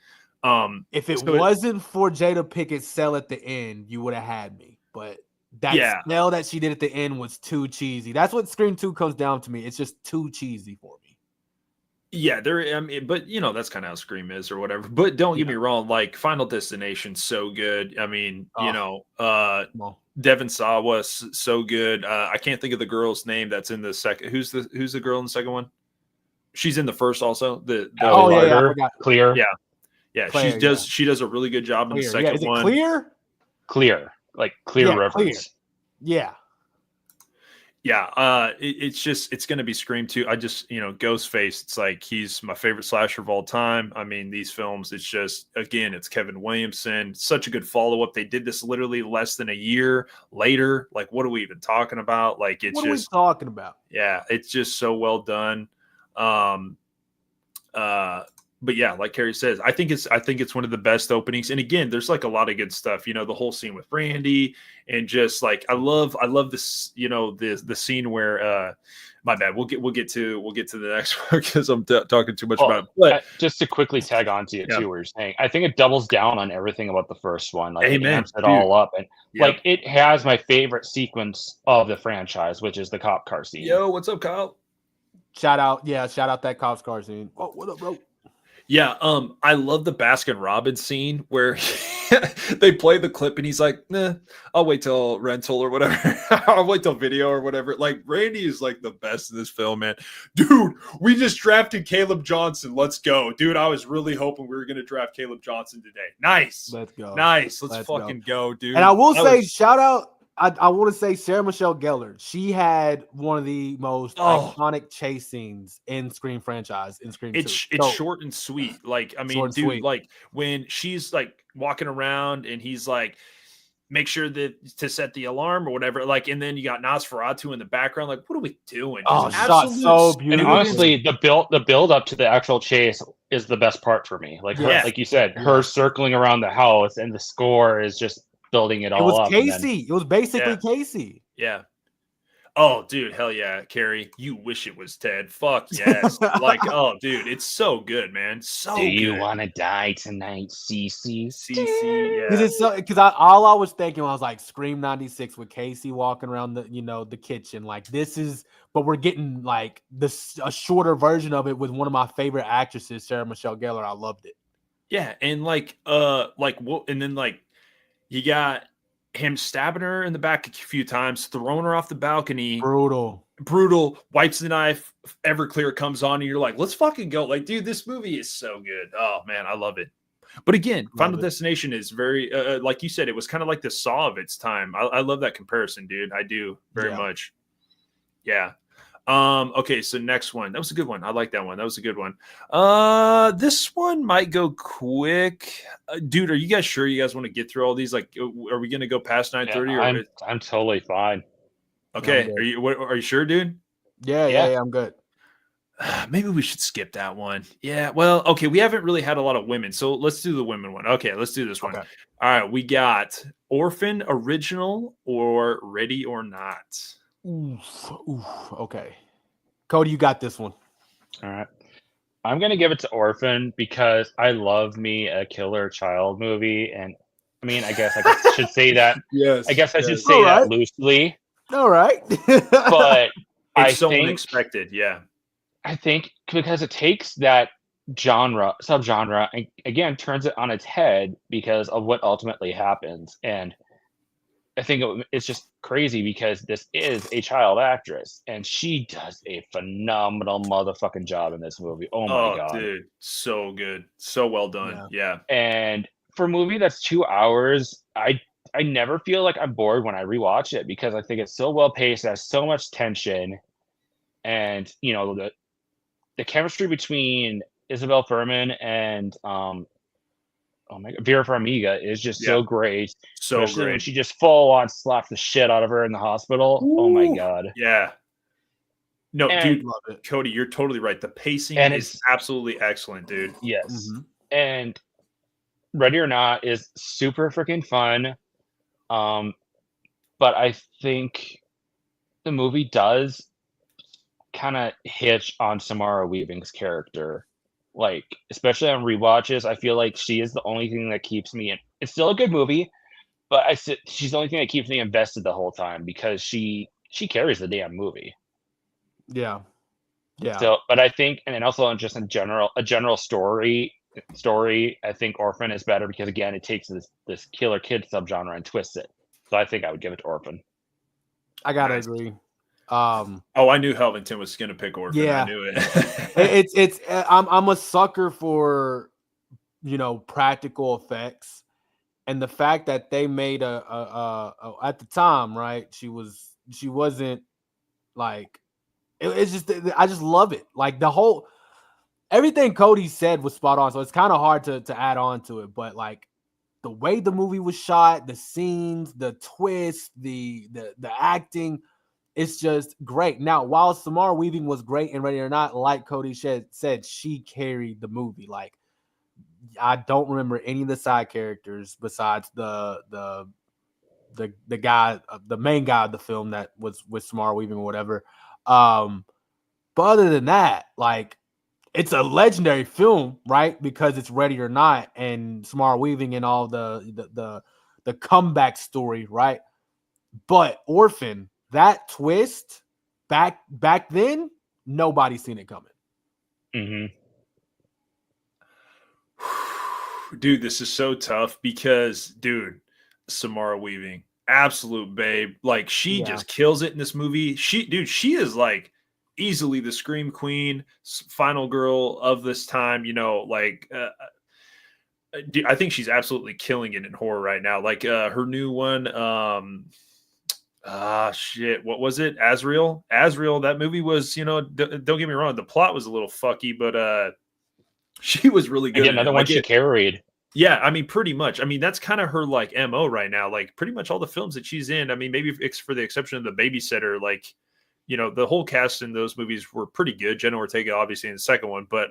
If it wasn't for Jada Pinkett Cell at the end, you would have had me. But That Yeah. spell that she did at the end was too cheesy. That's what Scream 2 comes down to me. It's just too cheesy for me. Yeah, I mean, but that's kind of how Scream is or whatever. But don't get me wrong, like Final Destination, so good. I mean, Devon Sawa so good. I can't think of the girl's name that's in the second. Who's the girl in the second one? She's in the first also. I forgot. Clear. Yeah. Claire, She does a really good job in the Clear. second Yeah, is it one. Clear, like Clear Rivers. Clear. Yeah. Yeah, it's gonna be Scream 2. I just Ghostface. It's like he's my favorite slasher of all time. I mean, these films. It's just it's Kevin Williamson. Such a good follow up. They did this literally less than a year later. Like, what are we even talking about? Like, it's what are we talking about? Yeah, it's just so well done. But yeah, like Carrie says, I think it's one of the best openings. And again, there's like a lot of good stuff. The whole scene with Randy, and just like I love this. The scene where my bad. We'll get to the next one because I'm talking too much about it. But just to quickly tag on to it too, where you're saying, I think it doubles down on everything about the first one. Like, it amps it all up, and like it has my favorite sequence of the franchise, which is the cop car scene. Yo, what's up, Kyle? Shout out that cop's car scene. Oh, what up, bro? Yeah, I love the Baskin Robbins scene where they play the clip and he's like, "Nah, I'll wait till rental or whatever. I'll wait till video or whatever." Like, Randy is like the best in this film, man. Dude, we just drafted Caleb Johnson. Let's go, dude. I was really hoping we were gonna draft Caleb Johnson today. Nice, let's go. Nice, let's fucking go, dude. And I will say, shout out. I want to say Sarah Michelle Gellar. She had one of the most iconic chase scenes in Scream franchise in Scream 2. It's short and sweet. Like, I mean, dude, like when she's like walking around and he's like, make sure that to set the alarm or whatever. Like, and then you got Nosferatu in the background. Like, what are we doing? Shot so beautiful. And honestly, the build up to the actual chase is the best part for me. Like, like you said, her circling around the house, and the score is just building it all up. It was Casey. It was basically Casey. Yeah. Oh, dude, hell yeah, Carrie. You wish it was Ted. Fuck yes. Like, oh, dude, it's so good, man. So Do you good. want to die tonight, Cece? Cece, Because all I was thinking was like Scream 96 with Casey walking around the kitchen. Like, this is, but we're getting like a shorter version of it with one of my favorite actresses, Sarah Michelle Gellar. I loved it. Yeah, and and then like you got him stabbing her in the back a few times, throwing her off the balcony. Brutal. Wipes the knife. Everclear comes on, and you're like, let's fucking go. Like, dude, this movie is so good. Oh, man, I love it. But again, Final Destination is very, like you said, it was kind of like the Saw of its time. I love that comparison, dude. I do very much. Yeah. Okay, so next one. That was a good one. I like that one. That was a good one. This one might go quick. Dude, are you guys sure you guys want to get through all these? Like, are we gonna go past 9:30? I'm totally fine. Okay, are you sure, dude? Yeah, I'm good. Maybe we should skip that one. Yeah, well, okay, we haven't really had a lot of women, so let's do the women one. Okay, let's do this one. All right, we got Orphan, Original, or Ready or Not. Oof. Okay. Cody, you got this one. All right. I'm going to give it to Orphan because I love me a killer child movie. And I mean, I guess I should say that. Yes. I guess I should say that loosely. All right. But it's so unexpected. Yeah. I think because it takes that subgenre, and again, turns it on its head because of what ultimately happens. And I think it's just crazy because this is a child actress and she does a phenomenal motherfucking job in this movie. Oh my God. Dude, so good. So well done. Yeah. And for a movie that's 2 hours, I never feel like I'm bored when I rewatch it because I think it's so well paced, it has so much tension. And the chemistry between Isabel Furman and Vera Farmiga is just so great. So especially great. when she just full on slaps the shit out of her in the hospital. Ooh. Oh my God. Yeah. No, dude, love it. Cody, you're totally right. The pacing is absolutely excellent, dude. Yes. Mm-hmm. And Ready or Not is super freaking fun. But I think the movie does kind of hitch on Samara Weaving's character. Like, especially on rewatches, I feel like she is the only thing that keeps me in. It's still a good movie, but she's the only thing that keeps me invested the whole time because she carries the damn movie. Yeah. So, but I think, and then also just in general, a general story, I think Orphan is better because again, it takes this killer kid subgenre and twists it. So I think I would give it to Orphan. I gotta Nice. agree. I knew Helvington was gonna pick Orphan. Yeah. I knew it. it's I'm a sucker for practical effects, and the fact that they made a at the time, right? She wasn't like it's just I just love it. Like the whole everything Cody said was spot on, so it's kind of hard to add on to it, but like the way the movie was shot, the scenes, the twist, the acting, it's just great. Now, while Samara Weaving was great in Ready or Not, like Cody said, she carried the movie. Like, I don't remember any of the side characters besides the guy, the main guy of the film that was with Samara Weaving or whatever. But other than that, like, it's a legendary film, right? Because it's Ready or Not and Samara Weaving and all the comeback story, right? But Orphan, that twist back then, nobody seen it coming. Mm-hmm. Dude, this is so tough because, dude, Samara Weaving, absolute babe. Like, she just kills it in this movie. She is like easily the scream queen, final girl of this time. I think she's absolutely killing it in horror right now. Like her new one, shit, what was it? Azrael. That movie was, don't get me wrong, the plot was a little fucky, but she was really good. Again, another one she carried. Yeah, I mean, pretty much. I mean, that's kind of her like MO right now. Like, pretty much all the films that she's in. I mean, maybe for the exception of The Babysitter, like, the whole cast in those movies were pretty good. Jenna Ortega, obviously, in the second one, but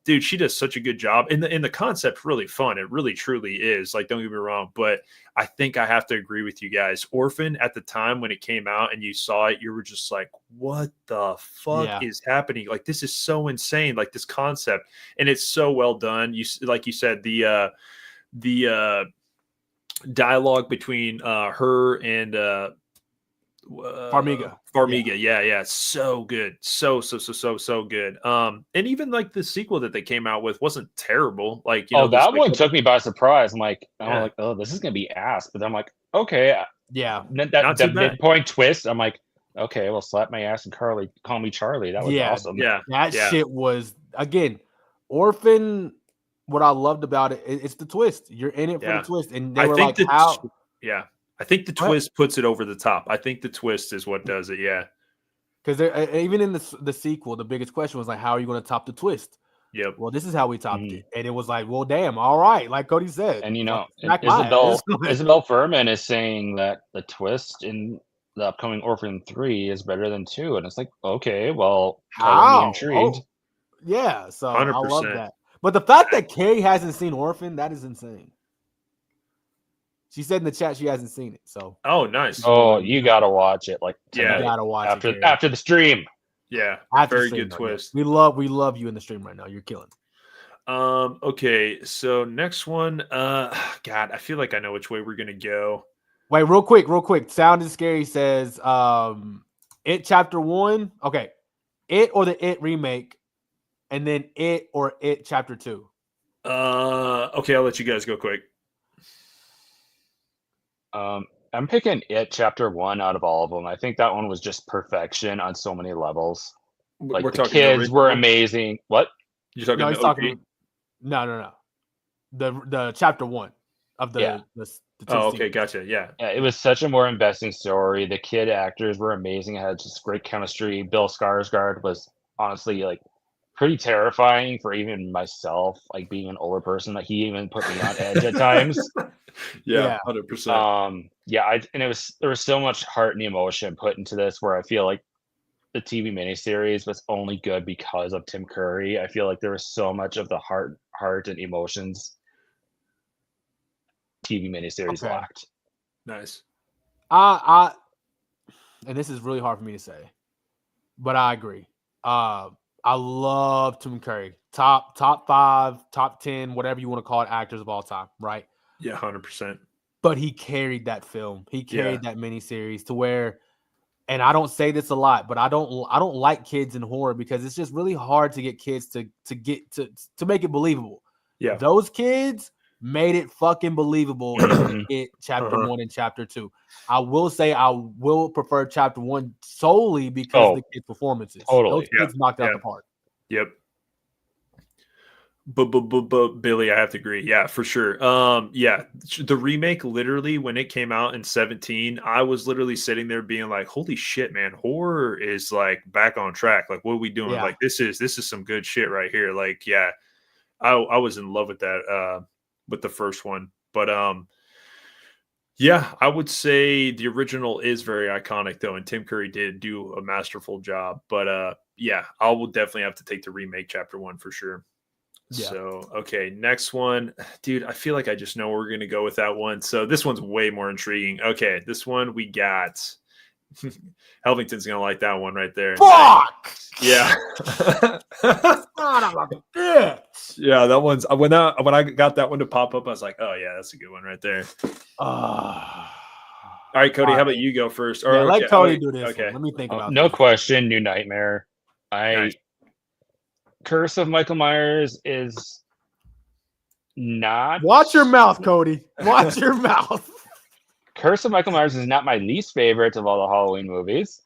dude, she does such a good job. And the concept really fun. It really truly is. Like, don't get me wrong, but I think I have to agree with you guys. Orphan, at the time when it came out and you saw it, you were just like, what the fuck is happening? Like, this is so insane. Like, this concept, and it's so well done. Like you said, the dialogue between her and Farmiga, yeah, so good, so good. And even like the sequel that they came out with wasn't terrible. Like, that one took me by surprise. I'm like, oh, this is gonna be ass. But I'm like, okay, that midpoint twist. I'm like, okay, well, slap my ass and call me Charlie. That was awesome. That shit was, again, Orphan. What I loved about it, it's the twist. You're in it for the twist, and they were like, how? Yeah. I think the twist puts it over the top. I think the twist is what does it. Yeah. Because even in the sequel, the biggest question was like, how are you going to top the twist? Yep. Well, this is how we topped it. And it was like, well, damn, all right. Like Cody said. And, Isabel Furman is saying that the twist in the upcoming Orphan 3 is better than 2. And it's like, okay, well, how? Me intrigued. Oh, yeah. So 100%. I love that. But the fact that Kay hasn't seen Orphan, that is insane. She said in the chat she hasn't seen it. So nice. Oh, you gotta watch it. Like tonight, you gotta watch it after the stream. Yeah, very good twist. We love you in the stream right now. You're killing. Okay, so next one. God, I feel like I know which way we're gonna go. Wait, real quick. Sound is Scary says, It Chapter 1. Okay, It or the It remake, and then It or It Chapter 2. Okay, I'll let you guys go quick. I'm picking It Chapter 1 out of all of them. I think that one was just perfection on so many levels. Like, the kids were amazing. What? You're talking? No, he's talking. No. The Chapter 1 of the oh, okay, gotcha. Yeah, it was such a more investing story. The kid actors were amazing. It had just great chemistry. Bill Skarsgård was honestly like pretty terrifying for even myself, like being an older person. That he even put me on edge at times. Yeah, 100%. There was so much heart and emotion put into this, where I feel like the TV miniseries was only good because of Tim Curry. I feel like there was so much of the heart and emotions TV miniseries lacked. Nice. And this is really hard for me to say, but I agree. I love Tim Curry. Top 5, top 10, whatever you want to call it, actors of all time, right? Yeah, 100%. but he carried that film. He carried that miniseries to where, and I don't say this a lot, but I don't like kids in horror because it's just really hard to get kids to make it believable. Yeah. Those kids made it fucking believable in it chapter 1 and chapter 2. I will say I will prefer chapter 1 solely because of the kids' performances. Totally. Those kids knocked out the park. Yep. But Billy, I have to agree. Yeah, for sure. Yeah, the remake, literally when it came out in 2017, I was literally sitting there being like, "Holy shit, man! Horror is like back on track. Like, what are we doing? Yeah. Like, this is some good shit right here. Like, yeah, I was in love with that with the first one. But yeah, I would say the original is very iconic though, and Tim Curry did do a masterful job. But yeah, I will definitely have to take the remake chapter 1 for sure. Yeah. So, okay, next one. Dude, I feel like I just know where we're going to go with that one. So, this one's way more intriguing. Okay, this one we got. Helvington's going to like that one right there. Fuck! Yeah. Yeah. Yeah, that one's when I got that one to pop up, I was like, "Oh yeah, that's a good one right there." All right, Cody, how about you go first? Or let Cody do this. Okay. One. Let me think about no this. question, New Nightmare. Nice. Curse of Michael Myers is not. Watch your mouth, Cody. Watch your mouth. Curse of Michael Myers is not my least favorite of all the Halloween movies.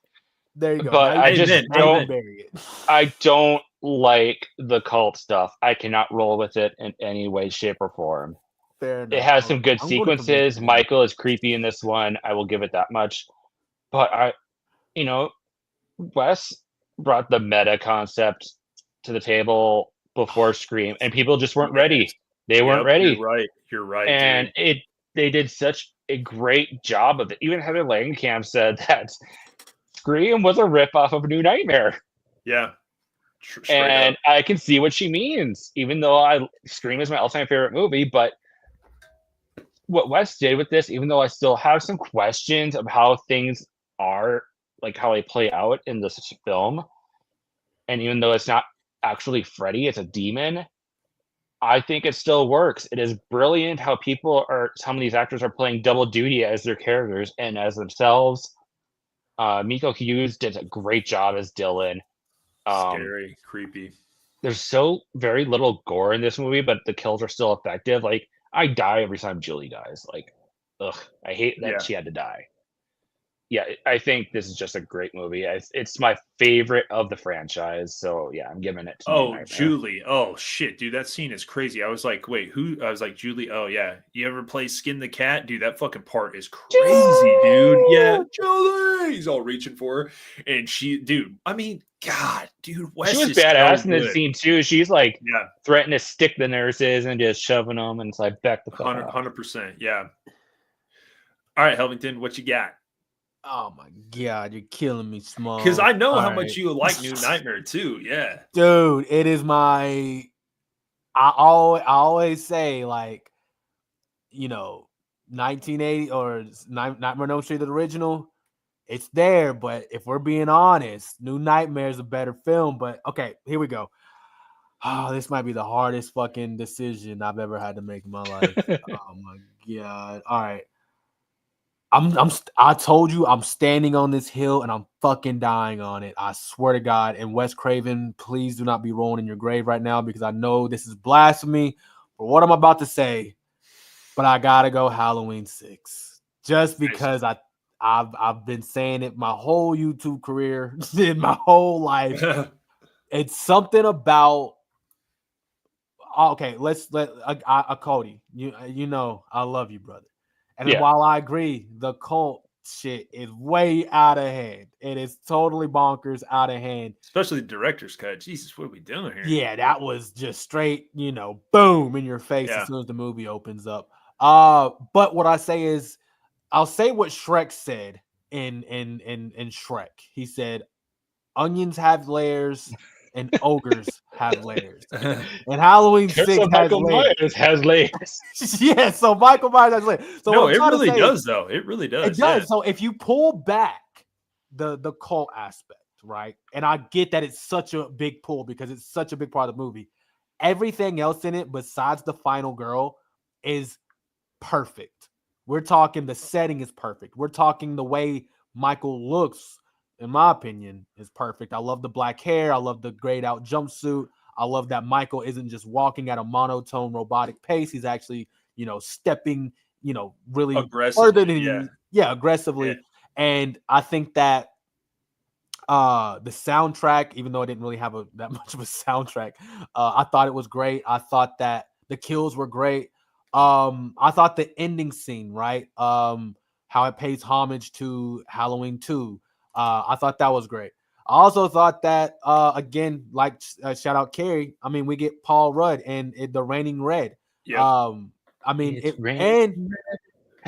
There you go. But now I you just can don't. bury it. I don't like the cult stuff. I cannot roll with it in any way, shape, or form. Fair enough. It has some good I'm sequences. Michael is creepy in this one. I will give it that much. But Wes brought the meta concept to the table before Scream, and people just weren't ready. They weren't ready. You're right. And dude. they did such a great job of it. Even Heather Langenkamp said that Scream was a ripoff of New Nightmare. Yeah. And up. I can see what she means, even though Scream is my all-time favorite movie. But what Wes did with this, even though I still have some questions of how things are, like how they play out in this film, and even though it's not actually Freddy, it's a demon, I think it still works. It is brilliant how some of these actors are playing double duty as their characters and as themselves. Miko Hughes did a great job as Dylan. Scary, creepy. There's so very little gore in this movie, but the kills are still effective. Like, I die every time Julie dies. Like, ugh, I hate that she had to die. Yeah, I think this is just a great movie. It's my favorite of the franchise. So yeah, I'm giving it to New Nightmare. Julie. Oh shit, dude, that scene is crazy. I was like, wait, who? I was like, Julie. Oh yeah, you ever play Skin the Cat? Dude, that fucking part is crazy, dude. Yeah, Julie. He's all reaching for her, and I mean, God, dude, Wes she was is badass so in this good. scene too. She's like, threatening to stick the nurses and just shoving them, and it's like back the fuck 100%. Yeah. All right, Helvington, what you got? Oh my God, you're killing me, Small. Because I know how much you like New Nightmare too. Yeah, dude, it is my. I always say, like, 1980 or Nightmare on Elm Street, the original. It's there, but if we're being honest, New Nightmare is a better film. But okay, here we go. Oh, this might be the hardest fucking decision I've ever had to make in my life. Oh my God! All right. I told you I'm standing on this hill and I'm fucking dying on it. I swear to God. And Wes Craven, please do not be rolling in your grave right now because I know this is blasphemy for what I'm about to say. But I gotta go Halloween 6 just because I've been saying it my whole YouTube career, in my whole life. It's something about. Okay, let's let Cody. You know I love you, brother. And while I agree, the cult shit is way out of hand. It is totally bonkers, out of hand. Especially the director's cut. Jesus, what are we doing here? Yeah, that was just straight, boom in your face as soon as the movie opens up. But what I say is, I'll say what Shrek said in Shrek. He said, "Onions have layers." And ogres have layers. And Halloween 6 has layers. Yeah, so Michael Myers has layers. So no, it really does, though. It really does. It does. Yeah. So if you pull back the cult aspect, right? And I get that it's such a big pull because it's such a big part of the movie. Everything else in it, besides the final girl, is perfect. We're talking the setting is perfect. We're talking the way Michael looks, in my opinion, is perfect. I love the black hair. I love the grayed out jumpsuit. I love that Michael isn't just walking at a monotone robotic pace. He's actually, stepping, really further Aggressively, than aggressively. Yeah. And I think that the soundtrack, even though I didn't really have that much of a soundtrack, I thought it was great. I thought that the kills were great. I thought the ending scene, right? How it pays homage to Halloween 2. I thought that was great. I also thought that again, like shout out Carrie. I mean, we get Paul Rudd and The Raining Red. Yep. I mean, It's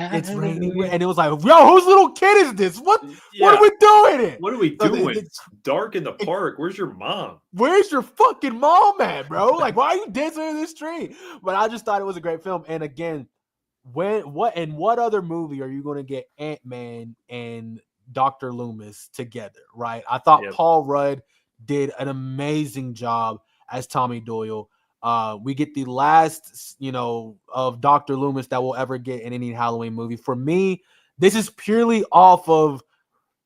it's raining red, and it was like, yo, whose little kid is this? What are we doing? What are we doing? It's dark in the park. Where's your mom? Where's your fucking mom at, bro? Like, why are you dancing in the street? But I just thought it was a great film. And again, what other movie are you going to get Ant-Man and Dr. Loomis together, right? I thought Paul Rudd did an amazing job as Tommy Doyle. We get the last, of Dr. Loomis that we'll ever get in any Halloween movie. For me, this is purely off of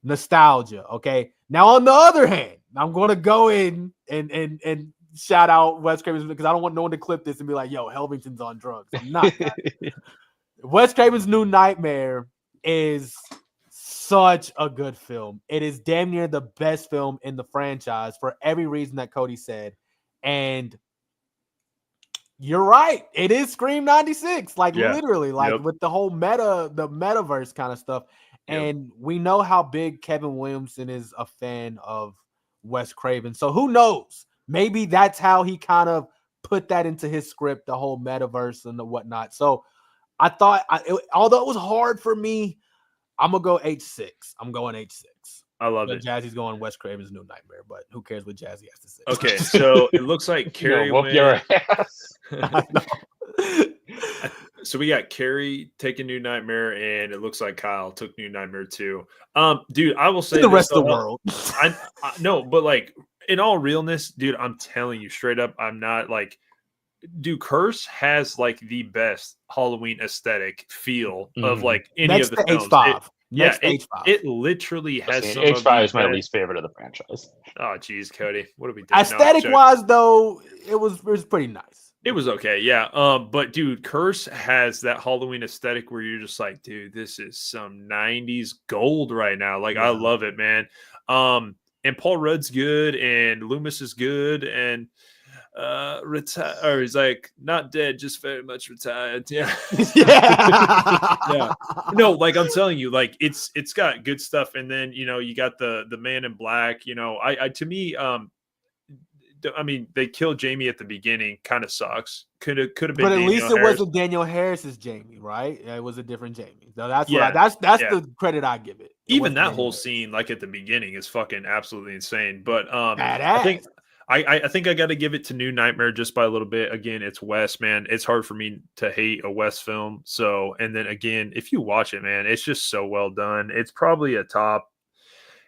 nostalgia. Okay. Now, on the other hand, I'm going to go in and shout out Wes Craven's, because I don't want no one to clip this and be like, yo, Helvington's on drugs. I'm not. Wes Craven's New Nightmare is such a good film. It is damn near the best film in the franchise for every reason that Cody said. And you're right. It is Scream 96. Literally, with the whole the metaverse kind of stuff. Yep. And we know how big Kevin Williamson is a fan of Wes Craven. So who knows? Maybe that's how he kind of put that into his script, the whole metaverse and the whatnot. So I thought, although it was hard for me, I'm going to go H6. I'm going H6. I love it. Jazzy's going Wes Craven's New Nightmare, but who cares what Jazzy has to say? Okay, so it looks like Carrie whoop your ass. So we got Carrie taking New Nightmare, and it looks like Kyle took New Nightmare too. Dude, I will say the rest of the world. I no, but like in all realness, dude, I'm telling you straight up, I'm not like, dude, Curse has like the best Halloween aesthetic feel of like any Next of the films. H5. It literally has some H5 is my least favorite of the franchise. Oh, geez, Cody, what are we doing? Aesthetic-wise, though, it was pretty nice. It was okay, yeah. But dude, Curse has that Halloween aesthetic where you're just like, dude, this is some 90s gold right now. Like, I love it, man. And Paul Rudd's good, and Loomis is good, and he's like not dead, just very much retired. Yeah. Yeah. No, like I'm telling you, like it's got good stuff, and then you got the Man in Black. I to me, I mean, they killed Jamie at the beginning. Kind of sucks. Could have been. But at Daniel least it Harris. wasn't Daniel Harris's Jamie, right? It was a different Jamie. So that's that's the credit I give it. Even that whole scene, like at the beginning, is fucking absolutely insane. But badass. I think I got to give it to New Nightmare just by a little bit. Again, it's Wes, man. It's hard for me to hate a Wes film. So, and then again, if you watch it, man, it's just so well done. It's probably a top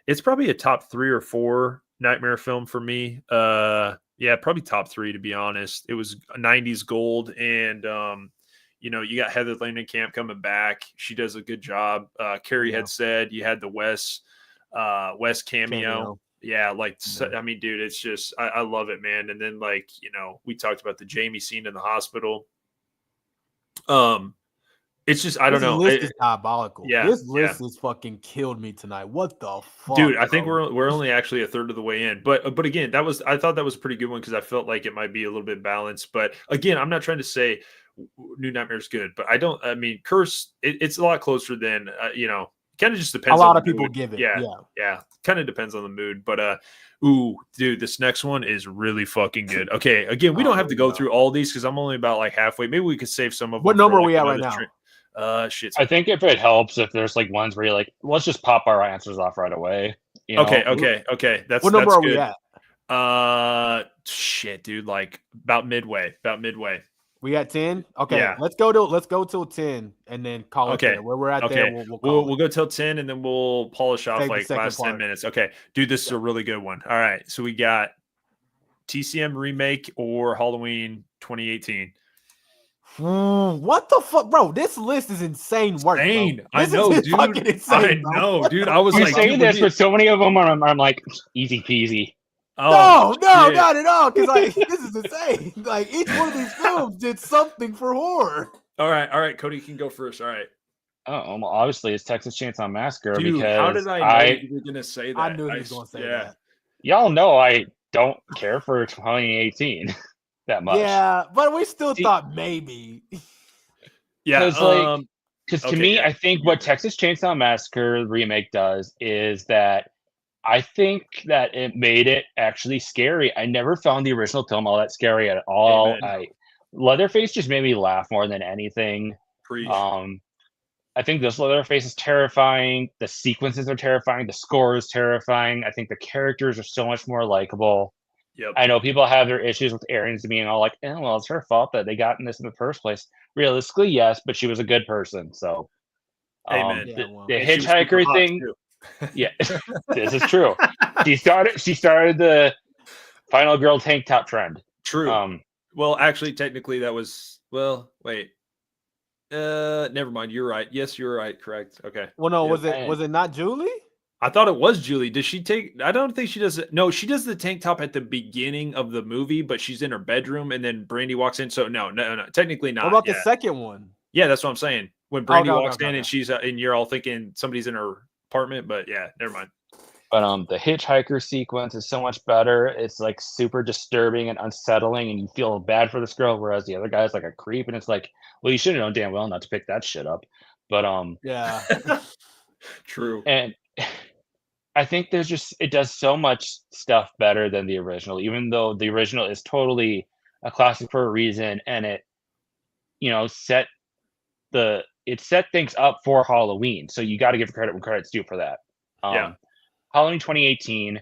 3 or 4 Nightmare film for me. Yeah, probably top 3 to be honest. It was 90s gold, and you got Heather Langenkamp coming back. She does a good job. Carrie had said you had the Wes cameo. Yeah, I mean, dude, it's just I love it, man. And then we talked about the Jamie scene in the hospital. It's just I don't know. This list is diabolical. Yeah, this list has fucking killed me tonight. What the fuck, dude? I think we're only actually a third of the way in, but again, I thought that was a pretty good one because I felt like it might be a little bit balanced. But again, I'm not trying to say New Nightmare's good, but I mean, Curse, it's a lot closer than kind of just depends. A lot on of people give it. Yeah. Kind of depends on the mood. But ooh, dude, this next one is really fucking good. Okay, again, we don't have to go through all these because I'm only about like halfway. Maybe we could save some of them. What number are we at right now? Shit. I think if it helps, if there's like ones where you're like, let's just pop our answers off right away. Okay. That's what number that's are good. we at? Shit, dude, like about midway. We at 10? Okay, yeah. let's go till 10 and then call it there. Where we're at there, we'll go till 10 and then we'll polish off like last 10 minutes. Okay, dude, this is a really good one. All right, so we got TCM remake or Halloween 2018. What the fuck, bro? This list is insane work. Insane. Bro. I This know, is dude. fucking insane, I bro. know, dude. I was You like, say dude, this, but so many of them I'm like easy peasy. oh, No, shit. not at all. Because like this is insane. Like each one of these films did something for horror. All right. Cody, you can go first. All right. Oh, well, obviously it's Texas Chainsaw Massacre Dude, because how did I know you were gonna say that? I knew he was going to say that. y'all know I don't care for 2018 that much. Yeah, but we still See- thought maybe. Yeah. Because to okay, me, yeah, I think what Texas Chainsaw Massacre remake does is that I think that it made it actually scary. I never found the original film all that scary at all. Amen. Leatherface just made me laugh more than anything. Preach. I think this Leatherface is terrifying. The sequences are terrifying. The score is terrifying. I think the characters are so much more likable. Yep. I know people have their issues with Arians being all like, "Oh, well, it's her fault that they got in this in the first place." Realistically, yes, but she was a good person. So, Amen. Yeah, well. the And she was super hitchhiker hot, thing, too. yeah, this is true. She started the final girl tank top trend. True. Well, actually, technically, that was. Well, wait. Never mind. You're right. Yes, you're right. Correct. Okay. Well, no, Yep. was it not Julie? I thought it was Julie. Does she take? I don't think she does it. No, she does the tank top at the beginning of the movie, but she's in her bedroom, and then Brandy walks in. So no. Technically not. What about yeah. the second one? Yeah, that's what I'm saying. When Brandy Okay, walks okay, in okay. and she's and you're all thinking somebody's in her apartment, but yeah, never mind. But the hitchhiker sequence is so much better. It's like super disturbing and unsettling, and you feel bad for this girl, whereas the other guy's like a creep, and it's like, well, you should have known damn well not to pick that shit up. But Yeah. True. and I think it does so much stuff better than the original, even though the original is totally a classic for a reason, and it, set things up for Halloween. So you got to give credit when credit's due for that. Yeah. Halloween 2018.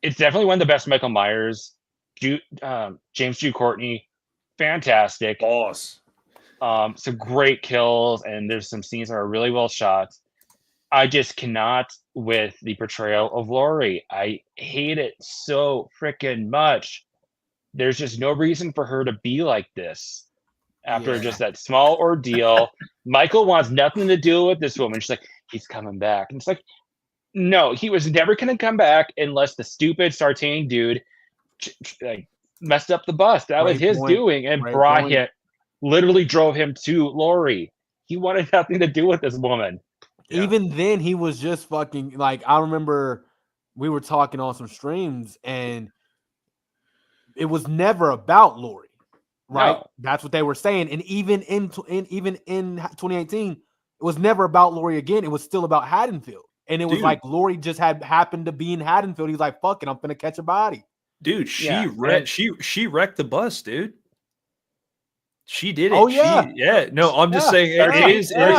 It's definitely one of the best Michael Myers. James Jude Courtney, fantastic. Boss. Some great kills, and there's some scenes that are really well shot. I just cannot with the portrayal of Laurie. I hate it so freaking much. There's just no reason for her to be like this after just that small ordeal. Michael wants nothing to do with this woman. She's like, he's coming back. And it's like, no, he was never going to come back unless the stupid Sartain dude like messed up the bus. That was his doing and brought him, literally drove him to Laurie. He wanted nothing to do with this woman. Yeah. Even then, he was just fucking like, I remember we were talking on some streams and it was never about Laurie, right? No. That's what they were saying. And even in 2018, it was never about Laurie again. It was still about Haddonfield. And it was like Laurie just had happened to be in Haddonfield. He's like, fuck it, I'm gonna catch a body. Dude, she wrecked the bus, dude. She did it. Oh, yeah. No, I'm just saying it is. No,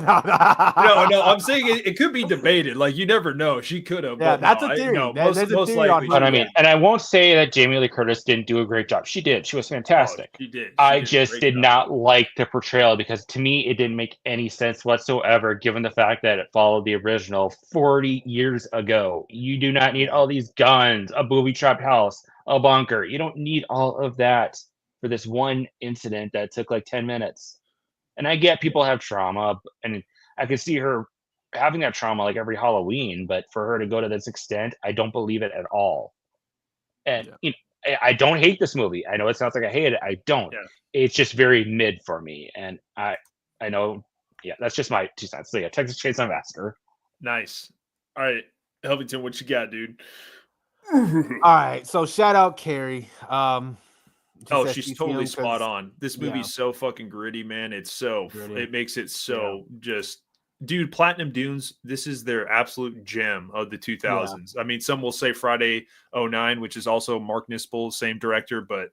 I'm saying it could be debated. Like you never know. She could have. Yeah, but that's no, a theory. Most theory likely. But I mean, and I won't say that Jamie Lee Curtis didn't do a great job. She did. She was fantastic. She did. I just did not like the portrayal because to me it didn't make any sense whatsoever, given the fact that it followed the original 40 years ago. You do not need all these guns, a booby-trapped house, a bunker. You don't need all of that for this one incident that took like 10 minutes. And I get people have trauma, and I could see her having that trauma like every Halloween, but for her to go to this extent, I don't believe it at all. And I don't hate this movie. I know it sounds like I hate it. I don't. Yeah. It's just very mid for me. And I know, that's just my 2 cents. So yeah, Texas Chainsaw Massacre. Nice. All right, Helvington, what you got, dude? All right, so shout out Carrie. She's totally spot on. This movie's so fucking gritty, man. It's so it makes it so just, dude. Platinum Dunes. This is their absolute gem of the 2000s. I mean, some will say Friday 09, which is also Mark Nispel, same director, but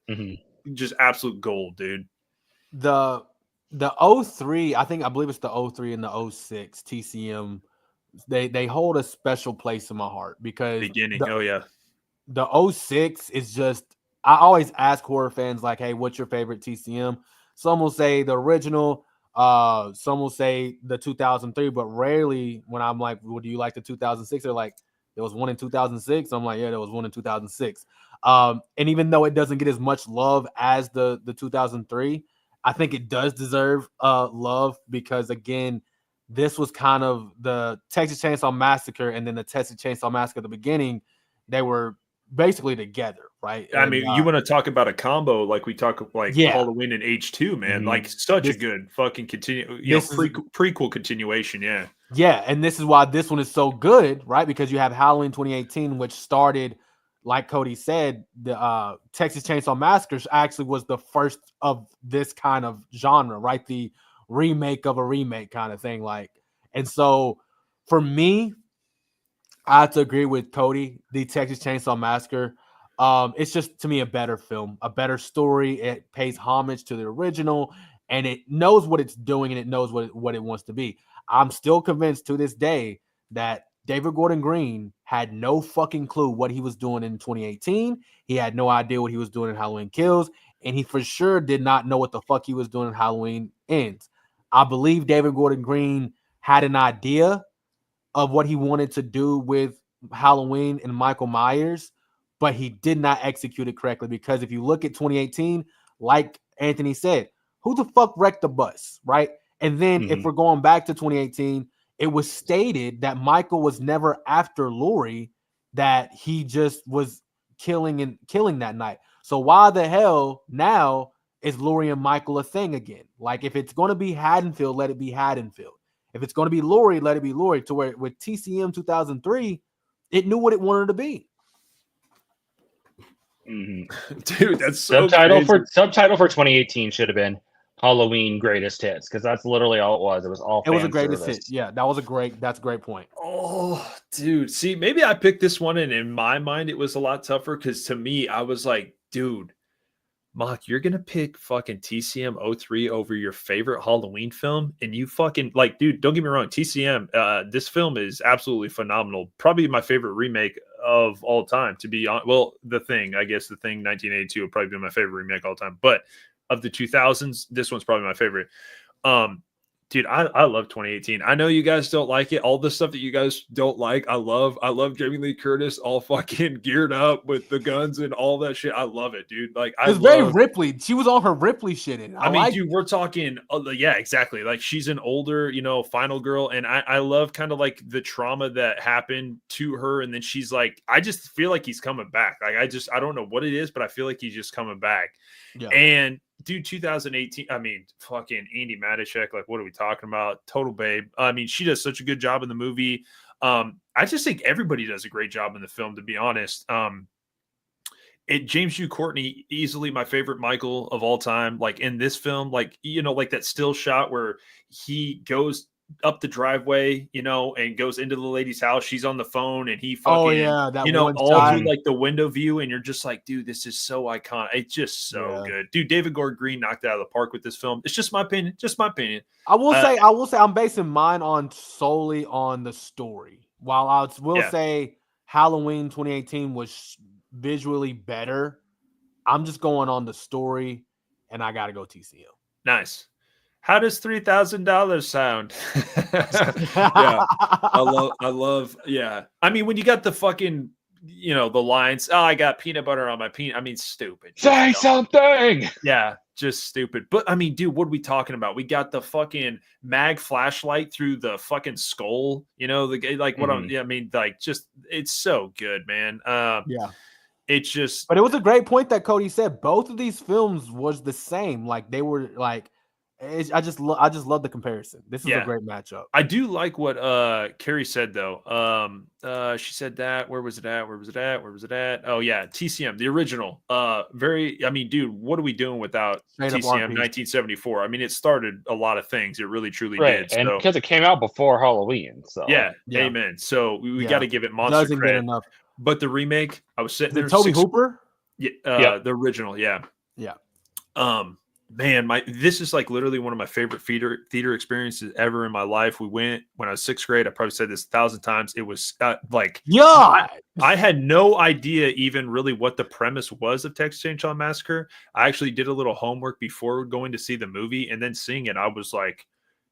just absolute gold, dude. The 03, I believe it's the 03 and the 06 TCM. They hold a special place in my heart because the 06 is just. I always ask horror fans, like, hey, what's your favorite TCM? Some will say the original. Some will say the 2003, but rarely when I'm like, well, do you like the 2006? They're like, there was one in 2006. I'm like, yeah, there was one in 2006. And even though it doesn't get as much love as the 2003, I think it does deserve love because again, this was kind of the Texas Chainsaw Massacre and then the Texas Chainsaw Massacre at the beginning. They were basically together, right? I And mean, you want to talk about a combo like we talk like Yeah. Halloween and H2, man. Mhm. Like such a This- good fucking continue, this is- prequel continuation. Yeah. Yeah, and this is why this one is so good, right? Because you have Halloween 2018, which started, like Cody said, the Texas Chainsaw Massacre actually was the first of this kind of genre, right? The remake of a remake kind of thing. Like, and so for me, I have to agree with Cody, the Texas Chainsaw Massacre. It's just to me a better film, a better story. It pays homage to the original, and it knows what it's doing, and it knows what it wants to be. I'm still convinced to this day that David Gordon Green had no fucking clue what he was doing in 2018. He had no idea what he was doing in Halloween Kills, and he for sure did not know what the fuck he was doing in Halloween Ends. I believe David Gordon Green had an idea of what he wanted to do with Halloween and Michael Myers, but he did not execute it correctly because if you look at 2018, like Anthony said, who the fuck wrecked the bus, right? And then if we're going back to 2018, it was stated that Michael was never after Lori, that he just was killing that night. So why the hell now is Lori and Michael a thing again? Like if it's going to be Haddonfield, let it be Haddonfield. If it's going to be Lori, let it be Lori. To where with TCM 2003, it knew what it wanted to be. Dude, that's so subtitle crazy. subtitle for 2018 should have been Halloween Greatest Hits because that's literally all it was. It was all. It was a fan greatest hit. service. Yeah, that's a great point. Oh, dude. See, maybe I picked this one, and in my mind, it was a lot tougher because to me, I was like, dude, Mach, you're gonna pick fucking TCM 03 over your favorite Halloween film, and you fucking like, dude. Don't get me wrong, TCM. This film is absolutely phenomenal. Probably my favorite remake of all time. To be honest, well, The Thing, I guess, The Thing 1982 would probably be my favorite remake of all time. But of the 2000s, this one's probably my favorite. Dude, I love 2018. I know you guys don't like it. All the stuff that you guys don't like, I love Jamie Lee Curtis all fucking geared up with the guns and all that shit. I love it, dude. Like It's very Ripley. She was on her Ripley shit. I mean, dude, we're talking, yeah, exactly. Like she's an older, final girl, and I love kind of like the trauma that happened to her, and then she's like, I just feel like he's coming back. Like I don't know what it is, but I feel like he's just coming back. Yeah. And dude, 2018. I mean, fucking Andi Matichak. Like, what are we talking about? Total babe. I mean, she does such a good job in the movie. I just think everybody does a great job in the film, to be honest. James Hugh Courtney, easily my favorite Michael of all time. Like in this film, like like that still shot where he goes up the driveway, and goes into the lady's house. She's on the phone, and he fucking, all through like the window view, and you're just like, dude, this is so iconic. It's just so good, dude. David Gordon Green knocked it out of the park with this film. It's just my opinion. I will say, I'm basing mine solely on the story. While I will say Halloween 2018 was visually better, I'm just going on the story, and I got to go TCM. Nice. How does $3,000 sound? Yeah, I love. Yeah, I mean, when you got the fucking, the lines. Oh, I got peanut butter on my peanut. I mean, stupid. Say something. Yeah, just stupid. But I mean, dude, what are we talking about? We got the fucking mag flashlight through the fucking skull. The like what I mean, like just it's so good, man. Yeah. It's just. But it was a great point that Cody said. Both of these films was the same. Like they were like. I just love the comparison. This is a great matchup. I do like what Carrie said though. She said that where was it at? Oh yeah, TCM, the original. I mean, dude, what are we doing without TCM 1974? I mean, it started a lot of things. It really truly did. And because it came out before Halloween. So yeah. Amen. So we got to give it monster credit. Enough. But the remake, I was sitting there. Toby Hooper? Yeah, the original, yeah. Man, this is like literally one of my favorite theater experiences ever in my life. We went when I was 6th grade. I probably said this 1,000 times. It was I had no idea even really what the premise was of Texas Chainsaw Massacre. I actually did a little homework before going to see the movie, and then seeing it, I was like,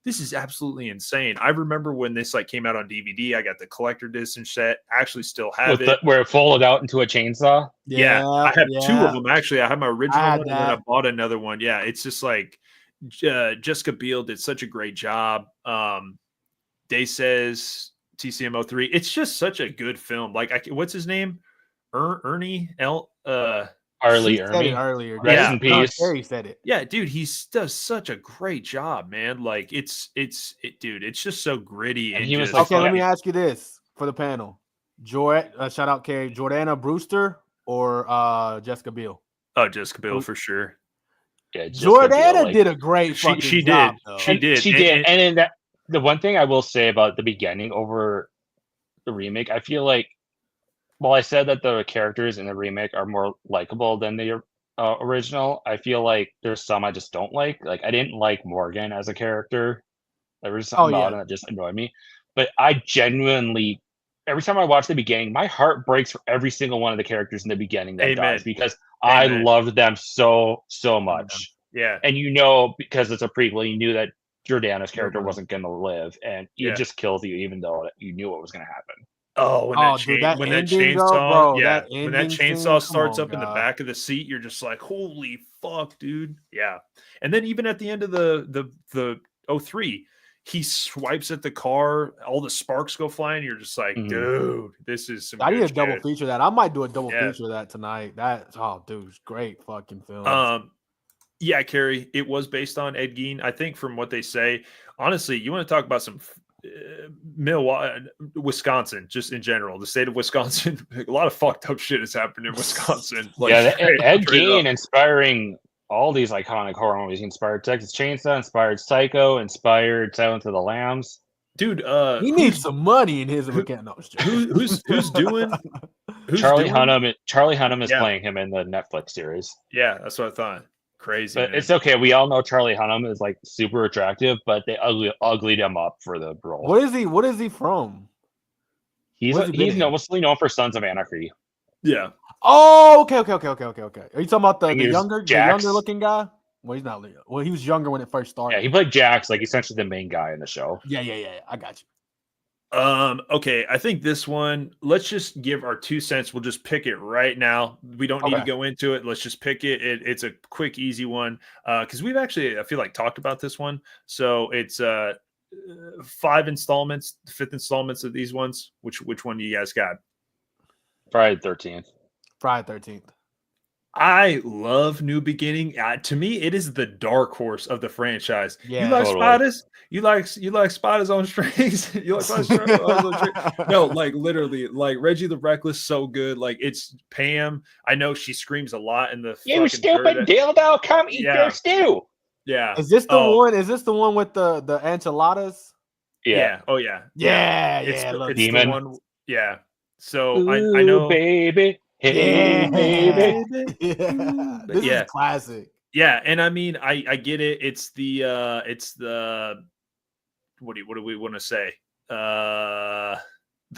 this is absolutely insane. I remember when this like came out on DVD. I got the collector edition set. I actually still have it. Where it folded out into a chainsaw. Yeah, I have two of yeah. them actually. I have my original had one, and then I that. bought another one. Yeah, it's just like Jessica Biel did such a great job. Day says TCM03. It's just such a good film. Like, what's his name? Ernie L. Harley She said it Ermey. earlier. Rest Yeah. in peace. Carrie said it. Yeah, dude, he does such a great job, man. Like, dude, it's just so gritty And and he was just, like, Okay, let yeah. me ask you this for the panel. Shout out Carrie. Jordana Brewster or Jessica Biel? oh, Jessica Biel for sure. Yeah, Jessica Biel, Jordana like, did a great She fucking did. job, though. She did. She did. And in that, the one thing I will say about the beginning over the remake, I feel like, while I said that the characters in the remake are more likable than the original, I feel like there's some I just don't like. Like, I didn't like Morgan as a character. There was something about him that just annoyed me. But I genuinely, every time I watch the beginning, my heart breaks for every single one of the characters in the beginning that Amen. dies, because I Amen. loved them so much. Yeah. And because it's a prequel, you knew that Jordana's character wasn't going to live, and it just kills you, even though you knew what was going to happen. Oh, when that ending, chainsaw, bro, yeah, that when that ending chainsaw scene, starts come up in on, the God. back of the seat, you're just like, holy fuck, dude. Yeah. And then even at the end of the 03, he swipes at the car, all the sparks go flying. You're just like, dude, this is some I need good a double shit. feature that. I might do a double feature of that tonight. Dude, it's great fucking film. Yeah, Carrie, it was based on Ed Gein. I think from what they say, honestly, you want to talk about some Milwaukee, Wisconsin, just in general, the state of Wisconsin, a lot of fucked up shit has happened in Wisconsin. Like, Ed Gein inspiring all these iconic horror movies. He inspired Texas Chainsaw, inspired Psycho, inspired Silence of the Lambs. Dude, he needs some money in his account. No, who's doing? Charlie Hunnam is playing him in the Netflix series. Yeah, that's what I thought. Crazy, but man. It's okay. We all know Charlie Hunnam is like super attractive, but they uglied him up for the role. What is he from? He's mostly known for Sons of Anarchy. Yeah. Oh, okay. Are you talking about the younger looking guy? Well, he's not. Well, he was younger when it first started. Yeah, he played Jax, like essentially the main guy in the show. Yeah. I got you. Okay, I think this one, let's just give our 2 cents. We'll just pick it right now. We don't need to go into it. Let's just pick it. It's a quick, easy one. Because we've actually, I feel like, talked about this one. So it's 5 installments, 5th installments of these ones. Which one do you guys got? Friday the 13th. Friday the 13th. I love New Beginning. To me, it is the dark horse of the franchise. Yeah, you like spiders? You like spiders on strings? You like spiders on strings? No, like literally, like Reggie the Reckless, so good. Like it's Pam. I know she screams a lot in the. You stupid dildo! Come eat your stew. Yeah. Is this the one? Is this the one with the enchiladas? Yeah. Oh yeah. It's Demon. The one. Yeah. So I know, baby. Hey, baby. This is classic. Yeah, and I mean, I get it. It's the what do we want to say? The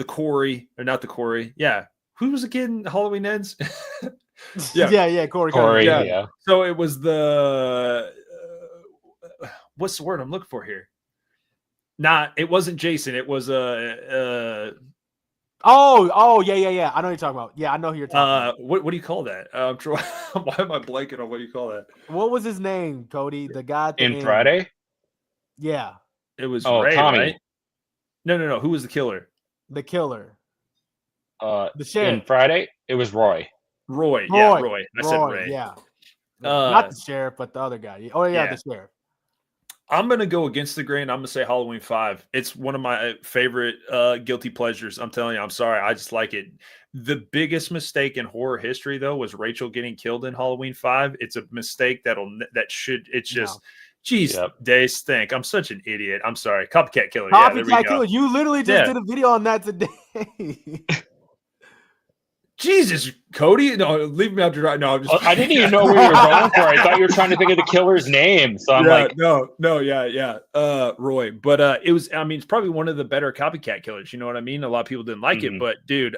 Corey, or not the Corey? Yeah, who was the kid in Halloween Ends? yeah, Corey. Yeah. So it was the what's the word I'm looking for here? It wasn't Jason. It was Oh, yeah. I know what you're talking about. Yeah, I know who you're talking about. What do you call that? Why am I blanking on what do you call that? What was his name, Cody? The guy in Friday? Yeah. It was Ray, Tommy. Right? No. Who was the killer? The killer. The sheriff. In Friday, it was Roy. Roy. Yeah, Roy. I said Ray. Yeah. Not the sheriff, but the other guy. Oh, yeah. The sheriff. I'm going to go against the grain. I'm going to say Halloween 5. It's one of my favorite guilty pleasures. I'm telling you, I'm sorry. I just like it. The biggest mistake in horror history, though, was Rachel getting killed in Halloween 5. It's a mistake they stink. I'm such an idiot. I'm sorry. Copycat killer. Copycat killer. You literally just did a video on that today. Jesus, Cody. No, leave me out to dry. No, I'm just. I didn't even know where you were going for. I thought you were trying to think of the killer's name. So I'm Roy. But it was. I mean, it's probably one of the better copycat killers. You know what I mean? A lot of people didn't like it, but dude,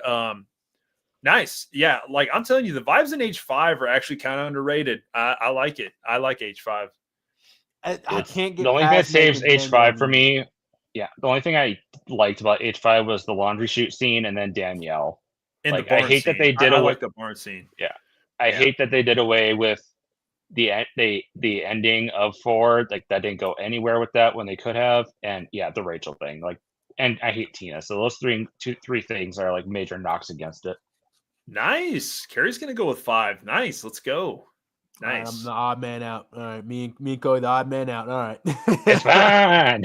nice. Yeah, like I'm telling you, the vibes in H5 are actually kind of underrated. I like it. I like H5. I can't The get only thing that past saves making Danielle H5 for mad. me, yeah, the only thing I liked about H5 was the laundry chute scene and then Danielle. In the Like, I barn hate that scene. they did I away. like the barn scene. Yeah, I Yeah. hate that they did away with the ending of 4. Like, that didn't go anywhere with that when they could have. And yeah, the Rachel thing. Like, and I hate Tina. So those three things are like major knocks against it. Nice. Carrie's gonna go with 5. Nice. Let's go. All right, I'm Nice. the odd man out. All right, me and Cody, the odd man out. All right. It's fine.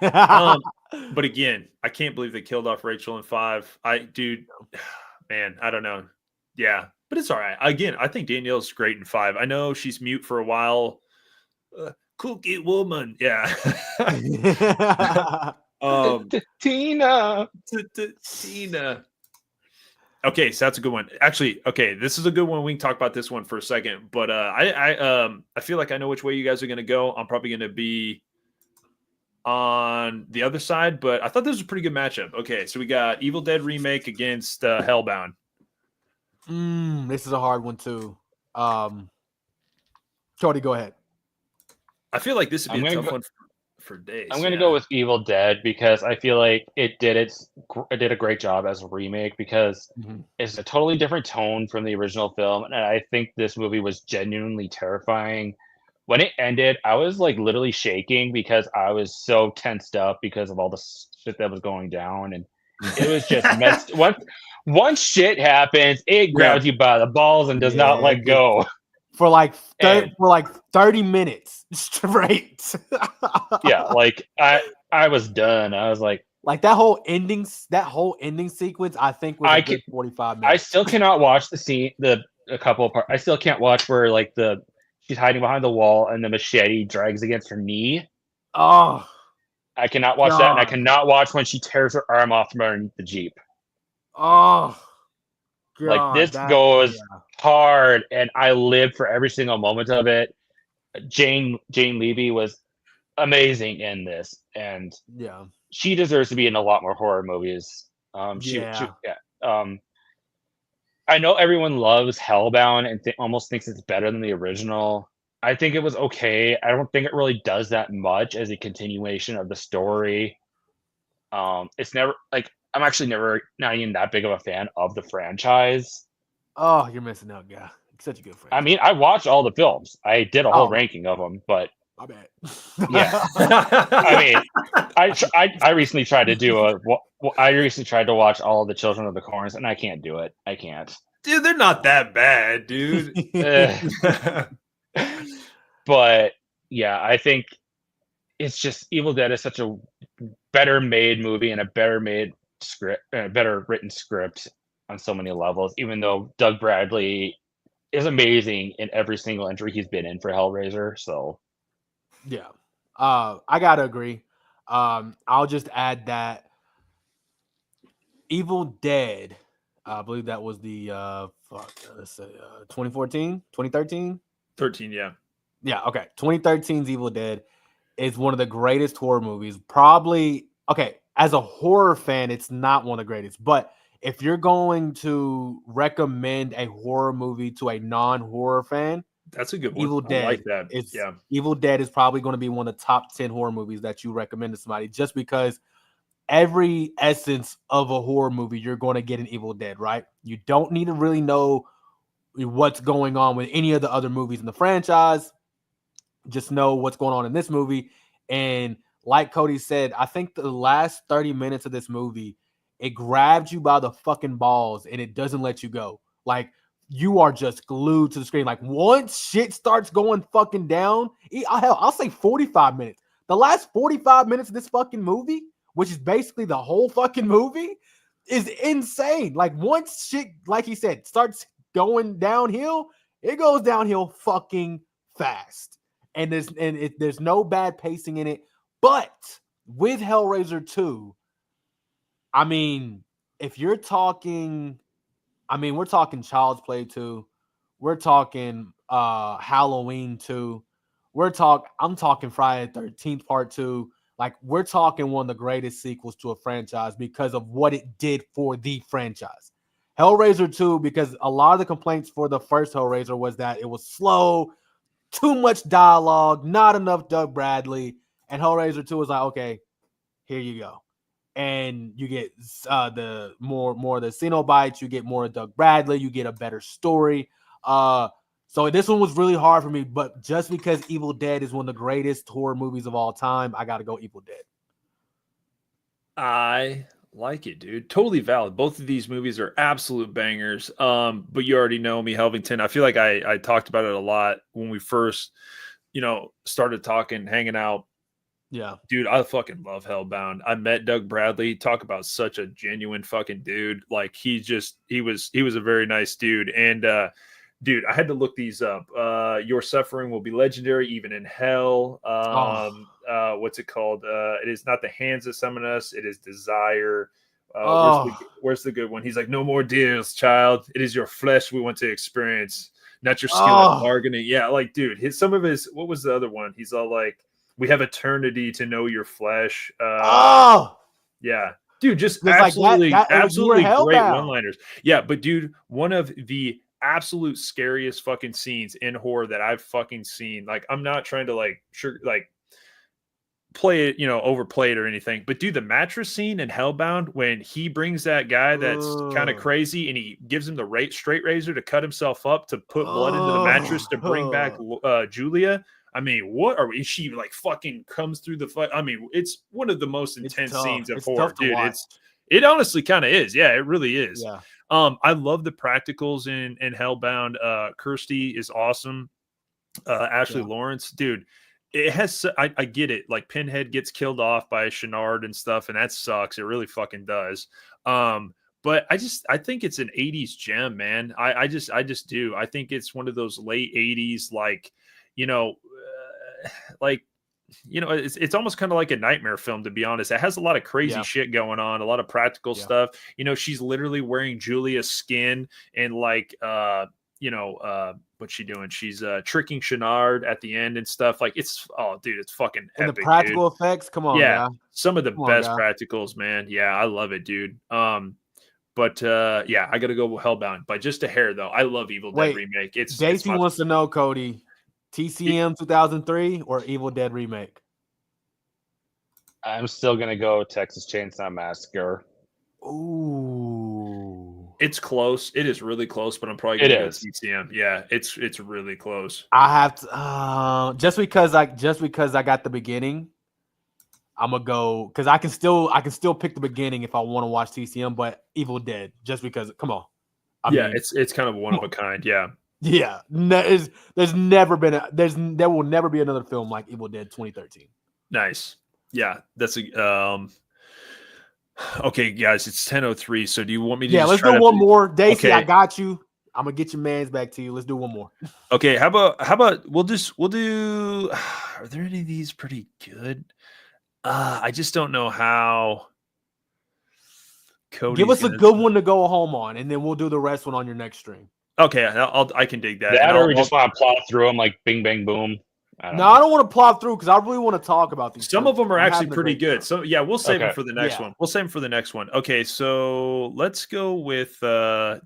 But again, I can't believe they killed off Rachel in 5. Man, I don't know. Yeah, but it's all right. Again, I think Danielle's great in 5. I know she's mute for a while. Cookie woman. Yeah. Tina. Tina. Okay, so that's a good one. Actually, okay, this is a good one. We can talk about this one for a second. But I feel like I know which way you guys are going to go. I'm probably going to be on the other side, but I thought this was a pretty good matchup. Okay, so we got Evil Dead remake against Hellbound. This is a hard one too. Cody, go ahead. I feel like this would be a tough one for days. I'm gonna go with Evil Dead because I feel like it did a great job as a remake because it's a totally different tone from the original film, and I think this movie was genuinely terrifying. When it ended, I was like literally shaking because I was so tensed up because of all the shit that was going down, and it was just messed. Once shit happens, it grabs you by the balls and does not let go. For like 30 minutes straight. Yeah, like I was done. I was like that whole ending sequence, I think was a good 45 minutes. I still cannot watch the scene, a couple of parts. I still can't watch where like she's hiding behind the wall and the machete drags against her knee. Oh, I cannot watch that, and I cannot watch when she tears her arm off from underneath the Jeep. Oh, God, like this goes hard, and I lived for every single moment of it. Jane Levy was amazing in this, and she deserves to be in a lot more horror movies. I know everyone loves Hellbound and almost thinks it's better than the original. I think it was okay. I don't think it really does that much as a continuation of the story. It's never like I'm actually not even that big of a fan of the franchise. Oh, you're missing out, guy. Such a good franchise. I mean, I watched all the films. I did a whole ranking of them, but my bad. Yeah, I mean, I recently tried to watch all of the Children of the Corn, and I can't do it. I can't. Dude, they're not that bad, dude. But yeah, I think it's just Evil Dead is such a better made movie and a better made script, better written script on so many levels. Even though Doug Bradley is amazing in every single entry he's been in for Hellraiser, so. Yeah, I gotta agree. I'll just add that Evil Dead, I believe that was the 2014, 2013? 13, yeah. Yeah, okay. 2013's Evil Dead is one of the greatest horror movies. Probably, okay, as a horror fan, it's not one of the greatest, but if you're going to recommend a horror movie to a non-horror fan, that's a good one. Evil Dead, I like that. Evil Dead is probably going to be one of the top 10 horror movies that you recommend to somebody, just because every essence of a horror movie you're going to get in Evil Dead, right? You don't need to really know what's going on with any of the other movies in the franchise. Just know what's going on in this movie. And like Cody said, I think the last 30 minutes of this movie, it grabs you by the fucking balls and it doesn't let you go. Like, you are just glued to the screen. Like, once shit starts going fucking down, I'll say 45 minutes. The last 45 minutes of this fucking movie, which is basically the whole fucking movie, is insane. Like, once shit, like he said, starts going downhill, it goes downhill fucking fast. And there's no bad pacing in it. But with Hellraiser 2, I mean, if you're talking, we're talking Child's Play 2, we're talking Halloween 2, I'm talking Friday the 13th Part 2. Like, we're talking one of the greatest sequels to a franchise because of what it did for the franchise. Hellraiser 2, because a lot of the complaints for the first Hellraiser was that it was slow, too much dialogue, not enough Doug Bradley, and Hellraiser 2 is like, okay, here you go. And you get the more of the Cenobites, you get more of Doug Bradley, you get a better story. So this one was really hard for me, but just because Evil Dead is one of the greatest horror movies of all time, I got to go Evil Dead. I like it, dude. Totally valid. Both of these movies are absolute bangers. But you already know me, Helvington. I feel like I talked about it a lot when we first, started talking, hanging out. Yeah, dude, I fucking love Hellbound. I met Doug Bradley. Talk about such a genuine fucking dude. Like he was a very nice dude. And dude, I had to look these up. Your suffering will be legendary, even in hell. What's it called? It is not the hands that summon us. It is desire. Where's the good one? He's like, no more deals, child. It is your flesh we want to experience, not your skill at bargaining. Yeah, like, dude, what was the other one? He's all like, we have eternity to know your flesh. Yeah, dude, just it's absolutely, like that, absolutely great hellbound. one-liners. Yeah, but dude, one of the absolute scariest fucking scenes in horror that I've fucking seen. Like, I'm not trying to play it, overplay it or anything. But dude, the mattress scene in Hellbound when he brings that guy that's kind of crazy and he gives him the straight razor to cut himself up to put blood into the mattress to bring back Julia. I mean, what are we? She like fucking comes through the fight. I mean, it's one of the most intense scenes of horror, dude. It honestly kind of is. Yeah, it really is. Yeah. I love the practicals in Hellbound. Kirsty is awesome. Ashley Lawrence, dude. It has. I get it. Like Pinhead gets killed off by Shenard and stuff, and that sucks. It really fucking does. But I think it's an 80s gem, man. I just do. I think it's one of those late 80s, it's almost kind of like a nightmare film, to be honest. It has a lot of crazy shit going on, a lot of practical stuff. She's literally wearing Julia's skin and what's she doing? She's tricking Shenard at the end and stuff. Like it's fucking and epic. The practical effects, come on, yeah, some of the best practicals, man. Yeah, I love it, dude. But I gotta go with Hellbound by just a hair, though. I love Evil Dead remake. Daisy wants to know, Cody, TCM 2003 or Evil Dead remake? I'm still gonna go Texas Chainsaw Massacre. Ooh, it's close. It is really close, but I'm probably gonna go TCM. Yeah, it's really close. I have to just because I got the beginning. I'm gonna go because I can still pick the beginning if I want to watch TCM, but Evil Dead just because. Come on, I mean, it's kind of one of a kind. Yeah. Yeah, there will never be another film like Evil Dead 2013. Nice. Yeah, that's okay, guys. It's 10:03. So do you want me to? Yeah, let's do one more. Daisy, I got you. I'm gonna get your man's back to you. Let's do one more. Okay. How about we'll do? Are there any of these pretty good? I just don't know how. Give us a good one to go home on, and then we'll do the rest one on your next stream. Okay, I can dig that. Or we just want to plot through them like bing, bang, boom. I don't want to plot through because I really want to talk about these. Some of them are actually pretty good. So yeah, we'll save them for the next one. We'll save them for the next one. Okay, so let's go with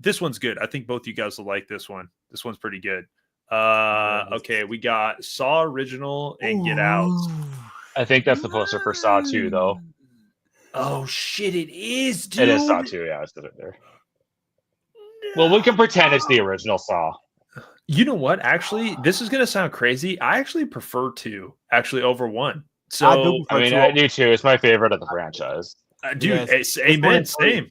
this one's good. I think both you guys will like this one. This one's pretty good. Okay, we got Saw Original and Get Out. I think that's the poster for Saw 2, though. Oh shit, it is, dude. It is Saw 2, yeah, I said it there. Well, we can pretend it's the original Saw. You know what? Actually, this is going to sound crazy. I actually prefer 2 over 1. So I do too. It's my favorite of the franchise. Dude, amen. Same.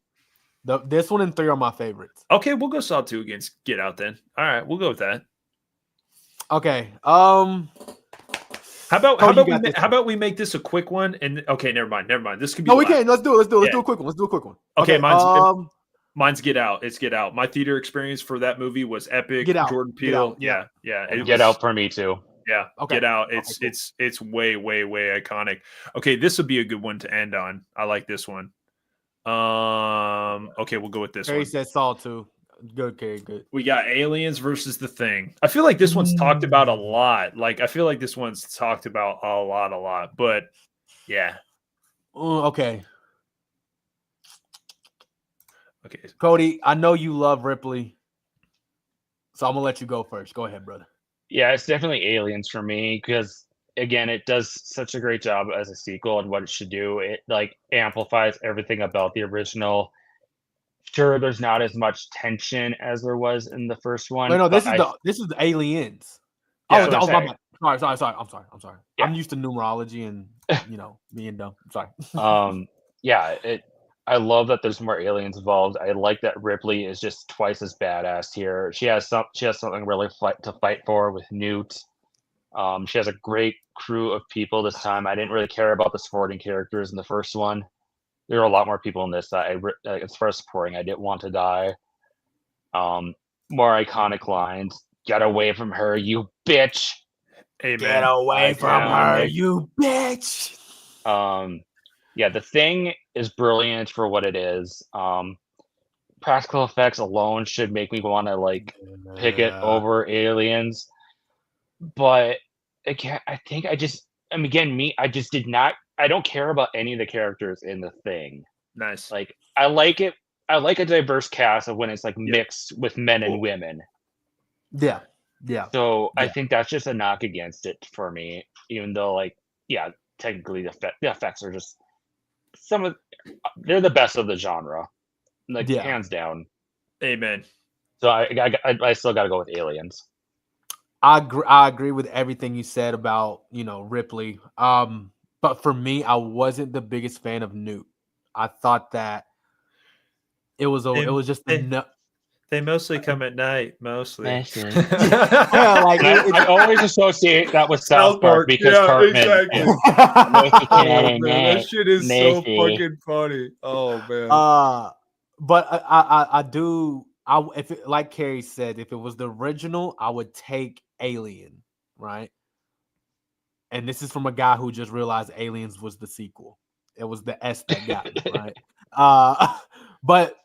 This one and 3 are my favorites. Okay, we'll go Saw 2 against Get Out then. All right, we'll go with that. Okay. How about we make this a quick one? And okay, never mind. This could be. No, we can't. Let's do it. Let's do a quick one. Okay, mine's Get Out. It's Get Out. My theater experience for that movie was epic. Get Out. Jordan Peele. Yeah. Get Out for me too. Yeah. Okay. Get Out. It's way iconic. Okay, this would be a good one to end on. I like this one. Okay, we'll go with this one. He said Saw 2. Good, okay, good. We got Aliens versus The Thing. I feel like this one's talked about a lot. Like, I feel like this one's talked about a lot. But yeah. Okay. Okay. Cody, I know you love Ripley, so I'm gonna let you go first. Go ahead, brother. Yeah, it's definitely Aliens for me because again, it does such a great job as a sequel and what it should do. It like amplifies everything about the original. Sure, there's not as much tension as there was in the first Wait, one, no, but this is the Aliens. Yeah, that's what I'm My saying. bad. Sorry. I'm sorry. Yeah. I'm used to numerology and being dumb. Sorry. Yeah, I love that there's more aliens involved. I like that Ripley is just twice as badass here. She has something really to fight for with Newt. She has a great crew of people this time. I didn't really care about the supporting characters in the first one. There are a lot more people in this that as far as supporting, I didn't want to die. More iconic lines. Get away from her, you bitch. Amen. Get away from her, Iconic. you bitch. Yeah, the thing is brilliant for what it is. Practical effects alone should make me want to like pick it over Aliens, but again, I just did not. I don't care about any of the characters in the thing. Nice. Like I like it. I like a diverse cast of when it's like Yep. mixed with men and Cool. women. Yeah. So I Yeah. think that's just a knock against it for me. Even though, like, yeah, technically the effects are just they're the best of the genre, like Yeah. hands down. Amen. So I still got to go with Aliens. I agree with everything you said about Ripley. But for me, I wasn't the biggest fan of Newt. I thought that it was just They mostly come at night, mostly. yeah, like I always associate that with South Park because Cartman. Exactly. Oh, man, that shit is so fucking funny. Oh man. But I do. If it, like Carrie said, if it was the original, I would take Alien, right? And this is from a guy who just realized Aliens was the sequel. It was the S that got me, right? But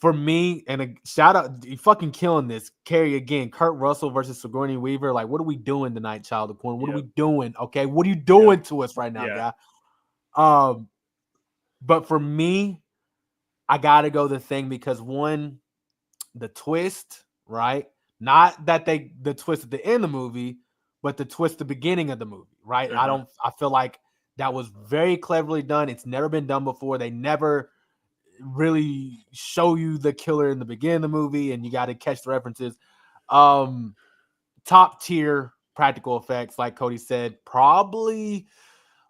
for me, and a shout out, you fucking killing this, Carrie again. Kurt Russell versus Sigourney Weaver. Like, what are we doing tonight, Child of Porn? What are we doing? Okay, what are you doing to us right now, guy? But for me, I gotta go the Thing because one, the twist, right? Not that the twist at the end of the movie, but the twist at the beginning of the movie, right? I feel like that was very cleverly done. It's never been done before. They never really show you the killer in the beginning of the movie, and you got to catch the references. Top tier practical effects, like Cody said. Probably,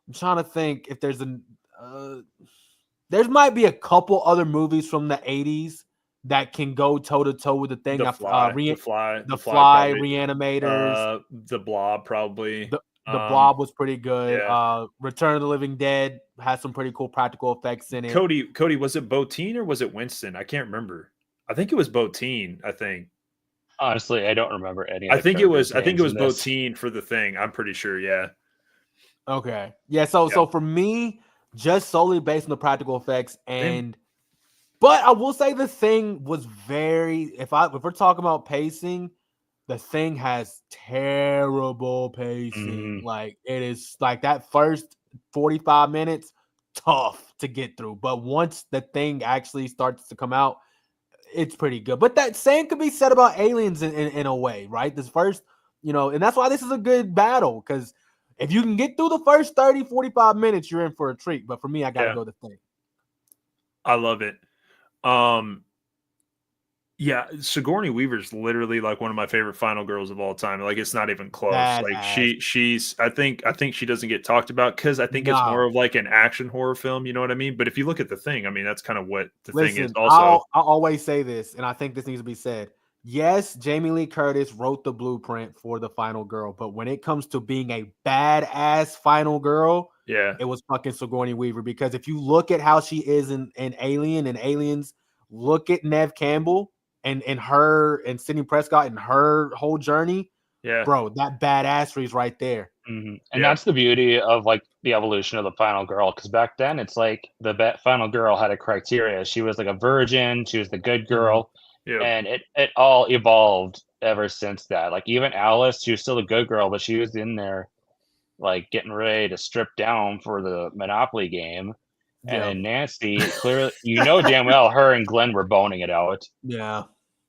I'm trying to think if there's there might be a couple other movies from the 80s that can go toe to toe with the Thing. The Fly, Reanimators, the Blob, probably. The Blob was pretty good. Yeah. Return of the Living Dead has some pretty cool practical effects in it. Cody, was it Botine or was it Winston? I can't remember. I think it was Botine. I think. Honestly, I don't remember any. I think it was Botine for the Thing. I'm pretty sure. Yeah. Okay. Yeah. So for me, just solely based on the practical effects but I will say the Thing was very. If we're talking about pacing, the Thing has terrible pacing. Like it is like that first 45 minutes tough to get through, but once the Thing actually starts to come out, it's pretty good. But that same could be said about Aliens in a way, right? This first, and that's why this is a good battle, because if you can get through the first 30, 45 minutes, you're in for a treat. But for me, I gotta go the Thing. I love it. Yeah, Sigourney Weaver's literally like one of my favorite final girls of all time. Like it's not even close. Like she's I think she doesn't get talked about because I think it's more of like an action horror film, you know what I mean? But if you look at the Thing, I mean that's kind of what the Thing is also. I'll always say this, and I think this needs to be said. Yes, Jamie Lee Curtis wrote the blueprint for the final girl, but when it comes to being a badass final girl, it was fucking Sigourney Weaver. Because if you look at how she is in Alien and Aliens, look at Neve Campbell and her and Sidney Prescott and her whole journey. Yeah, bro, that badassery is right there. And that's the beauty of like the evolution of the final girl, because back then it's like the final girl had a criteria. She was like a virgin, she was the good girl. And it all evolved ever since that. Like even Alice, she was still a good girl, but she was in there like getting ready to strip down for the Monopoly game. And then Nancy, clearly, damn well her and Glenn were boning it out. Yeah.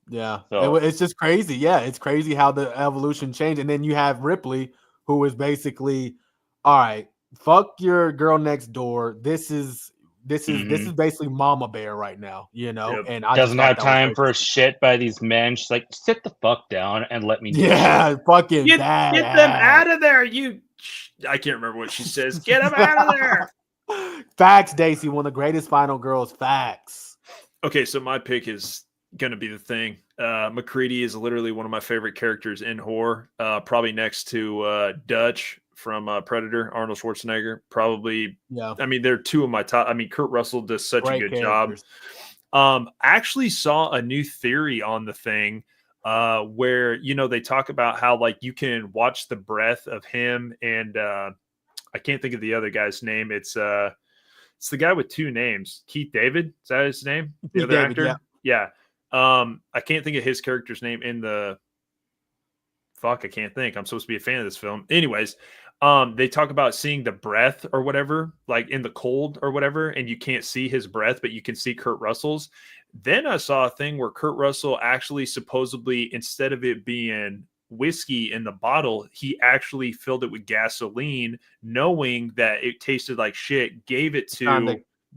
Yeah, So it's just crazy. Yeah, it's crazy how the evolution changed. And then you have Ripley, who is basically, all right, fuck your girl next door. This is mhm. basically Mama Bear right now, you know. Yep. And I just Doesn't thought have that was time great to for see. shit by these men. She's like, sit the fuck down and let me do shit. Yeah, fucking Get them badass. out of there, you. I can't remember what she says. Get them out of there. Facts, Daisy, one of the greatest final girls. Facts. Okay, so my pick is going to be the Thing. McCready is literally one of my favorite characters in horror. Probably next to Dutch from Predator, Arnold Schwarzenegger. Probably, Yeah, I mean, they're two of my top. I mean, Kurt Russell does such a great good job. characters. Actually saw a new theory on the Thing where, you know, they talk about how like you can watch the breath of him and I can't think of the other guy's name. It's the guy with two names. Keith David, is that his name? The Keith other David, actor? yeah. Yeah. I can't think of his character's name in the fuck, I can't think. I'm supposed to be a fan of this film. Anyways, they talk about seeing the breath or whatever, like in the cold or whatever, and you can't see his breath, but you can see Kurt Russell's. Then I saw a thing where Kurt Russell actually supposedly, instead of it being whiskey in the bottle, he actually filled it with gasoline, knowing that it tasted like shit, gave it to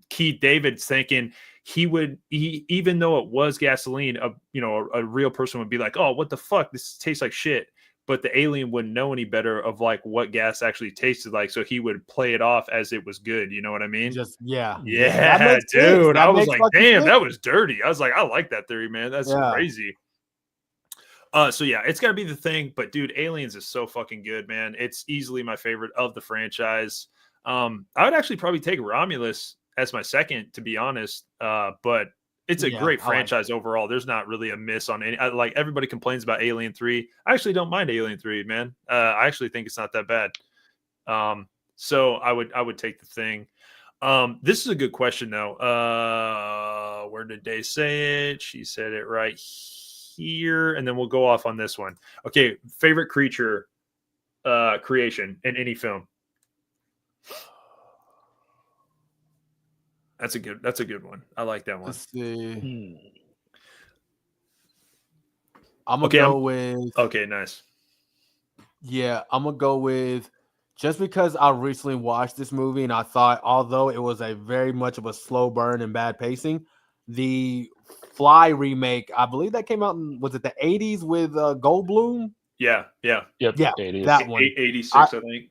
Keith David, thinking he even though it was gasoline, a real person would be like, oh, what the fuck, this tastes like shit, but the alien wouldn't know any better of like what gas actually tasted like, so he would play it off as it was good, you know what I mean? Just yeah. Yeah, That makes sense. dude, That I was makes like, fucking damn, sense. that was dirty. I was like, I like that theory, man. That's Yeah. crazy. So yeah, it's gotta be the Thing, but dude, Aliens is so fucking good, man. It's easily my favorite of the franchise. I would actually probably take Romulus as my second, to be honest. But it's a Yeah, great I like franchise overall. There's not really a miss on any. Like everybody complains about Alien 3. I actually don't mind Alien 3, man. I actually think it's not that bad. So I would take the Thing. This is a good question though. Where did they say it? She said it right here, and then we'll go off on this one. Okay, favorite creature creation in any film. That's a good one. I like that one. Let's see. Hmm. I'm gonna Okay, go with Okay, nice. yeah, I'm gonna go with just because I recently watched this movie and I thought, although it was a very much of a slow burn and bad pacing, the Fly remake, I believe that came out in, was it the 80s with Goldblum? Yeah. Yep. Yeah, 80s. that one. 86, I think.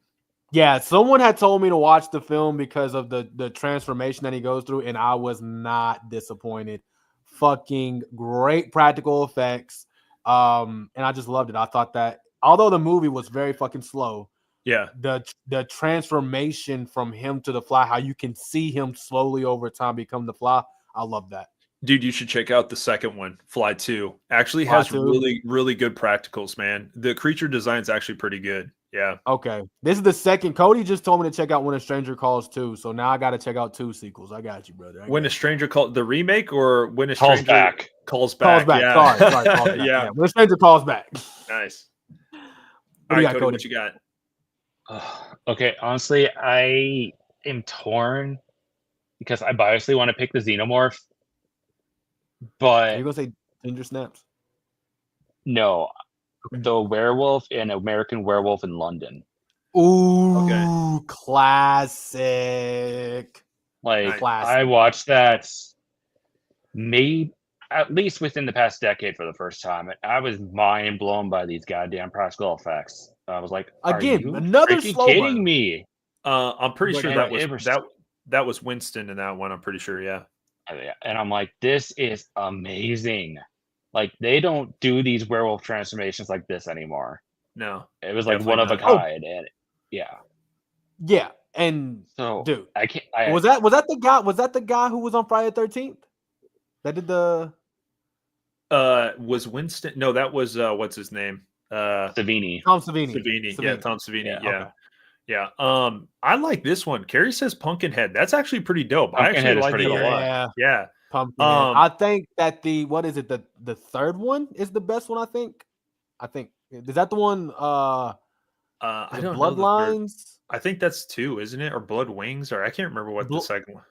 Yeah, someone had told me to watch the film because of the transformation that he goes through, and I was not disappointed. Fucking great practical effects. And I just loved it. I thought that although the movie was very fucking slow, Yeah. the transformation from him to the Fly, how you can see him slowly over time become the Fly, I love that. Dude, you should check out the second one, Fly 2. Actually Fly has 2? really, really good practicals, man. The creature design is actually pretty good. Yeah. Okay, this is the second. Cody just told me to check out When a Stranger Calls 2, so now I got to check out 2 sequels. I got you, brother. When a Stranger Calls, the remake, or When a Calls Stranger back. Calls back? Calls back. Yeah. Sorry, calls back. Yeah. When a Stranger Calls back. Nice. What All do you right, got, Cody, Cody? what you got? Okay, honestly, I am torn because I biasly want to pick the Xenomorph, Are but you gonna say Ginger Snaps? no, the werewolf in American Werewolf in London. Ooh, classic. Like Classic. I watched that maybe at least within the past decade for the first time, and I was mind blown by these goddamn practical effects. I was like, Again, "Are you another freaking slow kidding burn. me?" I'm pretty But sure anyway, that it was was- that was Winston in that one. I'm pretty sure. Yeah. And I'm like, "This is amazing!" Like they don't do these werewolf transformations like this anymore. No. It was like Definitely one of a not. kind, and yeah. Yeah, and So, dude, I can't. I, was that the guy who was on Friday the 13th? That did the Was Winston? No, that was what's his name? Savini. Tom Savini. Savini. Yeah, Tom Savini. Yeah, Yeah. okay. Yeah. I like this one. Carrie says Pumpkinhead. That's actually pretty dope. I Pumpkinhead actually is like pretty it a great. lot. Yeah, Yeah. Pumpkinhead. Um, I think that the third one is the best one. I think is that the one? I Is it don't know. Bloodlines. I think that's 2, isn't it? Or Blood Wings, or I can't remember what the second one.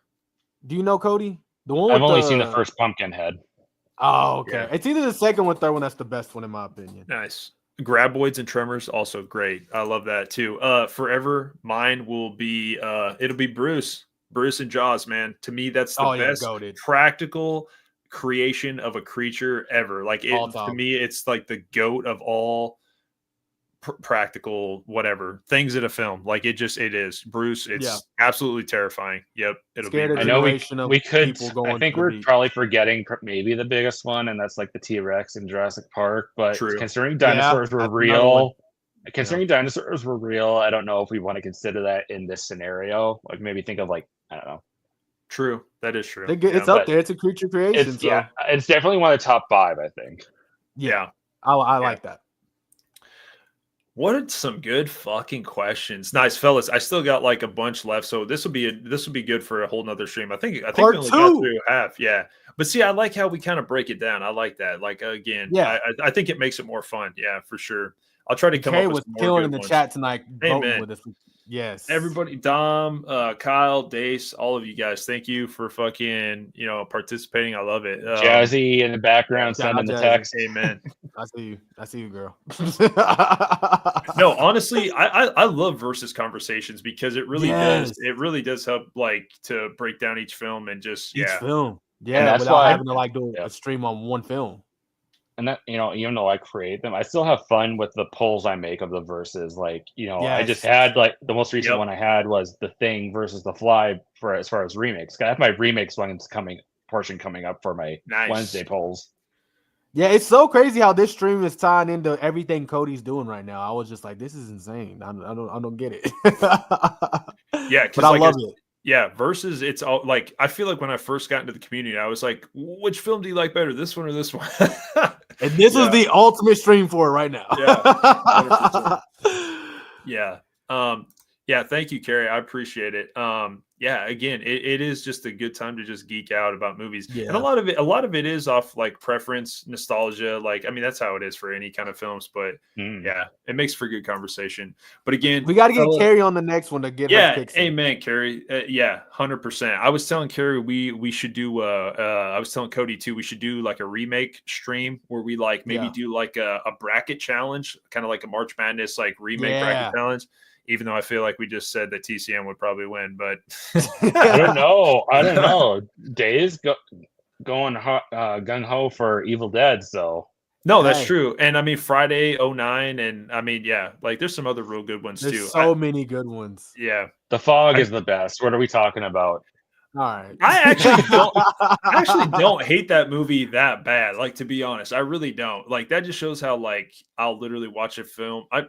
Do you know, Cody? The one I've with only seen the first Pumpkinhead. Oh, okay. Yeah. It's either the second one, third one. That's the best one in my opinion. Nice. Graboids and Tremors, also great. I love that too. Forever, mine will be it'll be Bruce. Bruce and Jaws, man. To me, that's the best goated. practical creation of a creature ever. Like All it to time. me, it's like the goat of all practical whatever things in a film. Like it is. Bruce, it's absolutely terrifying. Yep. It'll Scared be of I know generation of we could. people I going think to the we're beach. probably forgetting maybe the biggest one, and that's like the T-Rex in Jurassic Park. But True. considering dinosaurs were that's another one. real, considering dinosaurs were real, I don't know if we want to consider that in this scenario. Like maybe think of like I don't know. True. That is true. It's up there. It's a creature creation. It's it's definitely one of the top 5. I think. Yeah. I like that. What are some good fucking questions? Nice, fellas. I still got like a bunch left, so this will be good for a whole nother stream. I think Part we only two. got through half. Yeah, but see, I like how we kind of break it down. I like that. Like again, I think it makes it more fun. Yeah, for sure. I'll try to come up with was some more killing good in the ones. chat tonight, voting Amen. with us. Yes, Everybody, Dom, Kyle, Dace, all of you guys, thank you for fucking participating. I love it. Jazzy in the background sending the text. Amen. I see you, girl. No, honestly, I love versus conversations because it really does help like to break down each film and just each film. And Yeah, that's without why having to like do a stream on one film. And that even though I create them, I still have fun with the polls I make of the verses. Like I just had like the most recent one I had was The Thing versus The Fly for as far as remakes. I have my remakes portion coming up for my Wednesday polls. Yeah, it's so crazy how this stream is tying into everything Cody's doing right now. I was just like, this is insane. I don't get it. Yeah, but I love it. Yeah, versus it's all like I feel like when I first got into the community, I was like, which film do you like better, this one or this one? And this was the ultimate stream for it right now. Yeah. Yeah, thank you, Carrie. I appreciate it. Yeah, again, it is just a good time to just geek out about movies. Yeah. And a lot of it is off like preference, nostalgia. Like, I mean, that's how it is for any kind of films, but yeah, it makes for good conversation. But again, we got to get Carrie on the next one to get her picks. Amen, Carrie. Yeah, 100%. I was telling Carrie we should do I was telling Cody too, we should do like a remake stream where we like maybe do like a bracket challenge, kind of like a March Madness like remake bracket challenge. Even though I feel like we just said that TCM would probably win, but I don't know. Days going gung ho for Evil Dead, so no, that's true. And I mean Friday 09, and I mean like there's some other real good ones too. So many good ones. Yeah, The Fog is the best. What are we talking about? All right. I actually don't hate that movie that bad. Like, to be honest, I really don't. Like, that just shows how like I'll literally watch a film. I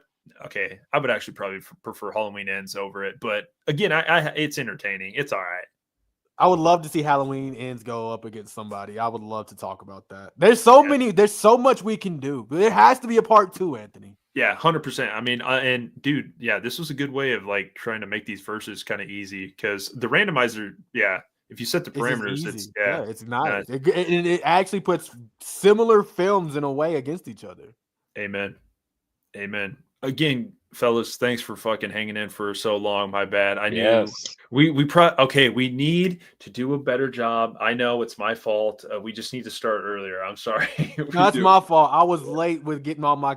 would actually probably prefer Halloween Ends over it, but again, it's entertaining. It's all right. I would love to see Halloween Ends go up against somebody. I would love to talk about that. There's so much we can do. But there has to be a part 2, Anthony. Yeah, 100%. I mean, and dude, yeah, this was a good way of like trying to make these verses kind of easy because the randomizer, if you set the parameters, it's nice. It actually puts similar films in a way against each other. Amen. Again, fellas, thanks for fucking hanging in for so long. My bad. I knew we need to do a better job. I know it's my fault. We just need to start earlier. I'm sorry. That's my fault. I was late with getting all my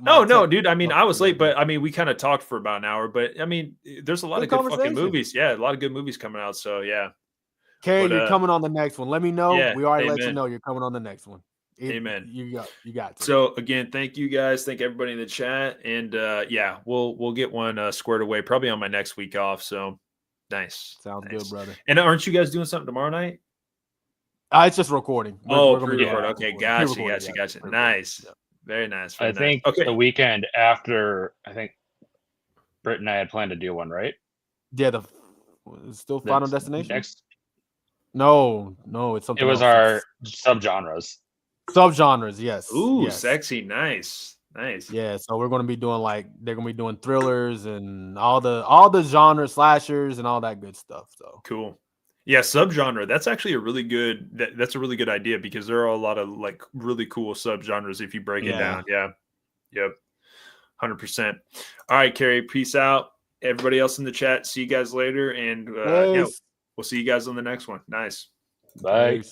No, dude. I mean, I was late, but I mean, we kind of talked for about an hour. But I mean, there's a lot of good fucking movies. Yeah, a lot of good movies coming out. So yeah. Carrie, you're coming on the next one. Let me know. Yeah, we already let you know you're coming on the next one. Amen. You got to. So again, thank you guys. Thank everybody in the chat. And we'll get one squared away probably on my next week off. So nice. Sounds good, brother. And aren't you guys doing something tomorrow night? It's just recording. We're pre-record. Okay, gotcha. Nice. Yeah. Very nice. I think the weekend after, I think Britt and I had planned to do one, right? Yeah, still Final Destination? No, it's something. It was our subgenres. Subgenres, yes. Ooh, yes. Sexy, nice. Yeah, so we're gonna be doing they're gonna be doing thrillers and all the genre slashers and all that good stuff. So cool. Yeah, subgenre. That's actually a really good. That's a really good idea because there are a lot of like really cool subgenres if you break it down. Yeah. Yep. 100%. All right, Carrie. Peace out. Everybody else in the chat. See you guys later, and we'll see you guys on the next one. Nice. Bye.